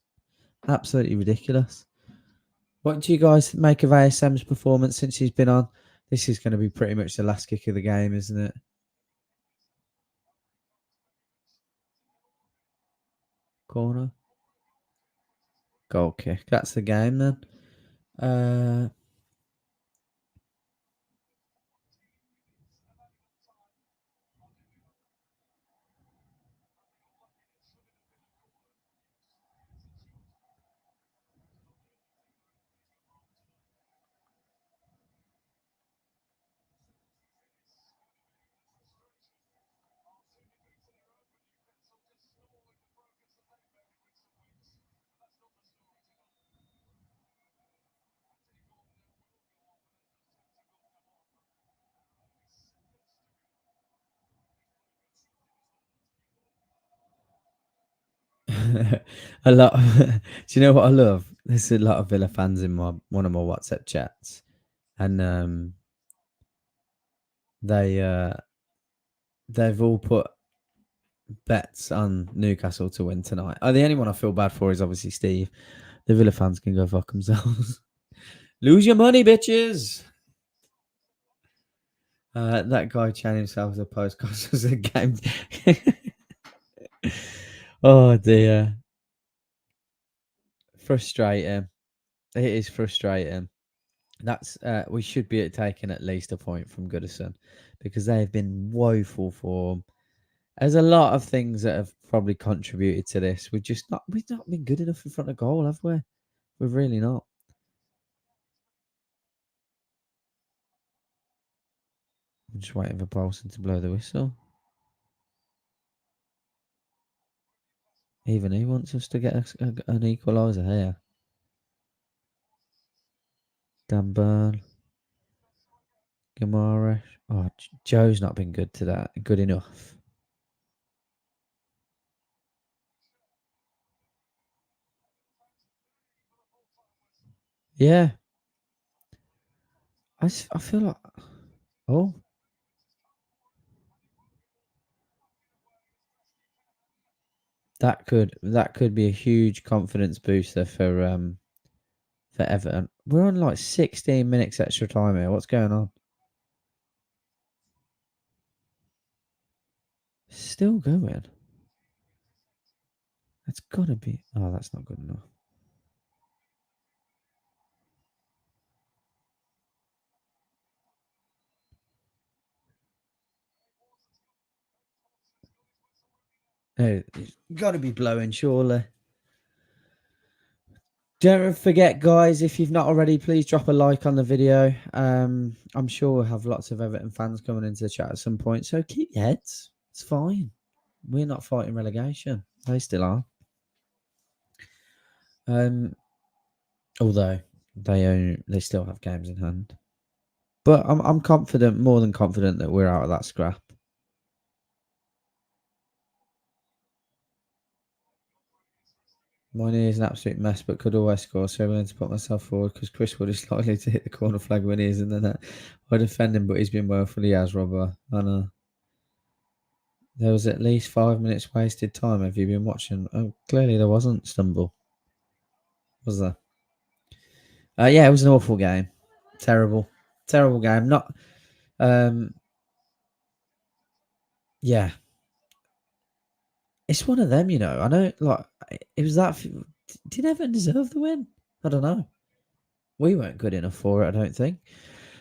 Absolutely ridiculous. What do you guys make of ASM's performance since he's been on? This is going to be pretty much the last kick of the game, isn't it? Corner. Goal kick. That's the game then. A lot. Do you know what I love? There's a lot of Villa fans in one of my WhatsApp chats, and they've all put bets on Newcastle to win tonight. The only one I feel bad for is obviously Steve. The Villa fans can go fuck themselves. Lose your money, bitches. That guy chanting himself as a postcard was a game. Oh dear. Frustrating. It is frustrating. That's we should be taking at least a point from Goodison because they have been woeful form. There's a lot of things that have probably contributed to this. We've not been good enough in front of goal, have we? We've really not. I'm just waiting for Paulson to blow the whistle. Even he wants us to get an equaliser here. Dan Burn Guimaraes. Oh, Joe's not been good today. Good enough. Yeah. I feel like... Oh. That could be a huge confidence booster for Everton. We're on like 16 minutes extra time here. What's going on? Still going. That's gotta be. Oh, that's not good enough. Oh, it's got to be blowing, surely. Don't forget, guys, if you've not already, please drop a like on the video. I'm sure we'll have lots of Everton fans coming into the chat at some point, so keep your heads. It's fine. We're not fighting relegation. They still are. Although they still have games in hand. But I'm confident, more than confident, that we're out of that scrap. My knee is an absolute mess, but could always score, so I'm willing to put myself forward because Chris Wood is likely to hit the corner flag when he is in the net. I defend him, but he's been woeful. He has, Robber. I know. There was at least 5 minutes wasted time. Have you been watching? Oh, clearly there wasn't, Stumble. Was there? Yeah, it was an awful game. Terrible. Terrible game. Not... yeah. It's one of them, you know. I know, like, it was that... Did Everton deserve the win? I don't know. We weren't good enough for it, I don't think.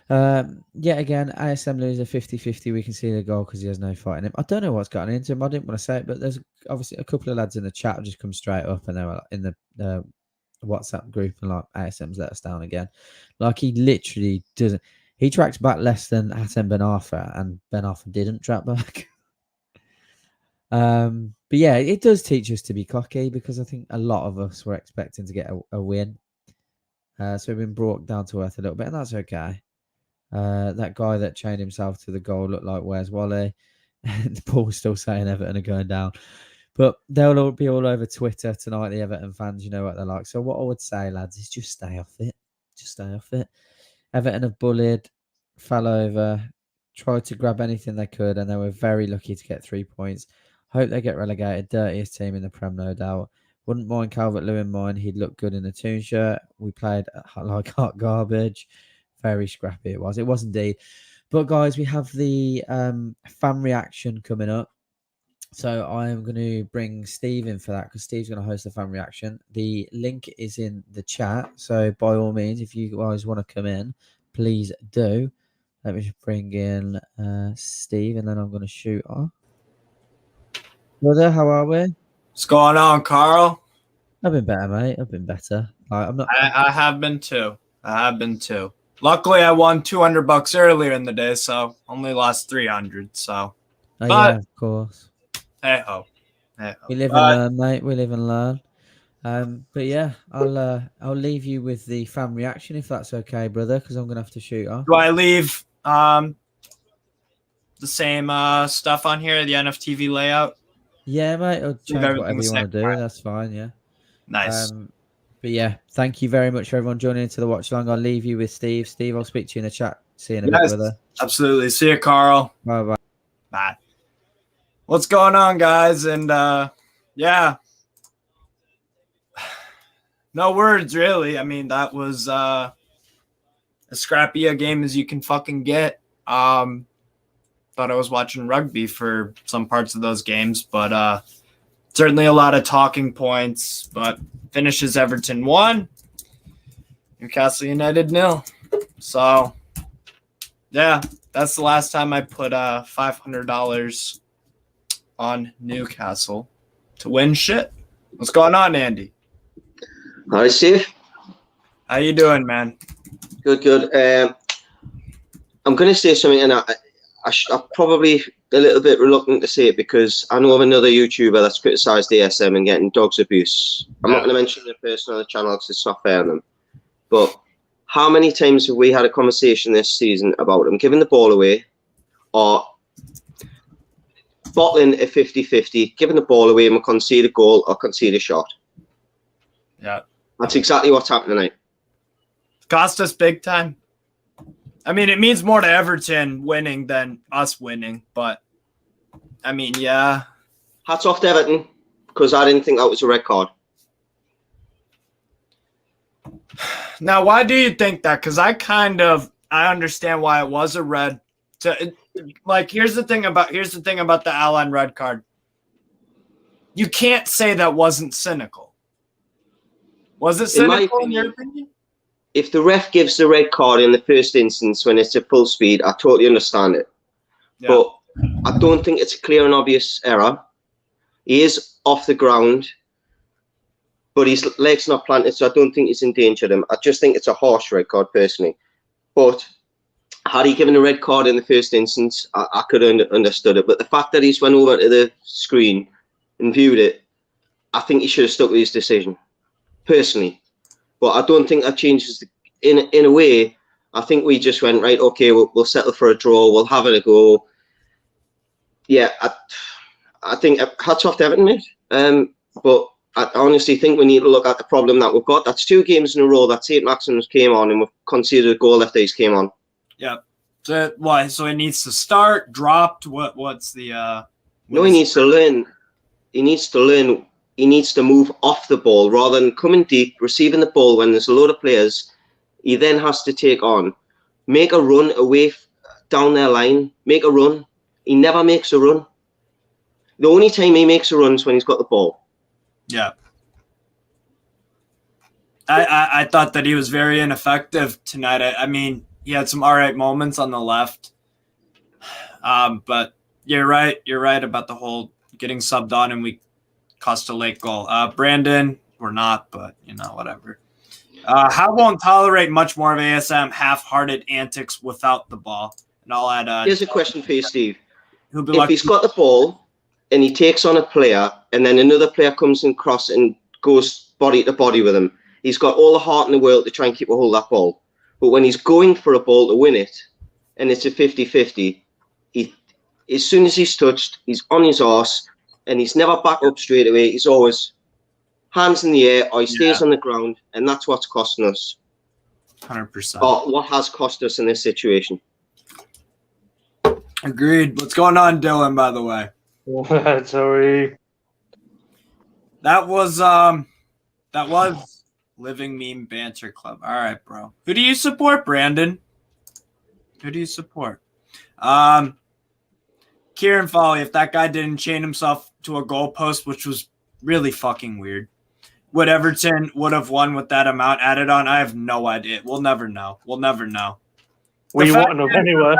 Yet again, ASM loses a 50-50. We can see the goal because he has no fight in him. I don't know what's gotten into him. I didn't want to say it, but there's obviously a couple of lads in the chat have just come straight up and they were in the WhatsApp group and like, ASM's let us down again. Like, he literally doesn't... He tracks back less than Hatem Ben Arfa, and Ben Arfa didn't track back. But yeah, it does teach us to be cocky because I think a lot of us were expecting to get a win. So we've been brought down to earth a little bit, and that's okay. That guy that chained himself to the goal looked like Where's Wally? And Paul's still saying Everton are going down. But they'll all be all over Twitter tonight, the Everton fans. You know what they're like. So what I would say, lads, is just stay off it. Just stay off it. Everton have bullied, fell over, tried to grab anything they could, and they were very lucky to get 3 points. Hope they get relegated. Dirtiest team in the Prem, no doubt. Wouldn't mind Calvert-Lewin mine. He'd look good in a Toon shirt. We played like hot garbage. Very scrappy it was. It was indeed. But guys, we have the fan reaction coming up. So I am going to bring Steve in for that because Steve's going to host the fan reaction. The link is in the chat. So by all means, if you guys want to come in, please do. Let me just bring in Steve and then I'm going to shoot off. Brother, how are we? What's going on, Carl? I've been better, mate. I've been better. I'm not. I have been too. Luckily, I won $200 earlier in the day, so only lost 300. So, yeah, of course. Hey ho. We live and learn, mate. We live and learn. But yeah, I'll leave you with the fan reaction if that's okay, brother, because I'm gonna have to shoot off. Do I leave the same stuff on here, the NFTV layout? Yeah, mate. I'll change whatever you want to do. Right. That's fine. Yeah. Nice. But yeah, thank you very much for everyone joining into the watch along. I'll leave you with Steve. Steve, I'll speak to you in the chat. See you in a bit, brother. Absolutely. See you, Carl. Bye. Bye. What's going on, guys? And yeah, no words really. I mean, that was as scrappy a game as you can fucking get. Thought I was watching rugby for some parts of those games, but certainly a lot of talking points. But finishes Everton 1, Newcastle United 0. So yeah, that's the last time I put $500 on Newcastle to win shit. What's going on, Andy? Hi, Steve. How you doing, man? Good. I'm going to say something, and I'm probably a little bit reluctant to say it because I know of another YouTuber that's criticised ASM and getting dogs abuse. I'm not going to mention the person on the channel because it's not fair on them. But how many times have we had a conversation this season about him giving the ball away or bottling a 50-50, giving the ball away and we concede a goal or concede a shot? Yeah. That's exactly what's happening tonight. Cost us big time. I mean, it means more to Everton winning than us winning, but I mean, yeah. Hats off to Everton, because I didn't think that was a red card. Now, why do you think that? Because I understand why it was a red. Here's the thing about the Allen red card. You can't say that wasn't cynical. Was it cynical in your opinion? If the ref gives the red card in the first instance when it's at full speed, I totally understand it. Yeah. But I don't think it's a clear and obvious error. He is off the ground, but his leg's not planted, so I don't think he's endangered him. I just think it's a harsh red card, personally. But had he given a red card in the first instance, I could have understood it. But the fact that he's went over to the screen and viewed it, I think he should have stuck with his decision, personally. But I don't think that changes in a way. I think we just went, right, okay, we'll settle for a draw. We'll have it a go. Yeah, I think hats off to Everton, mate. But I honestly think we need to look at the problem that we've got. That's 2 games in a row that Saint-Maximin came on and we've conceded a goal after he's came on. Yeah. So why? So he needs to start, dropped. What's the? No, he needs to learn. He needs to learn. He needs to move off the ball rather than coming deep, receiving the ball when there's a load of players. He then has to take on, make a run away down their line, make a run. He never makes a run. The only time he makes a run is when he's got the ball. Yeah. I thought that he was very ineffective tonight. I mean, he had some all right moments on the left. But you're right. You're right about the whole getting subbed on and we cost a late goal. Brandon, we're not, but, whatever. How won't tolerate much more of ASM half-hearted antics without the ball? And I'll add... Here's a question for you, Steve. If he's got the ball and he takes on a player and then another player comes and cross and goes body to body with him, he's got all the heart in the world to try and keep a hold of that ball. But when he's going for a ball to win it and it's a 50-50, as soon as he's touched, he's on his arse and he's never back up straight away. He's always hands in the air or he stays on the ground, and that's what's costing us. 100%. Or what has cost us in this situation. Agreed. What's going on, Dylan, by the way? Sorry. That was Living Meme Banter Club. All right, bro. Who do you support, Brandon? Who do you support? Kieran Foley, if that guy didn't chain himself to a goalpost, which was really fucking weird, would Everton would have won with that amount added on? I have no idea. We'll never know. We'll never know. We won't know anyway.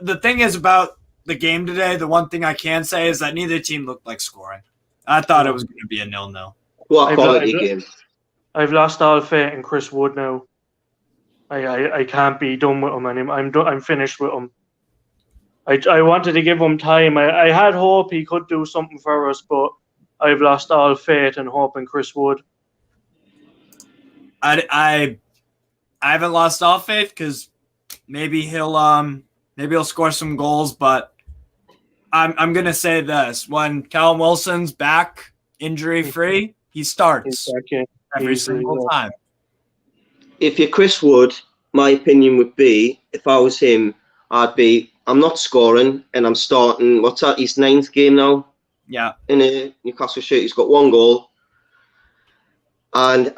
The thing is about the game today, the one thing I can say is that neither team looked like scoring. I thought it was going to be a 0-0. What a quality game. I've lost all faith in Chris Wood now. I can't be done with him anymore. I'm finished with him. I wanted to give him time. I had hope he could do something for us, but I've lost all faith and hope in Chris Wood. I haven't lost all faith because maybe he'll score some goals, but I'm gonna say this: when Callum Wilson's back injury free, he starts every single time. If you're Chris Wood, my opinion would be, if I was him, I'm not scoring and I'm starting. What's that? His 9th game now. Yeah. In a Newcastle shirt, he's got 1 goal. And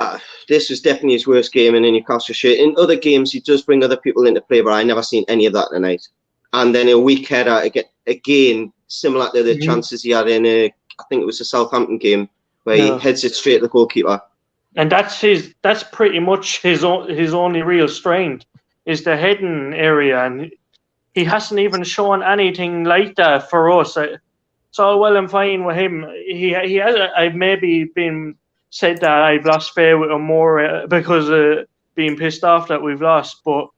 this was definitely his worst game in a Newcastle shirt. In other games, he does bring other people into play, but I never seen any of that tonight. And then a weak header again, similar to the chances he had in I think it was a Southampton game where he heads it straight to the goalkeeper. And that's pretty much his only real strength is the heading area, and he hasn't even shown anything like that for us. It's all well and fine with him. He has. I've maybe been said that I've lost faith with him more because of being pissed off that we've lost, but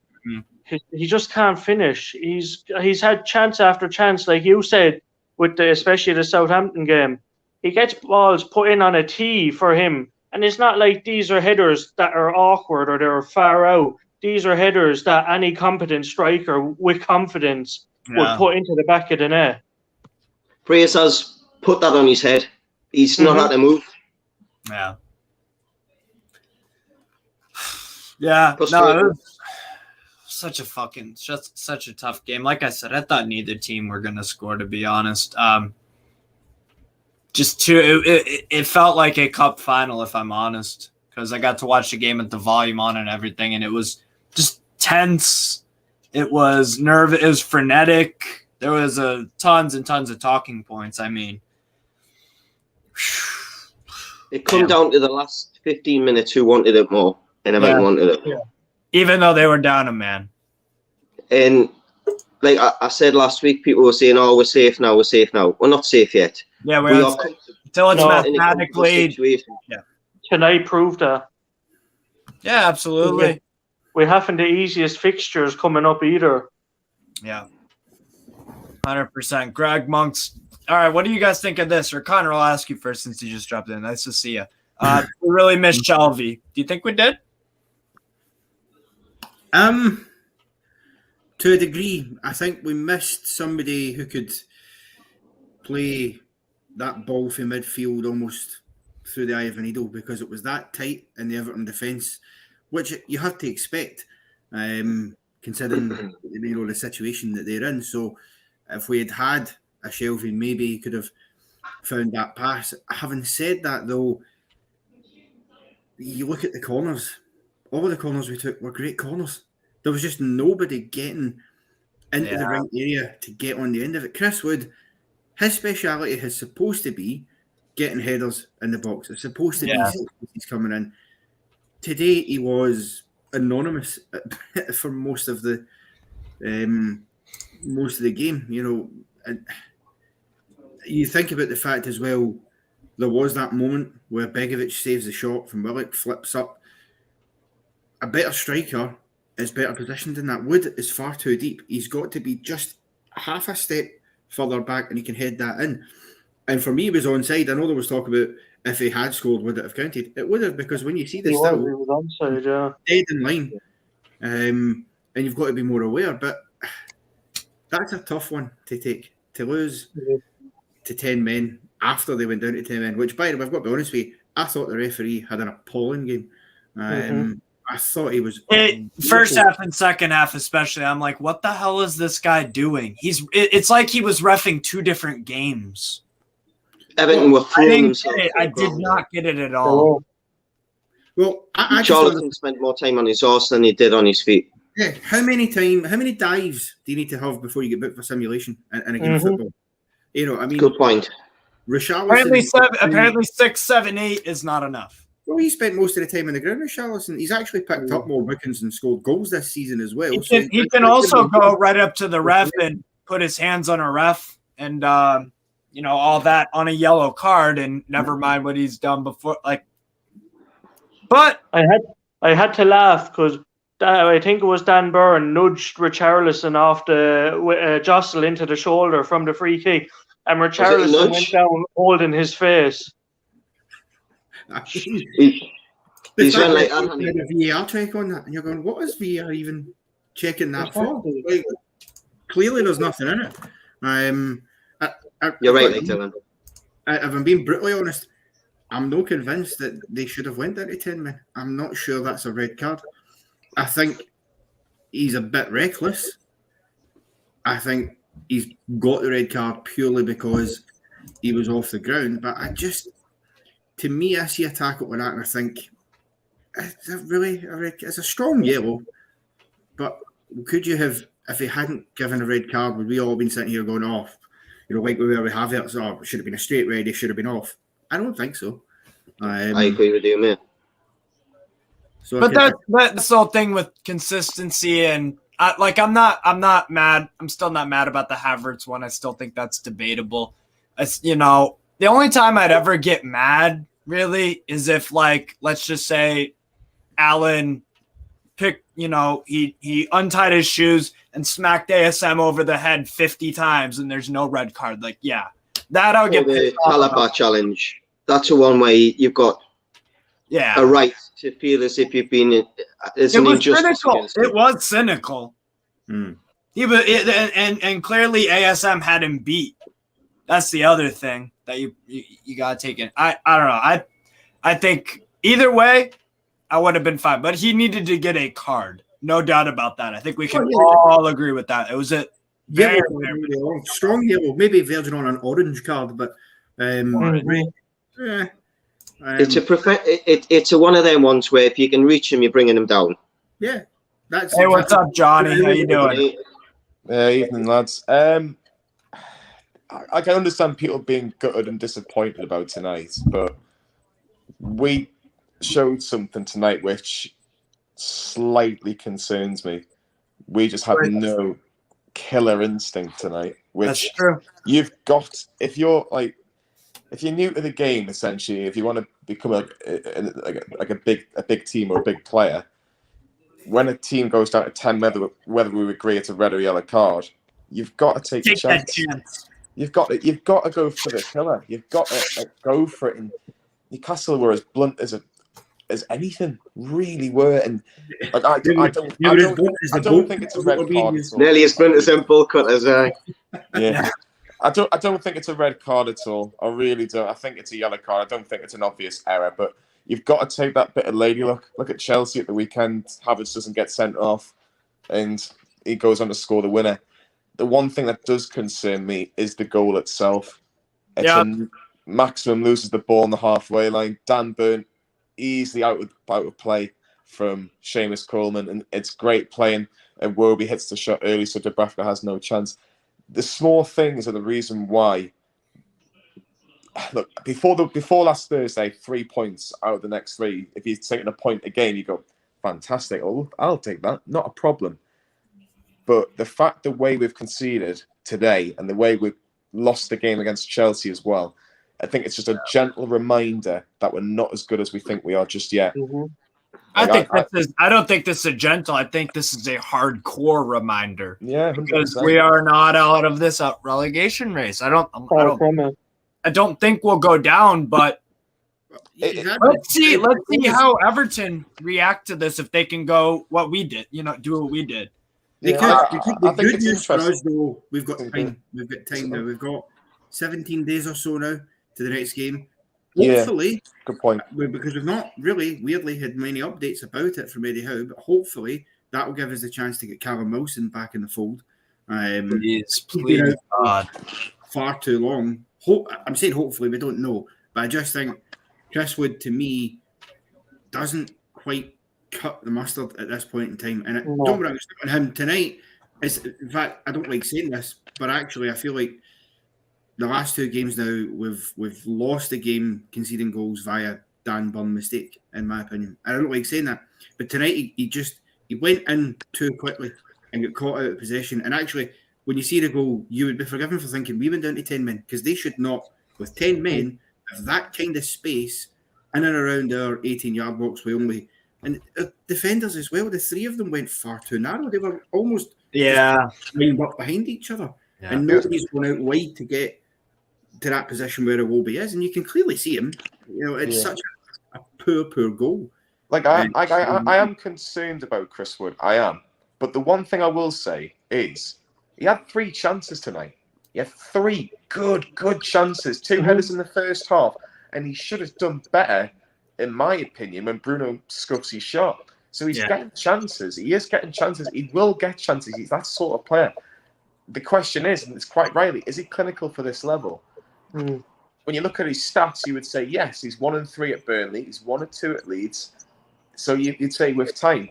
he just can't finish. He's had chance after chance, like you said, with especially the Southampton game. He gets balls put in on a tee for him, and it's not like these are headers that are awkward or they're far out. these are headers that any competent striker with confidence would put into the back of the net. Brace has put that on his head. He's not had to move. Yeah. Yeah. No, it was such a tough game. Like I said, I thought neither team were going to score, to be honest. It felt like a cup final, if I'm honest, because I got to watch the game with the volume on and everything, and it was just tense. It was nervous. It was frenetic. There was tons and tons of talking points. I mean, it come down to the last 15 minutes who wanted it more, and Everton wanted it more. Even though they were down a man. And like I said last week, people were saying, "Oh, we're safe now. We're safe now." We're not safe yet. Yeah, we are until it's mathematically. Yeah. Tonight proved that. Yeah, absolutely. We haven't the easiest fixtures coming up either. Yeah. 100%. Greg Monks. All right, what do you guys think of this? Or Connor, I'll ask you first since you just dropped in. Nice to see you. We really missed Shelvey. Do you think we did? To a degree, I think we missed somebody who could play that ball from midfield almost through the eye of a needle, because it was that tight in the Everton defence, which you have to expect, considering the situation that they're in. So if we had had a Shelvey, maybe he could have found that pass. Having said that, though, you look at the corners. All of the corners we took were great corners. There was just nobody getting into the right area to get on the end of it. Chris Wood, his speciality is supposed to be getting headers in the box. It's supposed to be he's coming in. Today he was anonymous for most of the game. You know, and you think about the fact as well. There was that moment where Begovic saves the shot from Willock, flips up. A better striker is better positioned than that. Wood is far too deep. He's got to be just half a step further back and he can head that in. And for me, he was onside. I know there was talk about if he had scored, would it have counted? It would have, because when you see this still onside, dead in line, and you've got to be more aware. But that's a tough one to take, to lose to 10 men after they went down to 10 men, which, by the way, I've got to be honest with you, I thought the referee had an appalling game. I thought he was first half and second half, especially. I'm like, what the hell is this guy doing? It's like he was reffing two different games. Everton were throwing I did not get it at all. Well, Joelinton spent more time on his horse than he did on his feet. Yeah, how many dives do you need to have before you get booked for simulation in a game of football? You know, I mean, good point. Apparently 6, 7, 8 is not enough. Well, he spent most of the time on the ground with Richarlison. He's actually picked up more bookings and scored goals this season as well. He can also go right up to the ref and put his hands on a ref and all that on a yellow card, and never mind what he's done before. But I had to laugh because I think it was Dan Byrne nudged Richarlison off the jostle into the shoulder from the free kick, and Richarlison went down holding his face. He's run like that. A VAR check on that, and you're going, what is VAR even checking that for? Like, clearly, there's nothing in it. You're right, Dylan. If I'm being brutally honest, I'm not convinced that they should have went down to 10 men. I'm not sure that's a red card. I think he's a bit reckless. I think he's got the red card purely because he was off the ground. But to me, I see a tackle like that and I think it's a strong yellow. But could you have, if he hadn't given a red card, would we all been sitting here going off? Like where we have it, so it should have been a straight red, it should have been off. I don't think so. I agree with you, mate. So but that's the whole thing with consistency, and I'm not mad. I'm still not mad about the Havertz one. I still think that's debatable. The only time I'd ever get mad really is if, let's just say Allen he untied his shoes and smacked ASM over the head 50 times and there's no red card. That I'll get the Calabar challenge. That's the one where you've got a right to feel as if you've been as an injustice. It was cynical. He was, and clearly ASM had him beat. That's the other thing that you gotta take in. I don't know. I think either way, I would have been fine. But he needed to get a card, no doubt about that. I think we can all agree with that. It was a very strong yellow, maybe verging on an orange card, but it's a one of them ones where if you can reach him, you're bringing him down. Yeah, that's. Hey, what's up, Johnny? How you doing? Evening, lads. I can understand people being gutted and disappointed about tonight, but we showed something tonight which slightly concerns me. We just had no killer instinct tonight, which that's true. You've got if you're new to the game, essentially, if you want to become a big team or a big player, when a team goes down to 10, whether we agree it's a red or yellow card, you've got to take a chance. You've got to go for the killer. You've got to go for it. And Newcastle were as blunt as anything, really were. And I don't think it's a red card at all. Nearly as blunt as them bull cutters, Yeah. I don't think it's a red card at all. I really don't. I think it's a yellow card. I don't think it's an obvious error, but you've got to take that bit of lady luck. Look at Chelsea at the weekend. Havertz doesn't get sent off, and he goes on to score the winner. The one thing that does concern me is the goal itself. Maximum loses the ball on the halfway line. Dan Burn easily out of play from Seamus Coleman, and it's great playing. And Wobie hits the shot early, so Dubravka has no chance. The small things are the reason why. Look, before last Thursday, 3 points out of the next 3. If you're taking a point a game, you go, fantastic. I'll take that. Not a problem. But the way we've conceded today and the way we've lost the game against Chelsea as well, I think it's just a gentle reminder that we're not as good as we think we are just yet. Mm-hmm. I don't think this is a gentle. I think this is a hardcore reminder. Yeah, 100%. Because we are not out of this relegation race. I don't think we'll go down, but let's see how Everton react to this if they can go what we did. Do what we did. The good news for us, though, we've got time. We've got time now. We've got 17 days or so now to the next game. Hopefully, good point. Because we've not really, weirdly, had many updates about it from Eddie Howe, but hopefully that will give us the chance to get Callum Wilson back in the fold. Please, God. Far too long. I'm saying hopefully, we don't know, but I just think Chris Wood, to me, doesn't quite cut the mustard at this point in time. And don't get me wrong, him tonight. In fact, I don't like saying this, but actually, I feel like the last 2 games now, we've lost the game conceding goals via Dan Burn mistake, in my opinion. I don't like saying that, but tonight he went in too quickly and got caught out of possession. And actually, when you see the goal, you would be forgiven for thinking we went down to 10 men, because they should not, with 10 men, have that kind of space in and around our 18-yard box. And defenders as well. The 3 of them went far too narrow. They were almost lined up behind each other, and nobody's going out wide to get to that position where Iwobi is, and you can clearly see him. It's such a poor goal. Like I am concerned about Chris Wood. I am, but the one thing I will say is he had 3 chances tonight. He had 3 good chances. 2 headers in the first half, and he should have done better, in my opinion, when Bruno scuffs his shot. So he's getting chances. He is getting chances. He will get chances. He's that sort of player. The question is, and it's quite rightly, is he clinical for this level? When you look at his stats, you would say, yes, he's 1-3 at Burnley. He's 1-2 at Leeds. So you'd say with time.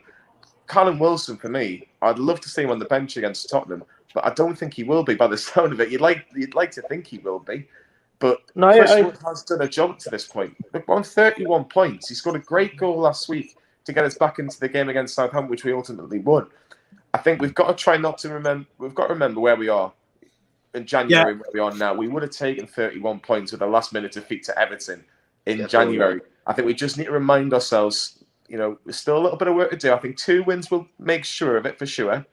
Callum Wilson, for me, I'd love to see him on the bench against Tottenham, but I don't think he will be by the sound of it. You'd like to think he will be. But Chris Wood has done a job to this point. We're on 31 points. He scored a great goal last week to get us back into the game against Southampton, which we ultimately won. I think we've got to try not to remember. We've got to remember where we are in January, where we are now. We would have taken 31 points with a last-minute defeat to Everton in January. I think we just need to remind ourselves, there's still a little bit of work to do. I think 2 wins will make sure of it for sure,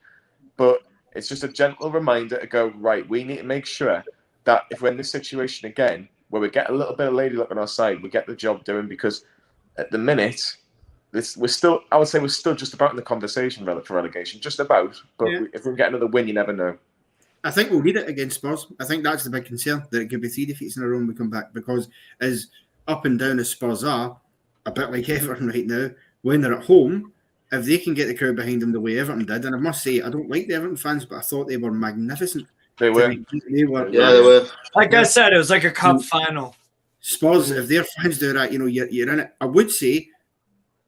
but it's just a gentle reminder to go, right, we need to make sure that if we're in this situation again, where we get a little bit of lady luck on our side, we get the job doing, because at the minute, we're still just about in the conversation for relegation, just about. But if we get another win, you never know. I think we'll need it against Spurs. I think that's the big concern, that it could be 3 defeats in a row when we come back, because as up and down as Spurs are, a bit like Everton right now, when they're at home, if they can get the crowd behind them the way Everton did, and I must say, I don't like the Everton fans, but I thought they were magnificent. They were. They were. Like I said, it was like a cup final. Spurs, if their fans do that, you're in it. I would say,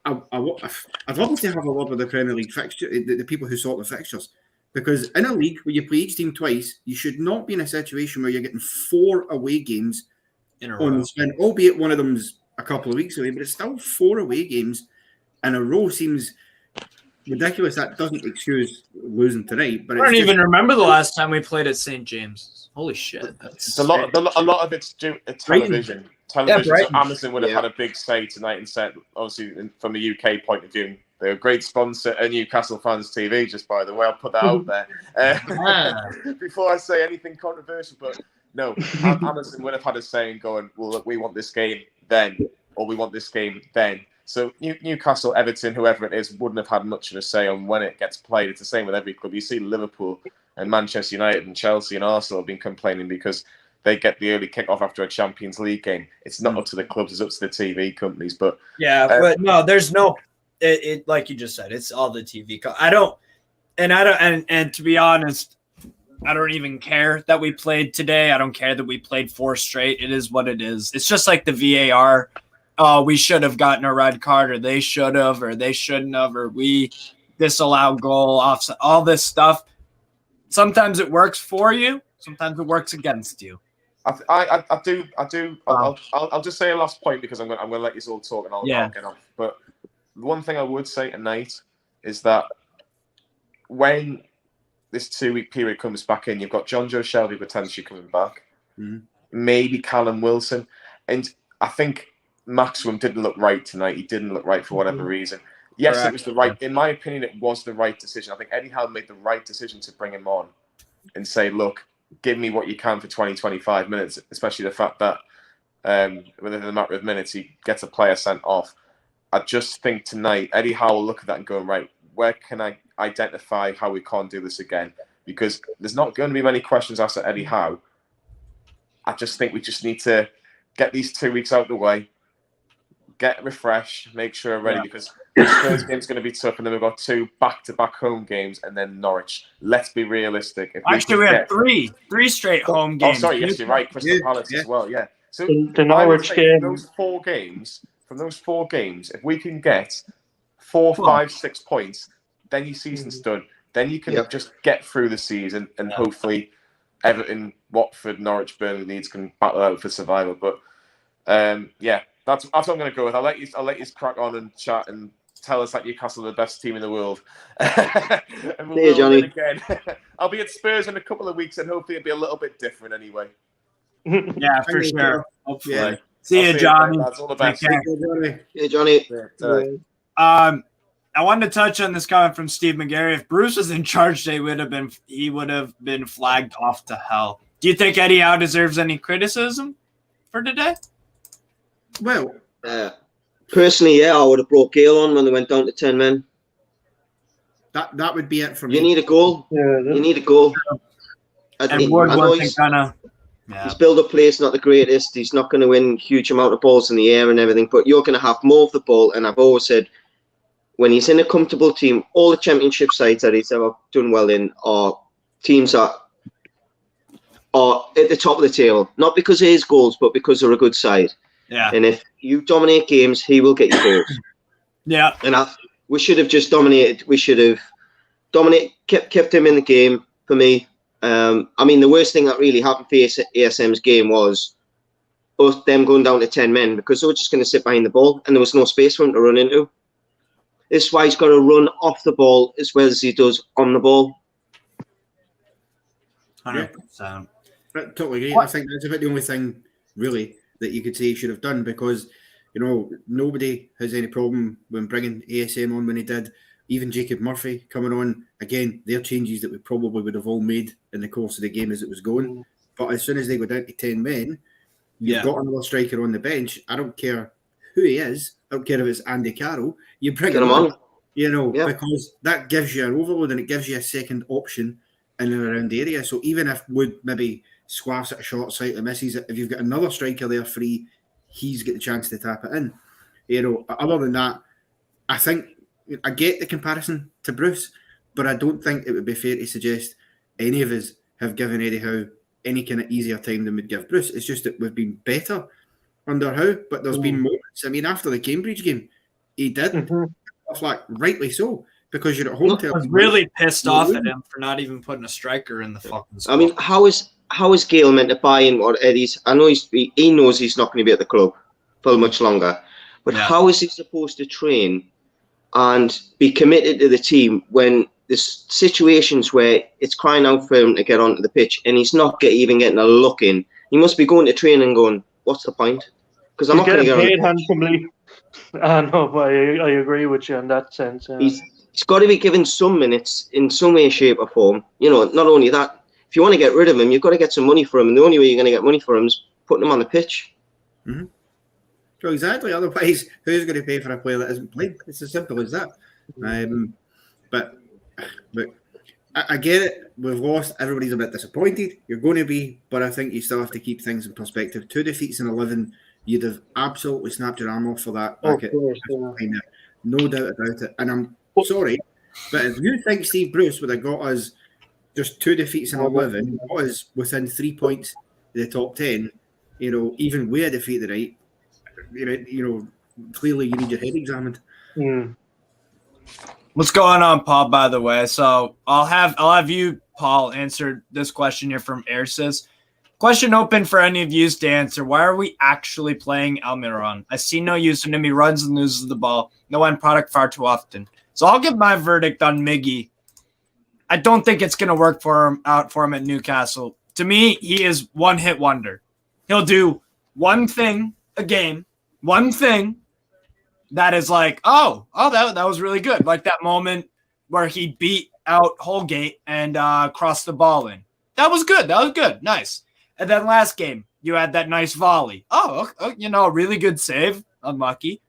I'd love to have a lot of the Premier League fixture, the people who sort the fixtures. Because in a league where you play each team twice, you should not be in a situation where you're getting 4 away games in a on row. the spin, albeit one of them's a couple of weeks away, but it's still 4 away games in a row. Seems ridiculous. That doesn't excuse losing tonight. But I don't even remember the last time we played at St. James's. Holy shit. It's a lot of it's due to television. So Amazon would have had a big say tonight and said, obviously, from a UK point of view, they're a great sponsor at Newcastle Fans TV, just by the way. I'll put that out there before I say anything controversial. But no, Amazon would have had a say in going, well, look, we want this game then, or we want this game then. So Newcastle, Everton, whoever it is, wouldn't have had much of a say on when it gets played. It's the same with every club. You see Liverpool and Manchester United and Chelsea and Arsenal have been complaining because they get the early kickoff after a Champions League game. It's not up to the clubs, it's up to the TV companies. But but no, there's no. It like you just said, it's all the TV. And to be honest, I don't even care that we played today. I don't care that we played 4 straight. It is what it is. It's just like the VAR. Oh, we should have gotten a red card, or they should have, or they shouldn't have, or we disallowed goal, offset, all this stuff. Sometimes it works for you. Sometimes it works against you. I do. I'll just say a last point because I'm going to let you all talk and I'll get off. But the one thing I would say tonight is that when this 2-week period comes back in, you've got Jonjo Shelvey potentially coming back, maybe Callum Wilson, and I think Maxwell didn't look right tonight. He didn't look right for whatever reason. Yes, Correct. It was the right. In my opinion, it was the right decision. I think Eddie Howe made the right decision to bring him on and say, "Look, give me what you can for 20, 25 minutes." Especially the fact that within a matter of minutes he gets a player sent off. I just think tonight Eddie Howe will look at that and go, right, where can I identify how we can't do this again? Because there's not going to be many questions asked at Eddie Howe. I just think we just need to get these 2 weeks out of the way, get refreshed, make sure we're ready, because the Spurs game's going to be tough, and then we've got 2 back-to-back home games, and then Norwich. Let's be realistic. Actually, we had three straight home games. Oh, sorry, yes, you're right. Crystal Palace as well, yeah. So the Norwich game. From those 4 games, if we can get 4, 5, 6 points, then your season's done. Then you can just get through the season, and hopefully Everton, Watford, Norwich, Burnley, Leeds can battle out for survival. But that's what I'm going to go with. I'll let you crack on and chat and tell us that Newcastle are the best team in the world. And we'll Johnny. Again. I'll be at Spurs in a couple of weeks, and hopefully it'll be a little bit different anyway. Yeah, for sure. Hopefully. Yeah. See you, Johnny. That's all the best. Hey, Johnny. I wanted to touch on this comment from Steve McGarry. If Bruce was in charge, he would have been flagged off to hell. Do you think Eddie Howe deserves any criticism for today? Well, personally, I would have brought Gale on when they went down to 10 men. That would be it for me. You need a goal. You need a goal. His build-up play is not the greatest. He's not going to win huge amount of balls in the air and everything, but you're going to have more of the ball. And I've always said, when he's in a comfortable team, all the championship sides that he's ever done well in are teams that are at the top of the table, not because of his goals, but because they're a good side. Yeah. And if you dominate games, he will get you goals. Yeah. And we should have just dominated. We should have kept him in the game for me. I mean, the worst thing that really happened for ASM's game was them going down to 10 men, because they were just going to sit behind the ball and there was no space for him to run into. This is why he's got to run off the ball as well as he does on the ball. 100%. Totally agree. I think that's about the only thing, really, that you could say he should have done, because, nobody has any problem when bringing ASM on when he did. Even Jacob Murphy coming on, again, they're changes that we probably would have all made in the course of the game as it was going. But as soon as they go down to 10 men, you've got another striker on the bench. I don't care who he is, I don't care if it's Andy Carroll, you bring Get him him on. on. You know, Yeah. because that gives you an overload and it gives you a second option in and around the area. So even if Wood maybe squaffs at a short sight and misses it, if you've got another striker there free, he's got the chance to tap it in. You know, other than that, I think I get the comparison to Bruce, but I don't think it would be fair to suggest any of us have given Eddie Howe any kind of easier time than we'd give Bruce. It's just that we've been better under Howe, but there's been moments. I mean, after the Cambridge game, he did. Like, rightly so, because you're at home. I was really pissed off at him for not even putting a striker in the fucking squad. I mean, how is Gayle meant to buy in what Eddie's? I know he knows he's not going to be at the club for much longer, but how is he supposed to train and be committed to the team when there's situations where it's crying out for him to get onto the pitch and he's not even getting a look in? He must be going to training going, what's the point? Because I'm not going to get paid handsomely. I know, but I agree with you in that sense. He's got to be given some minutes in some way, shape, or form. You know, not only that, if you want to get rid of him, you've got to get some money for him, and the only way you're going to get money for him is putting him on the pitch. Mm-hmm. So exactly. Otherwise, who's going to pay for a player that isn't playing? It's as simple as that. But I get it. We've lost. Everybody's a bit disappointed. You're going to be, but I think you still have to keep things in perspective. 2 defeats in 11. You'd have absolutely snapped your arm off for that. No doubt about it. And I'm sorry, but if you think Steve Bruce would have got us just 2 defeats in 11, got us within 3 points of the top 10, you know, even with a defeat tonight, you know, clearly you need your head examined. What's going on, Paul, by the way? So I'll have you, Paul, answer this question here from Airsis. Question open for any of you to answer. Why are we actually playing Almiron? I see no use in him. He runs and loses the ball. No end product far too often. So I'll give my verdict on Miggy. I don't think it's going to work for him at Newcastle. To me, he is one-hit wonder. He'll do one thing a game, one thing that is like, that was really good. Like that moment where he beat out Holgate and crossed the ball in. That was good. Nice. And then last game, you had that nice volley. Really good save. Unlucky.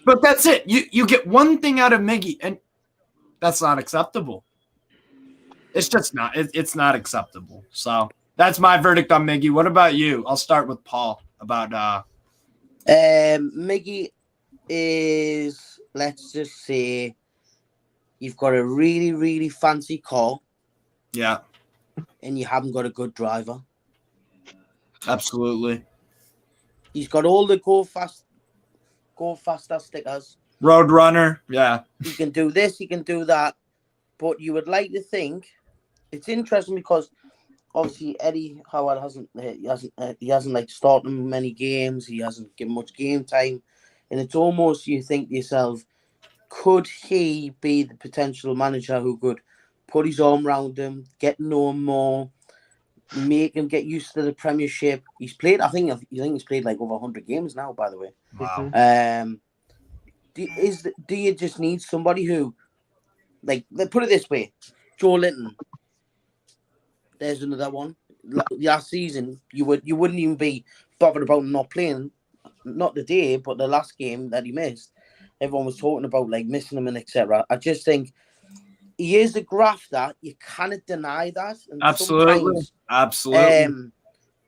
But that's it. You get one thing out of Miggy, and that's not acceptable. It's just not. It's not acceptable. So that's my verdict on Miggy. What about you? I'll start with Paul about Miggy is, let's just say, you've got a really, really fancy car. Yeah. And you haven't got a good driver. Absolutely. He's got all the go faster stickers. Road runner, yeah. He can do this, he can do that. But you would like to think it's interesting because obviously Eddie Howard hasn't like started many games. He hasn't given much game time, and it's almost you think to yourself, could he be the potential manager who could put his arm around him, get to know him more, make him get used to the Premiership? He's played. I think he's played like over 100 games now. By the way, wow. Do you just need somebody who, like, put it this way, Joelinton? There's another one. Last season, you wouldn't even be bothered about not playing, not the day, but the last game that he missed. Everyone was talking about like missing him and etc. I just think he is a grafter. You cannot deny that. And absolutely.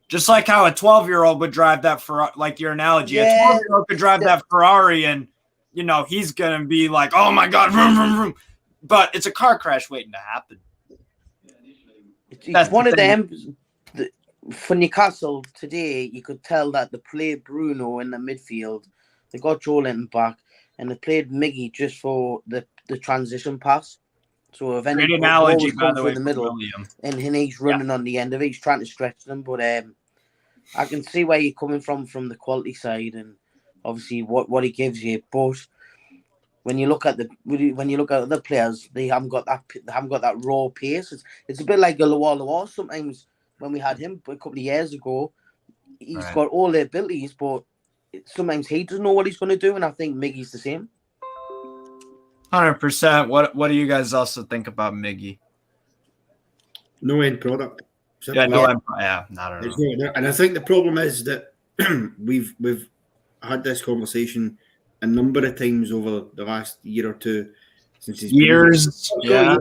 Just like how a 12-year-old would drive that Ferrari, like your analogy, a 12-year-old could drive that Ferrari, and he's gonna be like, "Oh my god, vroom, vroom, vroom." But it's a car crash waiting to happen. It's one of them. For Newcastle today, you could tell that they played Bruno in the midfield. They got Joelinton back, and they played Miggy just for the transition pass. So if any analogy, by the way, in the middle, and he's running on the end of it, he's trying to stretch them. But I can see where you're coming from the quality side, and obviously what he gives you. But when you look at other players, they haven't got that raw pace. It's a bit like a Loa. Sometimes when we had him a couple of years ago, he's got all the abilities, but sometimes he doesn't know what he's going to do, and I think Miggy's the same. 100%. What do you guys also think about Miggy? No end product. Not at all. And I think the problem is that we've had this conversation a number of times over the last year or two since he's Years, yeah.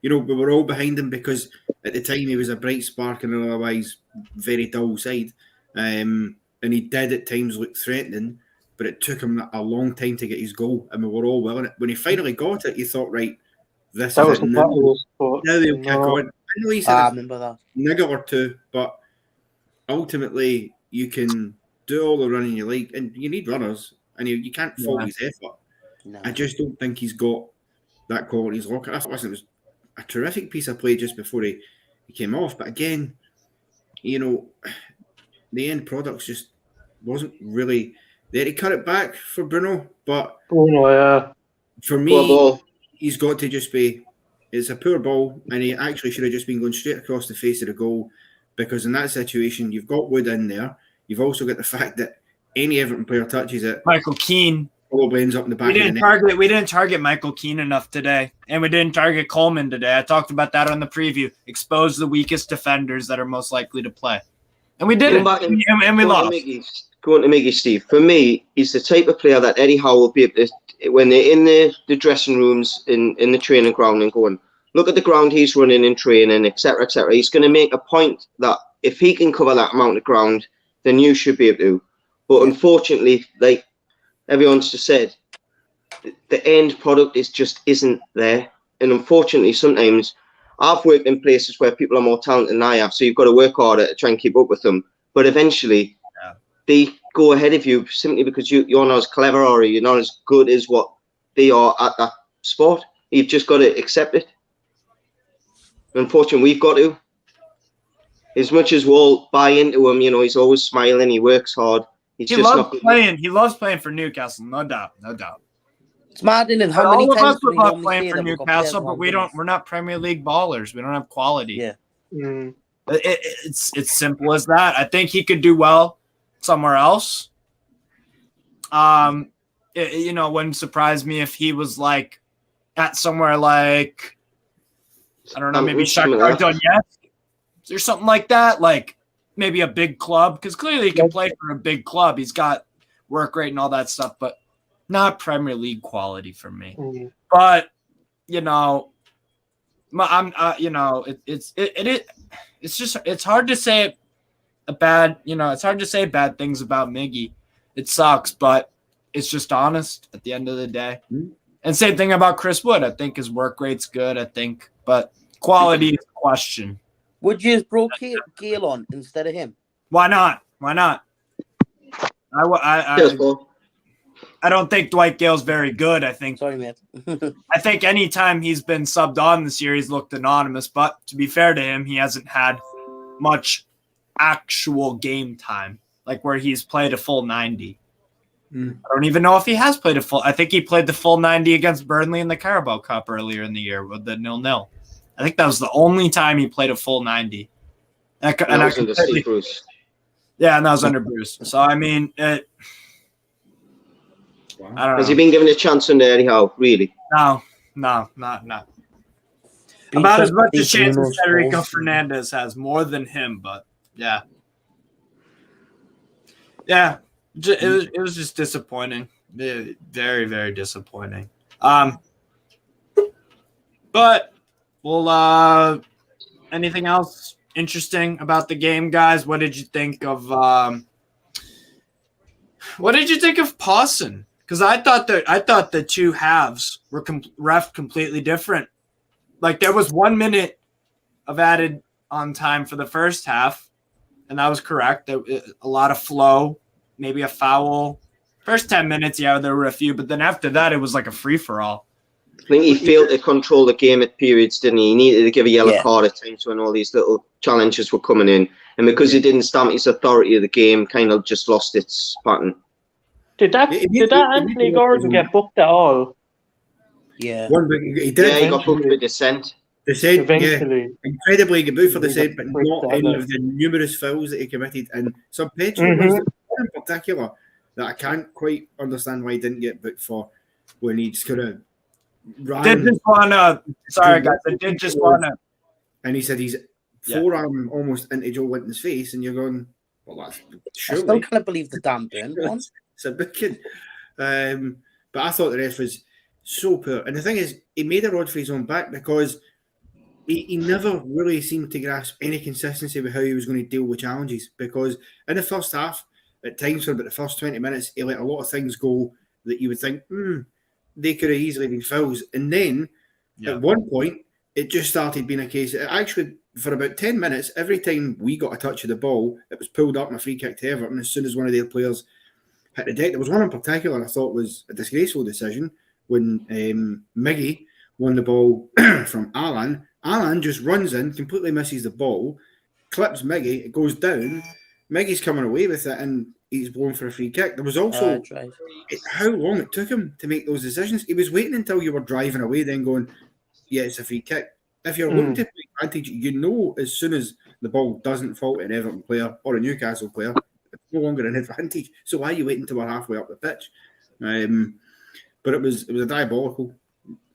We were all behind him because at the time he was a bright spark in an otherwise very dull side, and he did at times look threatening, but it took him a long time to get his goal, and we were all willing it. When he finally got it, you thought, right, this That is was it. the Now battle sport. they'll kick on. I know he said I a remember that. nigger or two, but ultimately you can do all the running you like, and you need runners, and you can't fault his effort. No. I just don't think he's got that quality in his locker. I thought it was a terrific piece of play just before he came off, but again, the end product just wasn't really there. He cut it back for Bruno, but for me, he's got to just be, it's a poor ball, and he actually should have just been going straight across the face of the goal, because in that situation, you've got Wood in there. You've also got the fact that any Everton player touches it, Michael Keane probably ends up in the back of the net. We didn't target Michael Keane enough today, and we didn't target Coleman today. I talked about that on the preview. Expose the weakest defenders that are most likely to play, and we did it, and we lost. Going to Miggy, Steve. For me, he's the type of player that Eddie Howe will be able to, when they're in the dressing rooms in the training ground and going, look at the ground he's running in training, etc., etc. He's going to make a point that if he can cover that amount of ground, then you should be able to. But unfortunately, like everyone's just said, the end product isn't there. And unfortunately, sometimes I've worked in places where people are more talented than I have, so you've got to work harder to try and keep up with them. But eventually, they go ahead of you simply because you're not as clever or you're not as good as what they are at that sport. You've just got to accept it. Unfortunately, we've got to. As much as we'll buy into him, he's always smiling, he works hard. He loves playing for Newcastle, no doubt. It's mad, isn't it? How many all of times us do we love normally playing say for that we've got Newcastle, players but we're not Premier League ballers. We don't have quality. Yeah. It's simple as that. I think he could do well somewhere else. It wouldn't surprise me if he was like at somewhere like, I don't know, maybe Shakhtar Donetsk or something like that, like maybe a big club, because clearly he can play for a big club. He's got work rate and all that stuff, but not Premier League quality for me. But it's hard to say it's hard to say bad things about Miggy. It sucks, but it's just honest at the end of the day. And same thing about Chris Wood. I think his work rate's good, but quality is a question. Would you have brought Gale on instead of him? Why not? I don't think Dwight Gale's very good. I think. Sorry, man. I think anytime he's been subbed on this year, he's looked anonymous. But to be fair to him, he hasn't had much actual game time, like where he's played a full 90. I don't even know if he has played a full. I think he played the full 90 against Burnley in the Carabao Cup earlier in the year with the 0-0. I think that was the only time he played a full 90. And that was under Steve Bruce. Yeah, and that was under Bruce. So, I mean, I don't know. Has he been given a chance under Eddie Howe, really? No, not. About as much a chance as Federico Fernandez has, more than him, but yeah. Yeah, it was just disappointing. Very, very disappointing. But well, anything else interesting about the game, guys? What did you think of Pawson? Because I thought the two halves were ref completely different. Like there was 1 minute of added on time for the first half, and that was correct. A lot of flow, maybe a foul. First 10 minutes, there were a few, but then after that, it was like a free-for-all. I think he failed to control the game at periods, didn't he? He needed to give a yellow card at times when all these little challenges were coming in. And because he didn't stamp his authority of the game, kind of just lost its pattern. Did that Anthony Gordon get booked at all? Yeah. He did. Yeah, he got booked for dissent. Dissent, eventually. Yeah. Incredibly good move for dissent, but not any of the numerous fouls that he committed. And some petrol was in particular that I can't quite understand why he didn't get booked for when he just kind of ran. Sorry, guys. I did just want to. And he said he's forearm almost into Joelinton's face, and you're going, well, that's surely. I still can't believe the damn burn one. It's a booking. But I thought the ref was so poor. And the thing is, he made a rod for his own back because he never really seemed to grasp any consistency with how he was going to deal with challenges. Because in the first half, at times for about the first 20 minutes, he let a lot of things go that you would think, they could have easily been fouls. And then at one point, it just started being a case. Actually, for about 10 minutes, every time we got a touch of the ball, it was pulled up and a free kick to Everton as soon as one of their players hit the deck. There was one in particular I thought was a disgraceful decision when Miggy won the ball from Alan. Alan just runs in, completely misses the ball, clips Miggy, it goes down. Miggy's coming away with it and he's blown for a free kick. There was also how long it took him to make those decisions. He was waiting until you were driving away, then going, yeah, it's a free kick. If you're looking to take advantage, you know as soon as the ball doesn't fall to an Everton player or a Newcastle player, it's no longer an advantage. So why are you waiting until we're halfway up the pitch? But it was a diabolical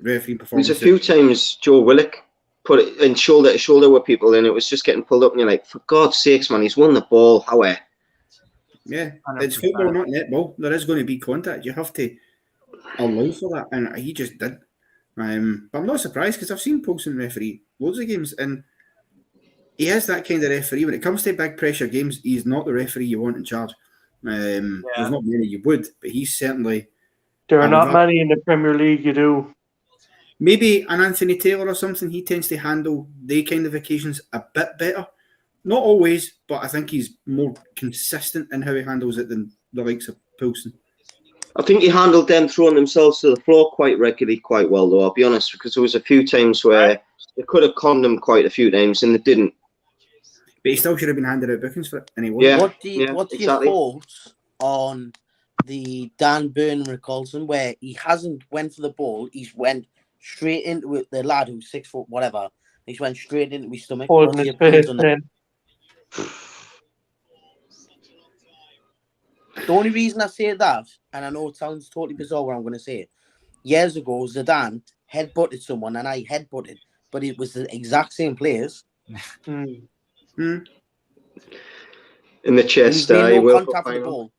refereeing performance. There's a few times Joe Willock put it in shoulder to shoulder with people and it was just getting pulled up and you're like, for God's sakes, man, he's won the ball. However. Yeah, it's football, not netball. There is going to be contact. You have to allow for that. And he just did. But I'm not surprised because I've seen Poulsen referee loads of games and he is that kind of referee. When it comes to big pressure games, he's not the referee you want in charge. There's not many you would, but he's certainly... There are not many in the Premier League you do. Maybe an Anthony Taylor or something, he tends to handle they kind of occasions a bit better. Not always, but I think he's more consistent in how he handles it than the likes of Poulsen. I think he handled them throwing themselves to the floor quite regularly, quite well, though, I'll be honest, because there was a few times where they could have conned him quite a few times and they didn't. But he still should have been handed out bookings for it anyway. Yeah, what's your thoughts on the Dan Burnham-Ricolson where he hasn't went for the ball, he's went straight into it, the lad who's 6 foot whatever, he's went straight into his stomach. Holding his face then. The only reason I say that, and I know it sounds totally bizarre what I'm going to say, years ago, Zidane headbutted someone and I headbutted, but it was the exact same players. In the chest, contact with the ball.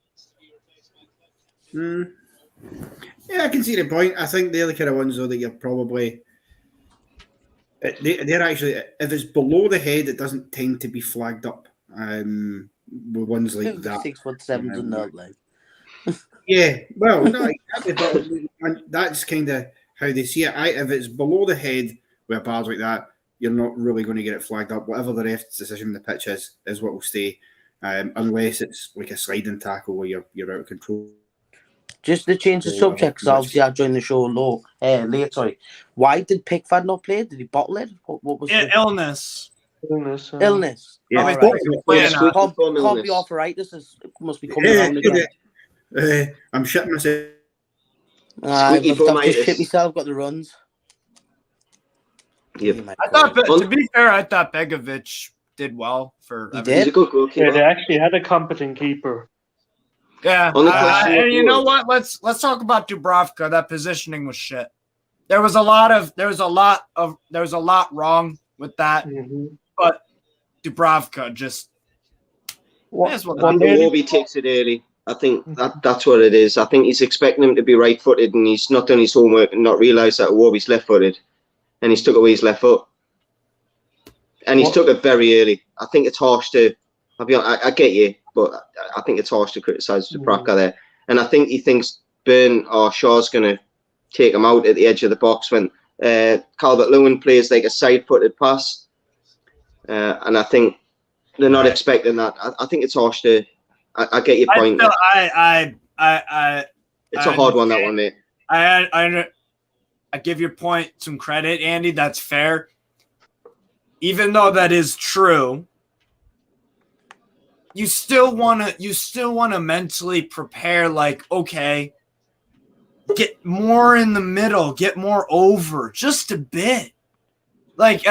Yeah, I can see the point. I think they're the kind of ones, though, that you're probably... They're actually... If it's below the head, it doesn't tend to be flagged up. With ones like that. 6'7" and that, like. Yeah, well, no, exactly, but that's kind of how they see it. If it's below the head with a bars like that, you're not really going to get it flagged up. Whatever the ref's decision on the pitch is what will stay, unless it's like a sliding tackle where you're out of control. Just to change the subject, because obviously I joined the show late. Sorry, why did Pickford not play? Did he bottle it? What was illness? Illness. Yeah, right. Can't be arthritis. It must be coming around again. I'm shitting myself. I've just shit myself. Got the runs. Yep. I thought, to be fair, I thought Begovic did well for. He did. He's a good goalkeeper. Yeah, they actually had a competent keeper. Yeah, and you know what? Let's talk about Dubravka. That positioning was shit. There was a lot wrong with that, but Dubravka just. Iwobi takes it early. I think that's what it is. I think he's expecting him to be right-footed, and he's not done his homework and not realised that Iwobi's left-footed, and he's took away his left foot, and he's took it very early. I think it's harsh to. I'll be honest, I get you, but I think it's harsh to criticise Dubravka there, and I think he thinks Burn or Shaw's going to take him out at the edge of the box when Calvert-Lewin plays like a side-footed pass, and I think they're not expecting that. I think it's harsh to. I get your point. It's a hard one, that one, mate. I give your point some credit, Andy. That's fair. Even though that is true, you still wanna mentally prepare. Like, okay, get more in the middle, get more over, just a bit. Like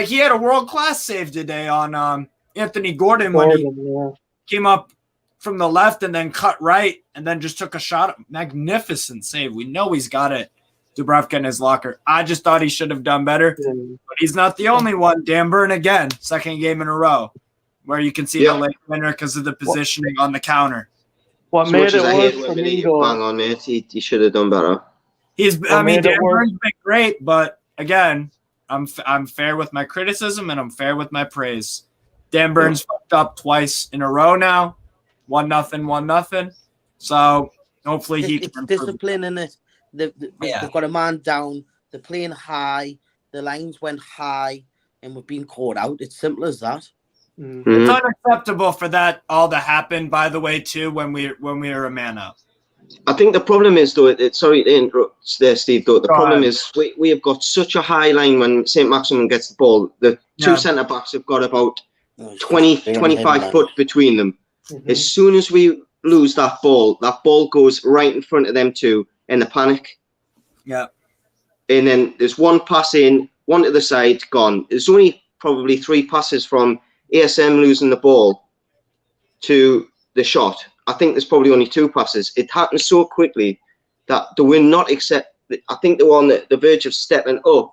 he had a world-class save today on Anthony Gordon when he came up from the left and then cut right and then just took a shot. Magnificent save. We know he's got it. Dubravka in his locker. I just thought he should have done better, but he's not the only one. Dan Burn again, second game in a row, where you can see the late winner because of the positioning on the counter. What As made much it as I hate worse for women, me, bang though, on, mate. He should have done better. I mean, made it Dan worse- Burn's been great, but again, I'm fair with my criticism and I'm fair with my praise. Dan Burn's fucked up twice in a row now. 1-0, 1-0. So hopefully he It's can improve. discipline in it. They've got a man down. They're playing high. The lines went high, and we're being caught out. It's simple as that. Mm. It's unacceptable for that all to happen, by the way, too, when we are a man up. I think the problem is, though, sorry to interrupt there, Steve, though. The Go problem ahead. is we have got such a high line when Saint-Maximin gets the ball. The two Yeah. centre-backs have got about Oh, it's 20, just 25 man. foot between them. Mhm. As soon as we lose that ball goes right in front of them two in the panic. Yeah. And then there's one pass in, one to the side, gone. There's only probably 3 passes from ASM losing the ball to the shot. I think there's probably only 2 passes. It happened so quickly that they were not accept. I think they were on the verge of stepping up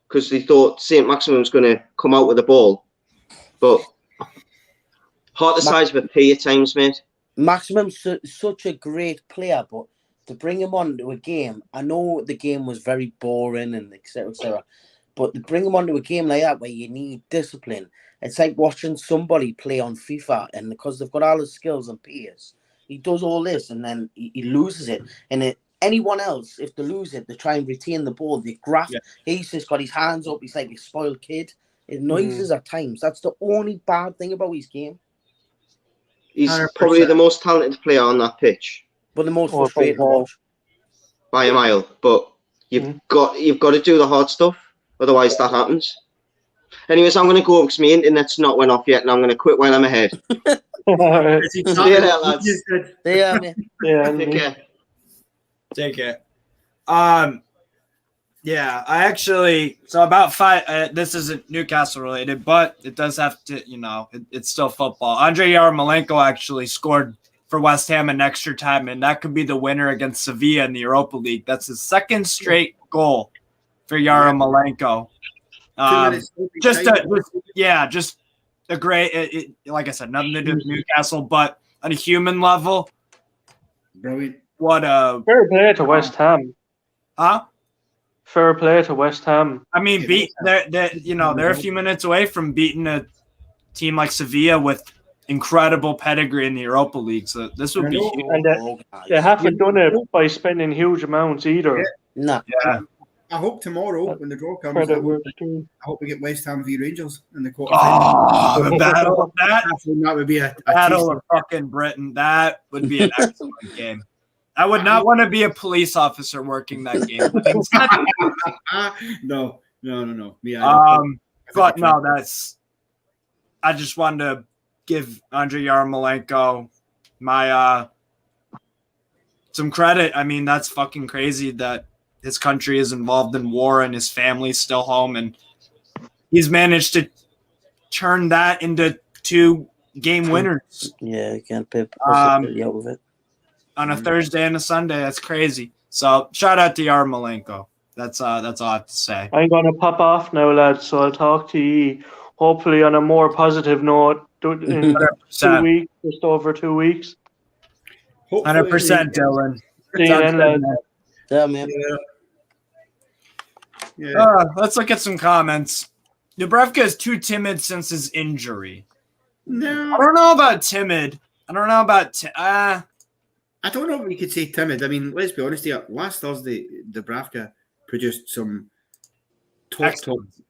because they thought Saint-Maximin was going to come out with the ball. But heart the size of a pea at times, mate. Maximum's such a great player, but to bring him onto a game, I know the game was very boring and etc. But to bring him onto a game like that where you need discipline, it's like watching somebody play on FIFA, and because they've got all his skills and peers, he does all this and then he loses it. And anyone else, if they lose it, they try and retain the ball. They graft. Yeah. He's just got his hands up. He's like a spoiled kid. It noises at times. That's the only bad thing about his game. He's 100%. probably the most talented player on that pitch. But the most frustrating to watch. By a mile. But you've got to do the hard stuff. Otherwise that happens. Anyways, I'm going to go because my internet's not went off yet and I'm going to quit while I'm ahead. See you later, lads. Yeah, man. Yeah, Take care. Take it. Yeah, I actually, so about 5, this isn't Newcastle related, but it does have to, it's still football. Andrei Yarmolenko actually scored for West Ham in extra time, and that could be the winner against Sevilla in the Europa League. That's his 2nd straight goal for Yarmolenko. Just a great, like I said, nothing to do with Newcastle, but on a human level, brilliant. What a fair play to West Ham. Huh? Fair play to West Ham. I mean, they're a few minutes away from beating a team like Sevilla with incredible pedigree in the Europa League. So this would be huge. And they haven't done it by spending huge amounts either. Yeah. No. Yeah. I hope tomorrow when the draw comes, I hope we get West Ham v Rangers in the quarter. Oh, the battle! That would be a battle of fucking Britain. That would be an excellent game. I would not want to be a police officer working that game. No. But no, I just wanted to give Andrei Yarmolenko my some credit. I mean, that's fucking crazy that his country is involved in war and his family's still home, and he's managed to turn that into 2 game winners. Yeah, you can't pay out with it. On a Thursday and a Sunday. That's crazy. So shout out to Yarmolenko. That's all I have to say. I'm gonna pop off now, lads. So I'll talk to you hopefully on a more positive note in 2 weeks, just over 2 weeks. 100%, Dylan. See you then, lads. Yeah, man. Yeah. Let's look at some comments. Dubravka is too timid since his injury. No, I don't know about timid. I don't know about I don't know if we could say timid. I mean, let's be honest here. Last Thursday, Dubravka produced some top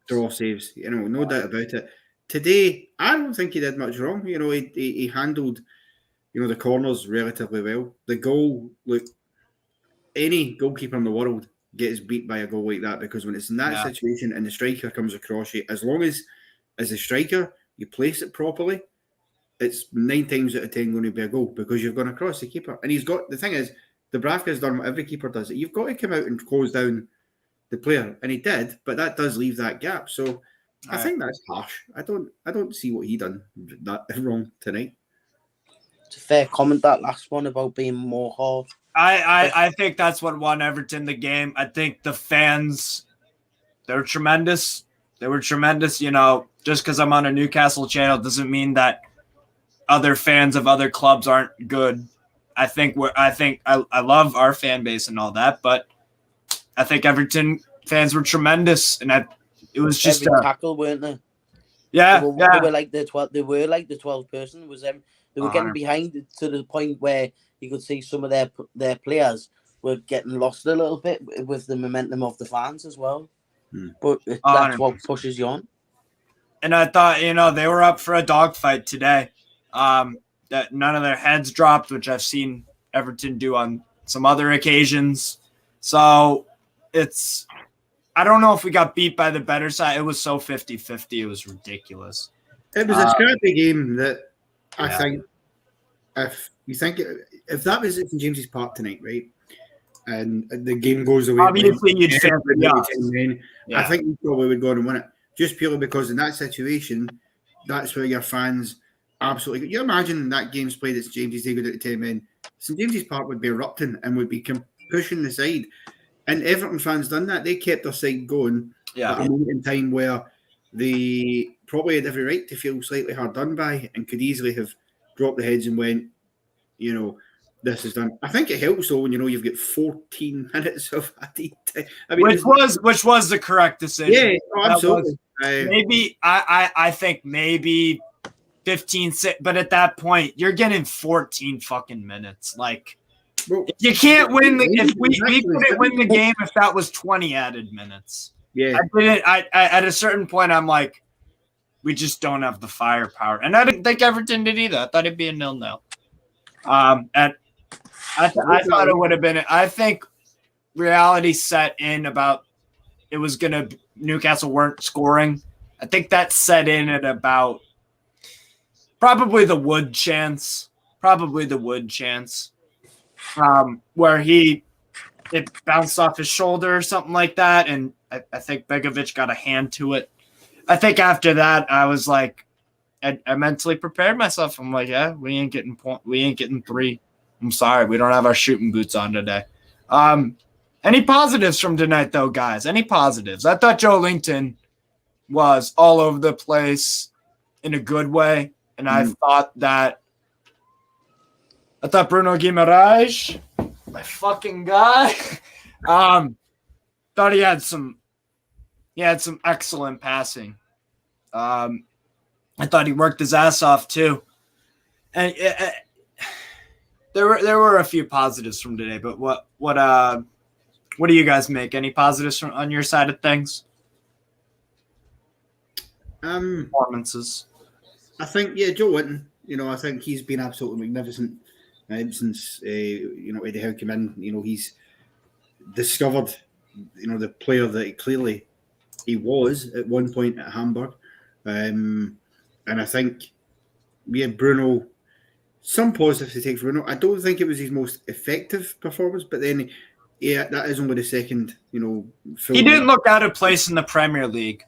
draw saves. No doubt about it. Today, I don't think he did much wrong. He handled, the corners relatively well. The goal, look, any goalkeeper in the world gets beat by a goal like that because when it's in that situation and the striker comes across you, as long as a striker you place it properly, it's 9 times out of 10 going to be a goal because you've gone across the keeper. And the thing is, Dubravka's done what every keeper does. You've got to come out and close down the player, and he did, but that does leave that gap. So I think that's harsh. I don't see what he done that wrong tonight. It's a fair comment, that last one about being more hard. I think that's what won Everton the game. I think the fans, they were tremendous. They were tremendous. Just because I'm on a Newcastle channel doesn't mean that other fans of other clubs aren't good. I think I love our fan base and all that, but I think Everton fans were tremendous, and it was just every tackle, weren't they? Yeah, they were like the 12. They were like the 12th person. Was them? They were getting behind it to the point where you could see some of their players were getting lost a little bit with the momentum of the fans as well. But that's what pushes you on. And I thought, they were up for a dogfight today. That none of their heads dropped, which I've seen Everton do on some other occasions. So I don't know if we got beat by the better side. It was so 50-50. It was ridiculous. It was a scrappy game that I think if that was at St James's Park tonight, right, and the game goes away, obviously you'd favor us. I think you probably would go on and win it, just purely because in that situation, that's where your fans absolutely. You imagine that game's played at St James's, they go down to 10 men. St James's Park would be erupting and would be pushing the side. And Everton fans done that. They kept their side going at a moment in time where they probably had every right to feel slightly hard done by and could easily have dropped the heads and went, this is done. I think it helps though when you've got 14 minutes of added time. I mean, which was the correct decision. Yeah, absolutely. Maybe I think maybe 15, but at that point you're getting 14 fucking minutes. Like, you can't win. If we couldn't win the game if that was 20 added minutes. Yeah, I at a certain point I'm like, we just don't have the firepower, and I didn't think Everton did either. I thought it'd be a 0-0. And I thought it would have been. I think reality set in about it was gonna. Newcastle weren't scoring. I think that set in at about probably the Wood chance. Where it bounced off his shoulder or something like that, and I think Begovic got a hand to it. I think after that, I was like, I mentally prepared myself. I'm like, yeah, we ain't getting 3. I'm sorry, we don't have our shooting boots on today. Any positives from tonight, though, guys? Any positives? I thought Joelinton was all over the place in a good way, and I thought Bruno Guimaraes, my fucking guy, thought he had some excellent passing. I thought he worked his ass off too, and there were a few positives from today. But what do you guys make? Any positives on your side of things? Performances. I think Joelinton. I think he's been absolutely magnificent. Since Eddie Howe came in, he's discovered the player that clearly he was at one point at Hamburg, and I think Bruno, some positives to take for Bruno. I don't think it was his most effective performance, but then that is only the second he didn't look out of place in the Premier League,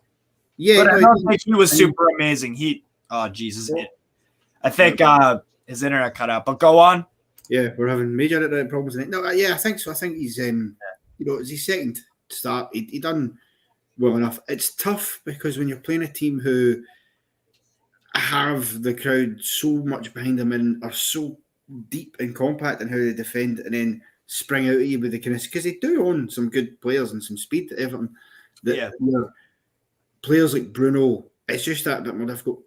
but I don't think he was super amazing. I think his internet cut out, but go on. Yeah, we're having major internet problems. No, I think so. I think he's, it's his second start. He done well enough. It's tough because when you're playing a team who have the crowd so much behind them and are so deep and compact in how they defend, and then spring out at you with the kind of, because they do own some good players and some speed at Everton. Players like Bruno, it's just that bit more difficult.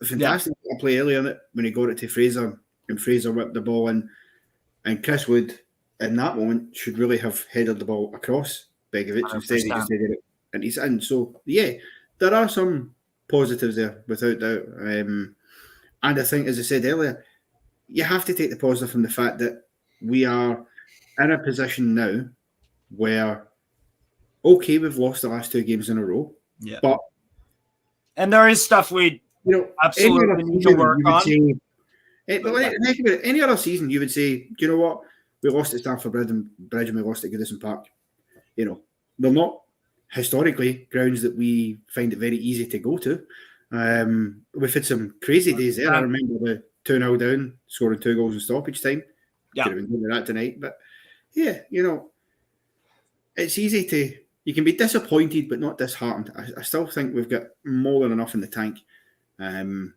Fantastic play earlier in it when he got it to Fraser, and Fraser whipped the ball in, and Chris Wood in that moment should really have headed the ball across Begovic 100%. Instead he just headed it and he's in. So there are some positives there without doubt, and I think, as I said earlier, you have to take the positive from the fact that we are in a position now where we've lost the last 2 games in a row, but there is stuff we absolutely need to work on. Any other season, you would say, do you know what? We lost at Stamford Bridge and we lost at Goodison Park. They're not historically grounds that we find it very easy to go to. We've had some crazy days there. I remember the 2-0 down, scoring 2 goals in stoppage time. Could have been doing that tonight. But it's easy to, you can be disappointed but not disheartened. I still think we've got more than enough in the tank. And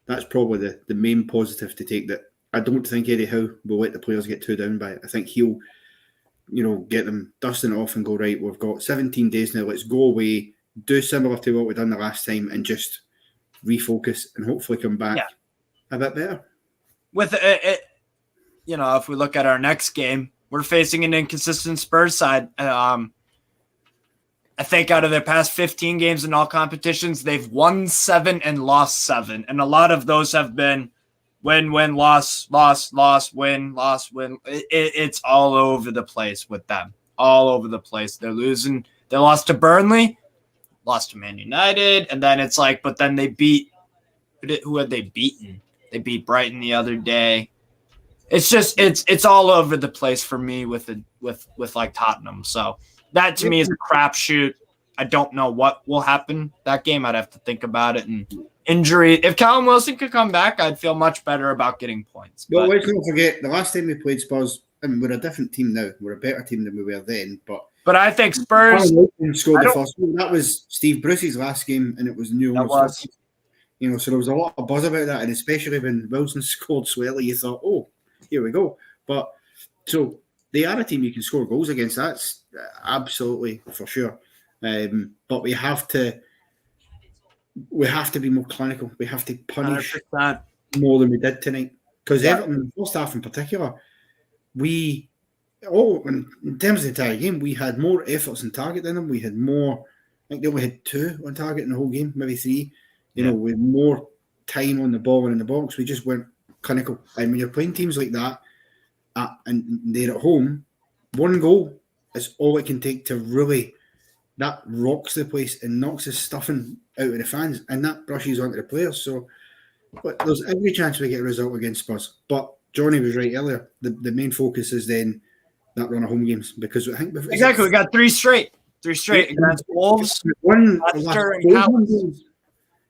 that's probably the main positive to take, that I don't think Eddie Howe will let the players get too down by it. I think he'll, get them dusting it off and go, right, we've got 17 days now, let's go away, do similar to what we've done the last time and just refocus and hopefully come back a bit better. With it, if we look at our next game, we're facing an inconsistent Spurs side. I think out of their past 15 games in all competitions, they've won 7 and lost 7. And a lot of those have been win, loss, win, loss, win. It's all over the place with them. All over the place. They're losing. They lost to Burnley, lost to Man United, and then it's like, but then they beat, who had they beaten? They beat Brighton the other day. It's just, it's all over the place for me with like Tottenham. So that to me is a crapshoot. I don't know what will happen that game. I'd have to think about it. And injury, if Callum Wilson could come back, I'd feel much better about getting points. Well, let's not forget, the last time we played Spurs, and we're a different team now. We're a better team than we were then. But I think Spurs scored the first goal. That was Steve Bruce's last game, and it was new. So there was a lot of buzz about that, and especially when Wilson scored Swelly, you thought, oh, here we go. But so they are a team you can score goals against. That's absolutely for sure. But we have to be more clinical. We have to punish 100%. More than we did tonight. Because Everton, in the first half in particular, in terms of the entire game, we had more efforts on target than them. We had more. I think they only had 2 on target in the whole game, maybe 3. With more time on the ball and in the box, we just weren't clinical. And when you're playing teams like that, and they're at home, 1 goal is all it can take to really, that rocks the place and knocks the stuffing out of the fans, and that brushes onto the players. So, but there's every chance we get a result against Spurs. But Johnny was right earlier. The main focus is then that run of home games, because I think we got 3 straight against Wolves, Leicester, and Palace.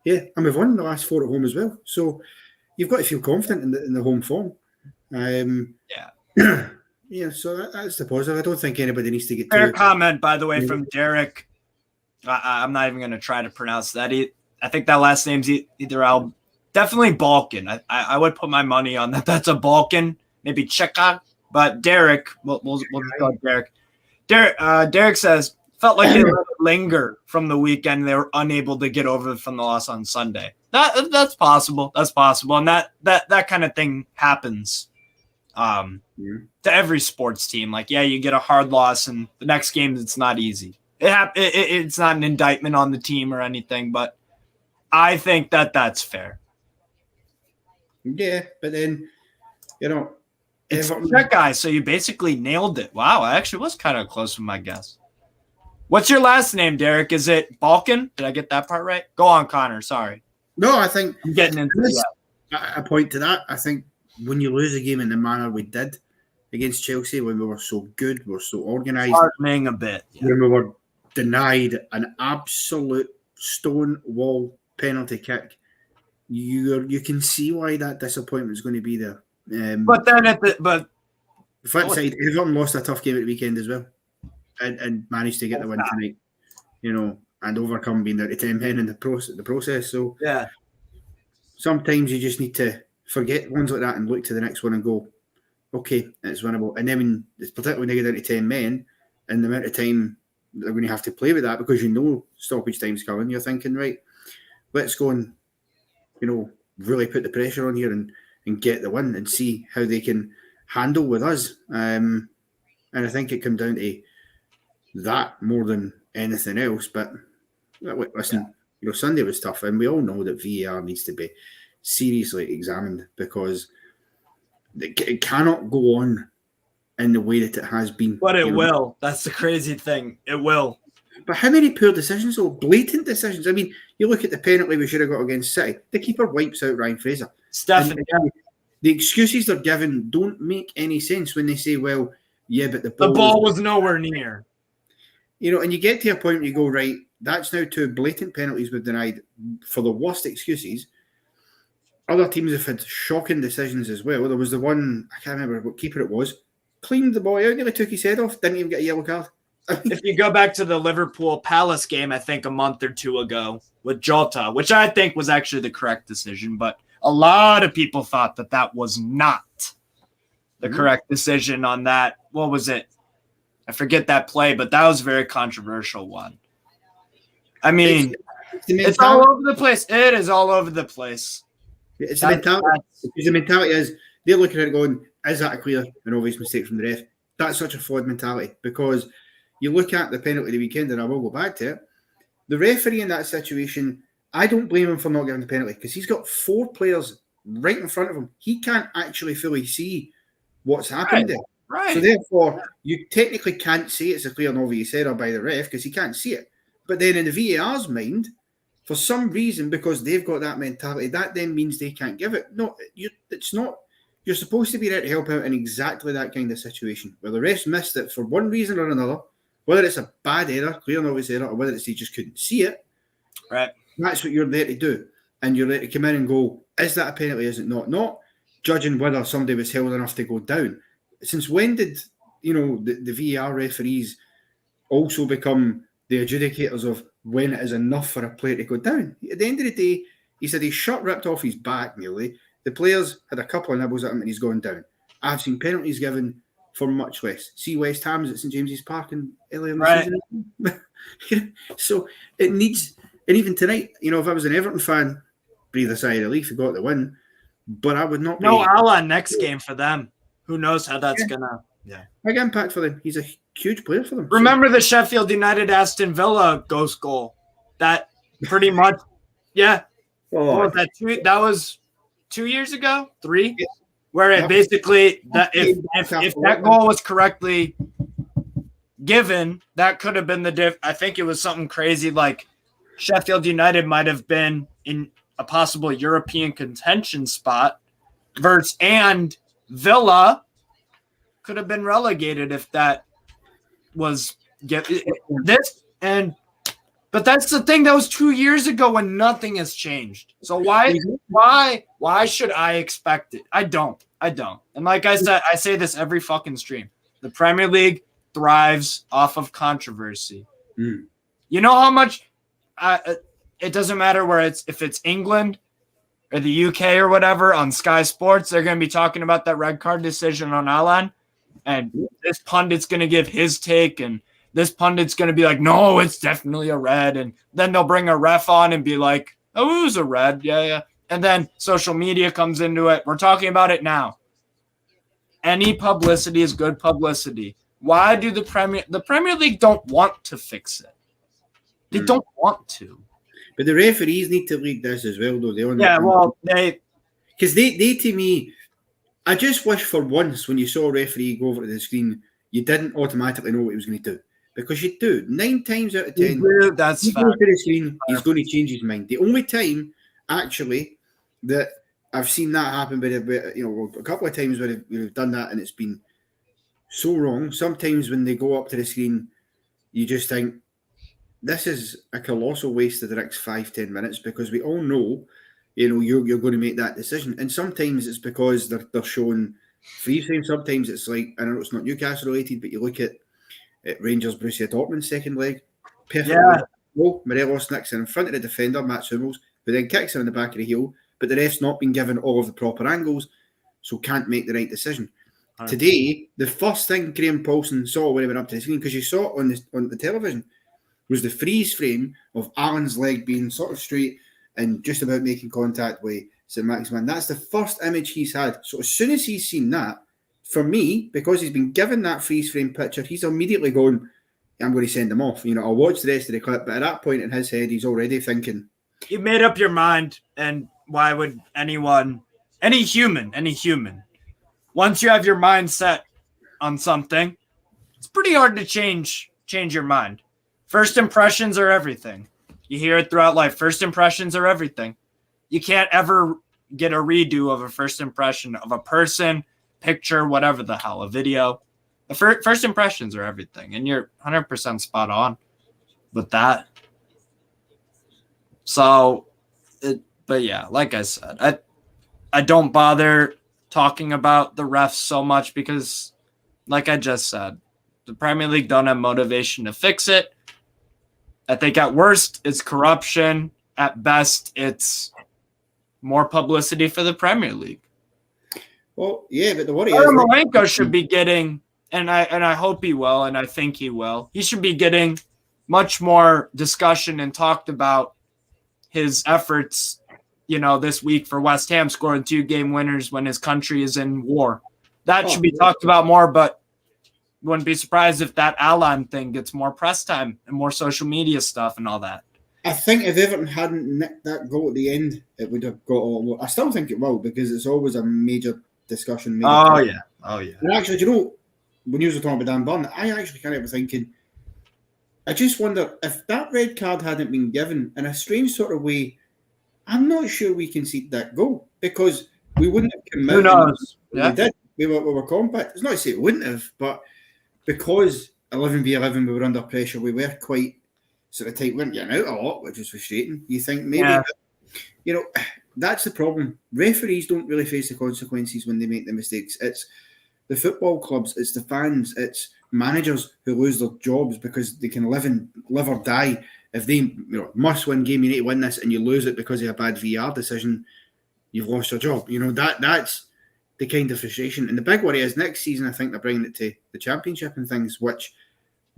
Yeah, and we've won the last 4 at home as well. So you've got to feel confident in the home form. So that's the positive. I don't think anybody needs to get fair comment, by the way, from Derek. I'm not even going to try to pronounce that. I think that last name's either definitely Balkan. I would put my money on that. That's a Balkan, maybe Czechak. But Derek, we'll call it Derek. Derek says, felt like they let it linger from the weekend. They were unable to get over it from the loss on Sunday. That's possible. That's possible. And that kind of thing happens to every sports team. Like, you get a hard loss, and the next game, it's not easy. It's not an indictment on the team or anything, but I think that's fair. Yeah, but then, it's that guy, so you basically nailed it. Wow, I actually was kind of close with my guess. What's your last name, Derek? Is it Balkan? Did I get that part right? Go on, Connor. Sorry. No, I think I'm getting into this. I point to that. I think when you lose a game in the manner we did against Chelsea, when we were so good, we were so organised, hardening a bit, when we were denied an absolute stone wall penalty kick, you can see why that disappointment is going to be there. But then the flip side, Everton lost a tough game at the weekend as well, and managed to get the win tonight. And overcome being down to 10 men in the process. So sometimes you just need to forget ones like that and look to the next one and go, okay, it's winnable. And then particularly when they get down to 10 men and the amount of time they're going to have to play with that, because stoppage time's coming, you're thinking, right, let's go and really put the pressure on here and get the win and see how they can handle with us. And I think it comes down to that more than anything else. But listen, Sunday was tough, and we all know that VAR needs to be seriously examined, because it cannot go on in the way that it has been. But it will. That's the crazy thing. It will. But how many poor decisions, or blatant decisions? I mean, you look at the penalty we should have got against City. The keeper wipes out Ryan Fraser. Stephanie. The excuses they're given don't make any sense when they say, well, yeah, but the ball was nowhere near. And you get to a point where you go, right, that's now 2 blatant penalties we've denied for the worst excuses. Other teams have had shocking decisions as well. There was the one, I can't remember what keeper it was, cleaned the boy out, nearly took his head off, didn't even get a yellow card. If you go back to the Liverpool Palace game, I think a month or 2 ago with Jota, which I think was actually the correct decision, but A lot of people thought that was not the correct decision on that. What was it? I forget that play, but that was a very controversial one. I mean, it's all over the place. It is all over the place. It's the mentality. Because the mentality is they're looking at it going, is that a clear and obvious mistake from the ref? That's such a flawed mentality because you look at the penalty the weekend, and I will go back to it. The referee in that situation, I don't blame him for not giving the penalty because he's got 4 players right in front of him. He can't actually fully see what's happened there. Right. So therefore, you technically can't say it's a clear and obvious error by the ref because he can't see it. But then in the VAR's mind, for some reason, because they've got that mentality, that then means they can't give it. No, it's not. You're supposed to be there to help out in exactly that kind of situation where the refs missed it for one reason or another, whether it's a bad error, clear and obvious error, or whether it's they just couldn't see it. Right. That's what you're there to do. And you're there to come in and go, is that a penalty? Is it not? Not judging whether somebody was held enough to go down. Since when did, the VAR referees also become the adjudicators of when it is enough for a player to go down? At the end of the day, he said his shirt ripped off his back nearly. The players had a couple of nibbles at him and he's gone down. I've seen penalties given for much less. See West Ham's at St James's Park earlier in the season. So it needs, and even tonight, if I was an Everton fan, breathe a sigh of relief, we got the win. But I would not be. No, Alan next game for them. Who knows how that's gonna big impact for them. He's a huge player for them. Remember the Sheffield United Aston Villa ghost goal? That pretty much, That was 2 years ago, 3, where it basically that if that goal was correctly given, that could have been the diff. I think it was something crazy like Sheffield United might have been in a possible European contention spot, and Villa could have been relegated if that was but that's the thing. That was 2 years ago and nothing has changed. So why should I expect it? I don't. And like I said, I say this every fucking stream. The Premier League thrives off of controversy. You know how much it doesn't matter if it's England or the UK or whatever on Sky Sports, they're going to be talking about that red card decision on Alan, and this pundit's going to give his take, and this pundit's going to be like, no, it's definitely a red, and then they'll bring a ref on and be like, oh, it was a red, yeah, and then social media comes into it. We're talking about it now. Any publicity is good publicity. Why do the Premier League don't want to fix it? They don't want to. But the referees need to lead this as well, though. Because they to me, I just wish for once when you saw a referee go over to the screen, you didn't automatically know what he was going to do. Because you do. 9 times out of 10, that's he goes to the screen, he's going to change his mind. The only time, actually, that I've seen that happen, but a couple of times where we've done that and it's been so wrong. Sometimes when they go up to the screen, you just think, this is a colossal waste of the next 5-10 minutes because we all know, you're going to make that decision. And sometimes it's because they're showing freeze frame. Sometimes it's like, I know it's not Newcastle related, but you look at Rangers Borussia Dortmund's second leg. Perfect. Morelos nicks in front of the defender, Mats Hummels, who then kicks him in the back of the heel, but the ref's not been given all of the proper angles, so can't make the right decision. Right. Today, the first thing Graham Paulson saw when he went up to the screen, because you saw it on the television, was the freeze frame of Alan's leg being sort of straight and just about making contact with saint-maximin. That's the first image he's had. So as soon as he's seen that, for me, because he's been given that freeze frame picture, he's immediately going, I'm going to send him off. I'll watch the rest of the clip. But at that point in his head, he's already thinking. You made up your mind, and why would any human, once you have your mind set on something, it's pretty hard to change your mind. First impressions are everything. You hear it throughout life. First impressions are everything. You can't ever get a redo of a first impression of a person, picture, whatever the hell, a video. The first impressions are everything. And you're 100% spot on with that. So, but yeah, like I said, I don't bother talking about the refs so much because, like I just said, the Premier League don't have motivation to fix it. I think at worst, it's corruption. At best, it's more publicity for the Premier League. Well, yeah, but the worry is Yarmolenko should be getting, and I hope he will, and I think he will. He should be getting much more discussion and talked about his efforts, this week for West Ham, scoring 2 game winners when his country is in war. That should be talked about more, but wouldn't be surprised if that Alan thing gets more press time and more social media stuff and all that. I think if Everton hadn't nicked that goal at the end, it would have got a lot more. I still think it will, because it's always a major discussion. Oh, yeah. And actually, when you were talking about Dan Burn, I actually kind of was thinking, I just wonder if that red card hadn't been given in a strange sort of way, I'm not sure we conceded that goal, because we wouldn't have come out. Who knows? Yeah. We did. We were compact. It's not to say it wouldn't have, but because 11v11 we were under pressure, we were quite sort of tight. We weren't getting out a lot, which was frustrating. You think maybe, that's the problem. Referees don't really face the consequences when they make the mistakes. It's the football clubs, it's the fans, it's managers who lose their jobs because they can live or die. If they must win game, you need to win this, and you lose it because of a bad VR decision, you've lost your job. That's the kind of frustration. And the big worry is next season, I think they're bringing it to the Championship and things, which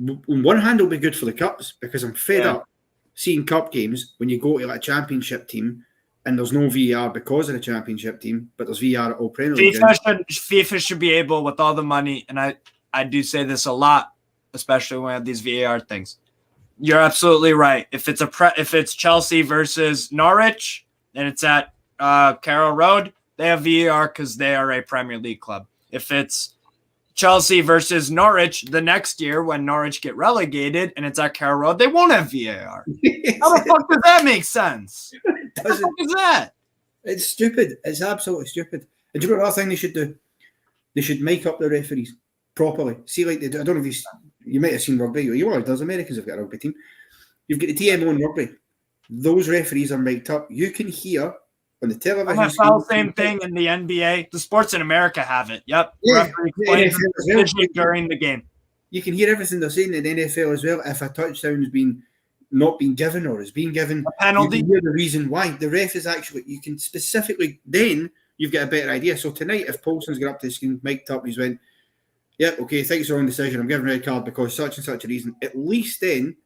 on one hand will be good for the Cups, because I'm fed up seeing Cup games when you go to a Championship team and there's no VR because of the Championship team, but there's VR at all Premier League. FIFA should be able, with all the money, and I do say this a lot, especially when we have these VAR things. You're absolutely right. If it's Chelsea versus Norwich and it's at Carroll Road, they have VAR because they are a Premier League club. If it's Chelsea versus Norwich the next year when Norwich get relegated and it's at Carroll Road, they won't have VAR. How the fuck does that make sense? What the fuck is that? It's stupid. It's absolutely stupid. And do you know another thing they should do? They should make up the referees properly. See, like they do. I don't know if you might have seen rugby. There's Americans have got a rugby team. You've got the TMO in rugby. Those referees are mic'd up. You can hear on the television. NFL, same thing in the NBA. The sports in America have it. Yep. Referee explains the decision during the game. You can hear everything they're saying in the NFL as well. If a touchdown's not been given or is being given, a penalty. You can hear the reason why. The ref is actually, you can specifically, then you've got a better idea. So tonight, if Paulson's got up to the screen, mic'd up, he's went, yep, okay, thanks for the wrong decision. I'm giving a red card because such and such a reason. At least then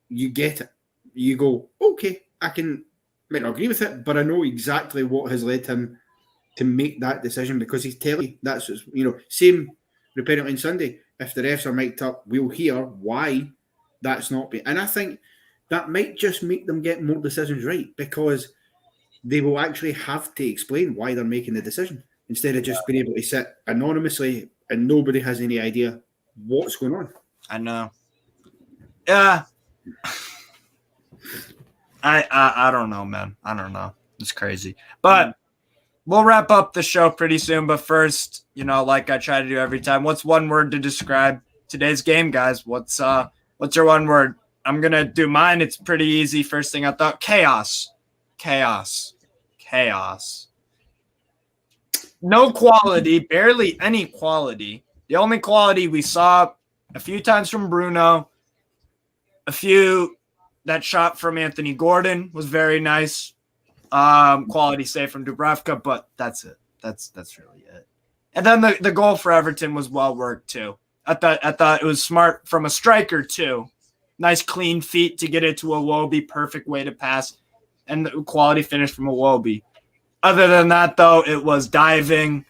you get it. You go, okay, might not agree with it, but I know exactly what has led him to make that decision, because he's telling you that's same repeatedly on Sunday. If the refs are mic'd up, we'll hear why that's not been. And I think that might just make them get more decisions right, because they will actually have to explain why they're making the decision instead of just being able to sit anonymously and nobody has any idea what's going on. I know. Yeah. I don't know, man. I don't know. It's crazy. But we'll wrap up the show pretty soon. But first, like I try to do every time, what's one word to describe today's game, guys? What's your one word? I'm going to do mine. It's pretty easy. First thing I thought, chaos. No quality, barely any quality. The only quality we saw a few times from Bruno, that shot from Anthony Gordon was very nice. Quality save from Dubravka, but that's it. That's really it. And then the goal for Everton was well worked too. I thought it was smart from a striker too. Nice clean feet to get it to Iwobi, perfect way to pass, and the quality finish from Iwobi. Other than that, though, it was diving,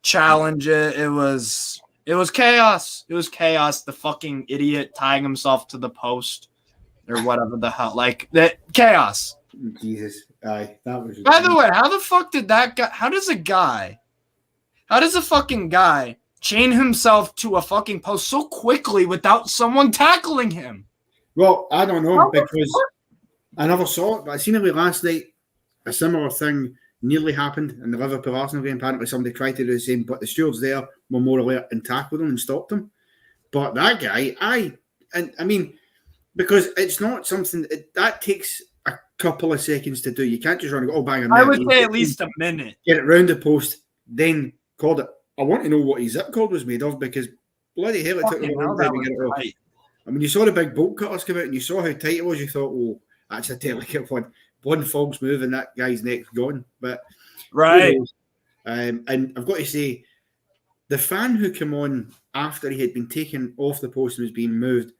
challenge it. It was chaos. It was chaos. The fucking idiot tying himself to the post or whatever the hell. Like, that chaos. Jesus. Aye, that was. By the way, how the fuck did that guy? How does a fucking guy chain himself to a fucking post so quickly without someone tackling him? Well, I don't know, because I never saw it, but I seen it last night. A similar thing nearly happened in the Liverpool Arsenal game. Apparently, somebody tried to do the same, but the stewards there were more alert and tackled him and stopped him. But that guy, I mean, because it's not something that takes a couple of seconds to do. You can't just run and go, bang on. I would say at least a minute. Get it round the post, then called it. I want to know what his zip code was made of, because bloody hell, it took him a long time to get it off. I mean, you saw the big bolt cutters come out and you saw how tight it was. You thought, that's a delicate one. one false move and that guy's neck's gone. But Right. and I've got to say, the fan who came on after he had been taken off the post and was being moved,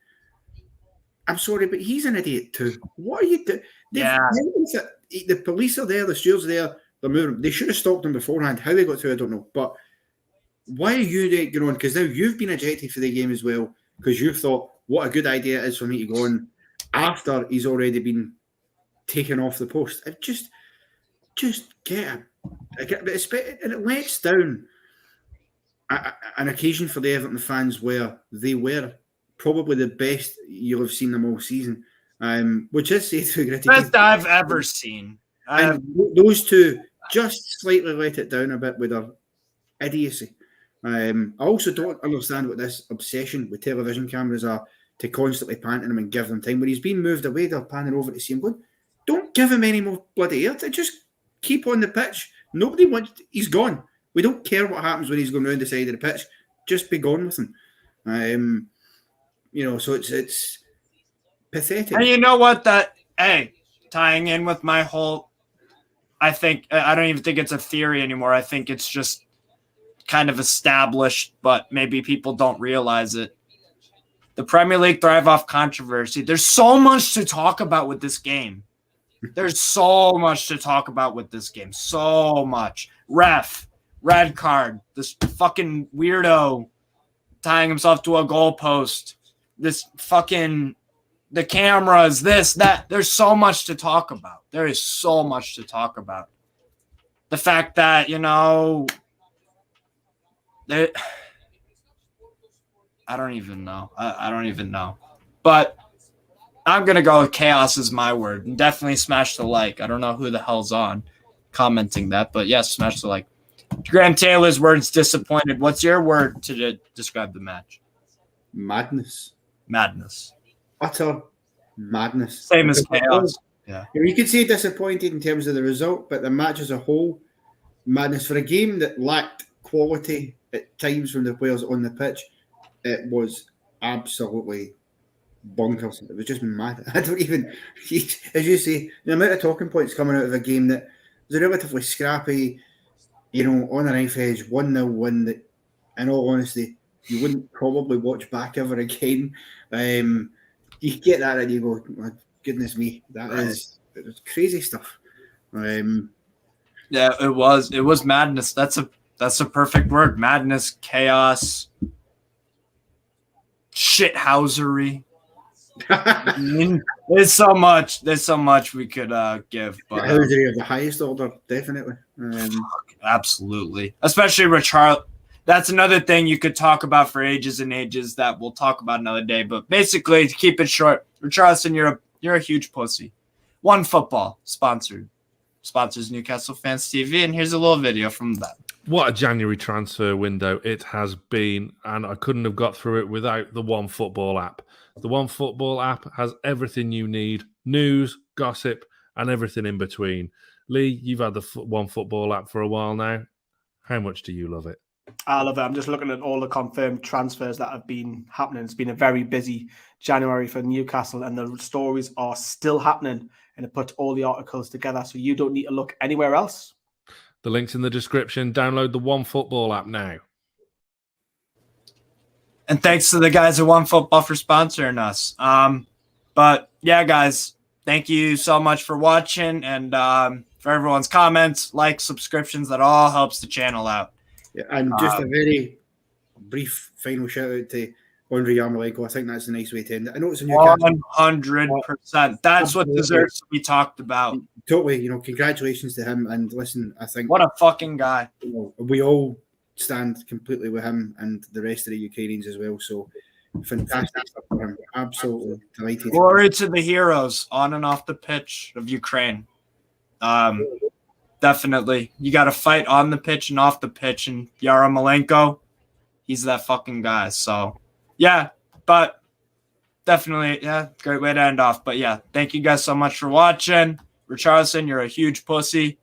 I'm sorry, but he's an idiot too. What are you doing? Yeah. The police are there, the stewards are there, they're moving. They should have stopped them beforehand. How they got through, I don't know. But why are you going on? Because now you've been ejected for the game as well, because you thought, what a good idea it is for me to go on after he's already been taken off the post. Just get him. And it lets down an occasion for the Everton fans where they were probably the best you'll have seen them all season, which is say through gritty. Best I've ever seen. And those two just slightly let it down a bit with their idiocy. I also don't understand what this obsession with television cameras are to constantly pant him and give them time. When he's being moved away, they're panning over to see him going, don't give him any more bloody air. Just keep on the pitch. Nobody wants. He's gone. We don't care what happens when he's going round the side of the pitch. Just be gone with him. So it's pathetic. And you know what? Tying in with my whole, I don't even think it's a theory anymore. I think it's just kind of established, but maybe people don't realize it. The Premier League thrive off controversy. There's so much to talk about with this game. There's so much to talk about with this game. So much. Ref, red card, this fucking weirdo tying himself to a goalpost, this fucking, the cameras, this, that. There's so much to talk about. There is so much to talk about. The fact that, I don't even know. I don't even know. But I'm going to go with chaos is my word. And definitely smash the like. I don't know who the hell's on commenting that. But yes, smash the like. Graham Taylor's words disappointed. What's your word to describe the match? Madness. Madness. Utter madness. Same as chaos. Yeah. You could say disappointed in terms of the result, but the match as a whole, madness. For a game that lacked quality at times from the players on the pitch, it was absolutely bonkers. It was just mad. I don't even, as you say, the amount of talking points coming out of a game that was a relatively scrappy, on a knife edge, 1-0 win that, in all honesty, you wouldn't probably watch back ever again. You get that and you go, oh, goodness me, it was crazy stuff. Yeah, it was madness. That's a perfect word. Madness, chaos, shithousery. There's so much we could give. But housery of the highest order, definitely. Absolutely, especially Richarlison. That's another thing you could talk about for ages and ages that we'll talk about another day. But basically, to keep it short, Richarlison, you're a huge pussy. OneFootball sponsors Newcastle Fans TV, and here's a little video from that. What a January transfer window it has been, and I couldn't have got through it without the OneFootball app. The OneFootball app has everything you need, news, gossip, and everything in between. Lee, you've had the OneFootball app for a while now. How much do you love it? I love it. I'm just looking at all the confirmed transfers that have been happening. It's been a very busy January for Newcastle, and the stories are still happening, and it put all the articles together, so you don't need to look anywhere else. The link's in the description. Download the OneFootball app now. And thanks to the guys at OneFootball for sponsoring us. But yeah, guys, thank you so much for watching, and for everyone's comments, likes, subscriptions. That all helps the channel out. Yeah, and just a very brief final shout out to Andre Yarmolenko. I think that's a nice way to end it. I know it's a Newcastle. 100%. That's what deserves to be talked about. Totally. Congratulations to him. And listen, I think what a fucking guy. We all stand completely with him and the rest of the Ukrainians as well. So fantastic stuff for him. Absolutely delighted. Glory to the heroes on and off the pitch of Ukraine. Definitely. You got to fight on the pitch and off the pitch. And Yarmolenko, he's that fucking guy. So, yeah. But definitely, yeah, great way to end off. But, yeah, thank you guys so much for watching. Richarlison, you're a huge pussy.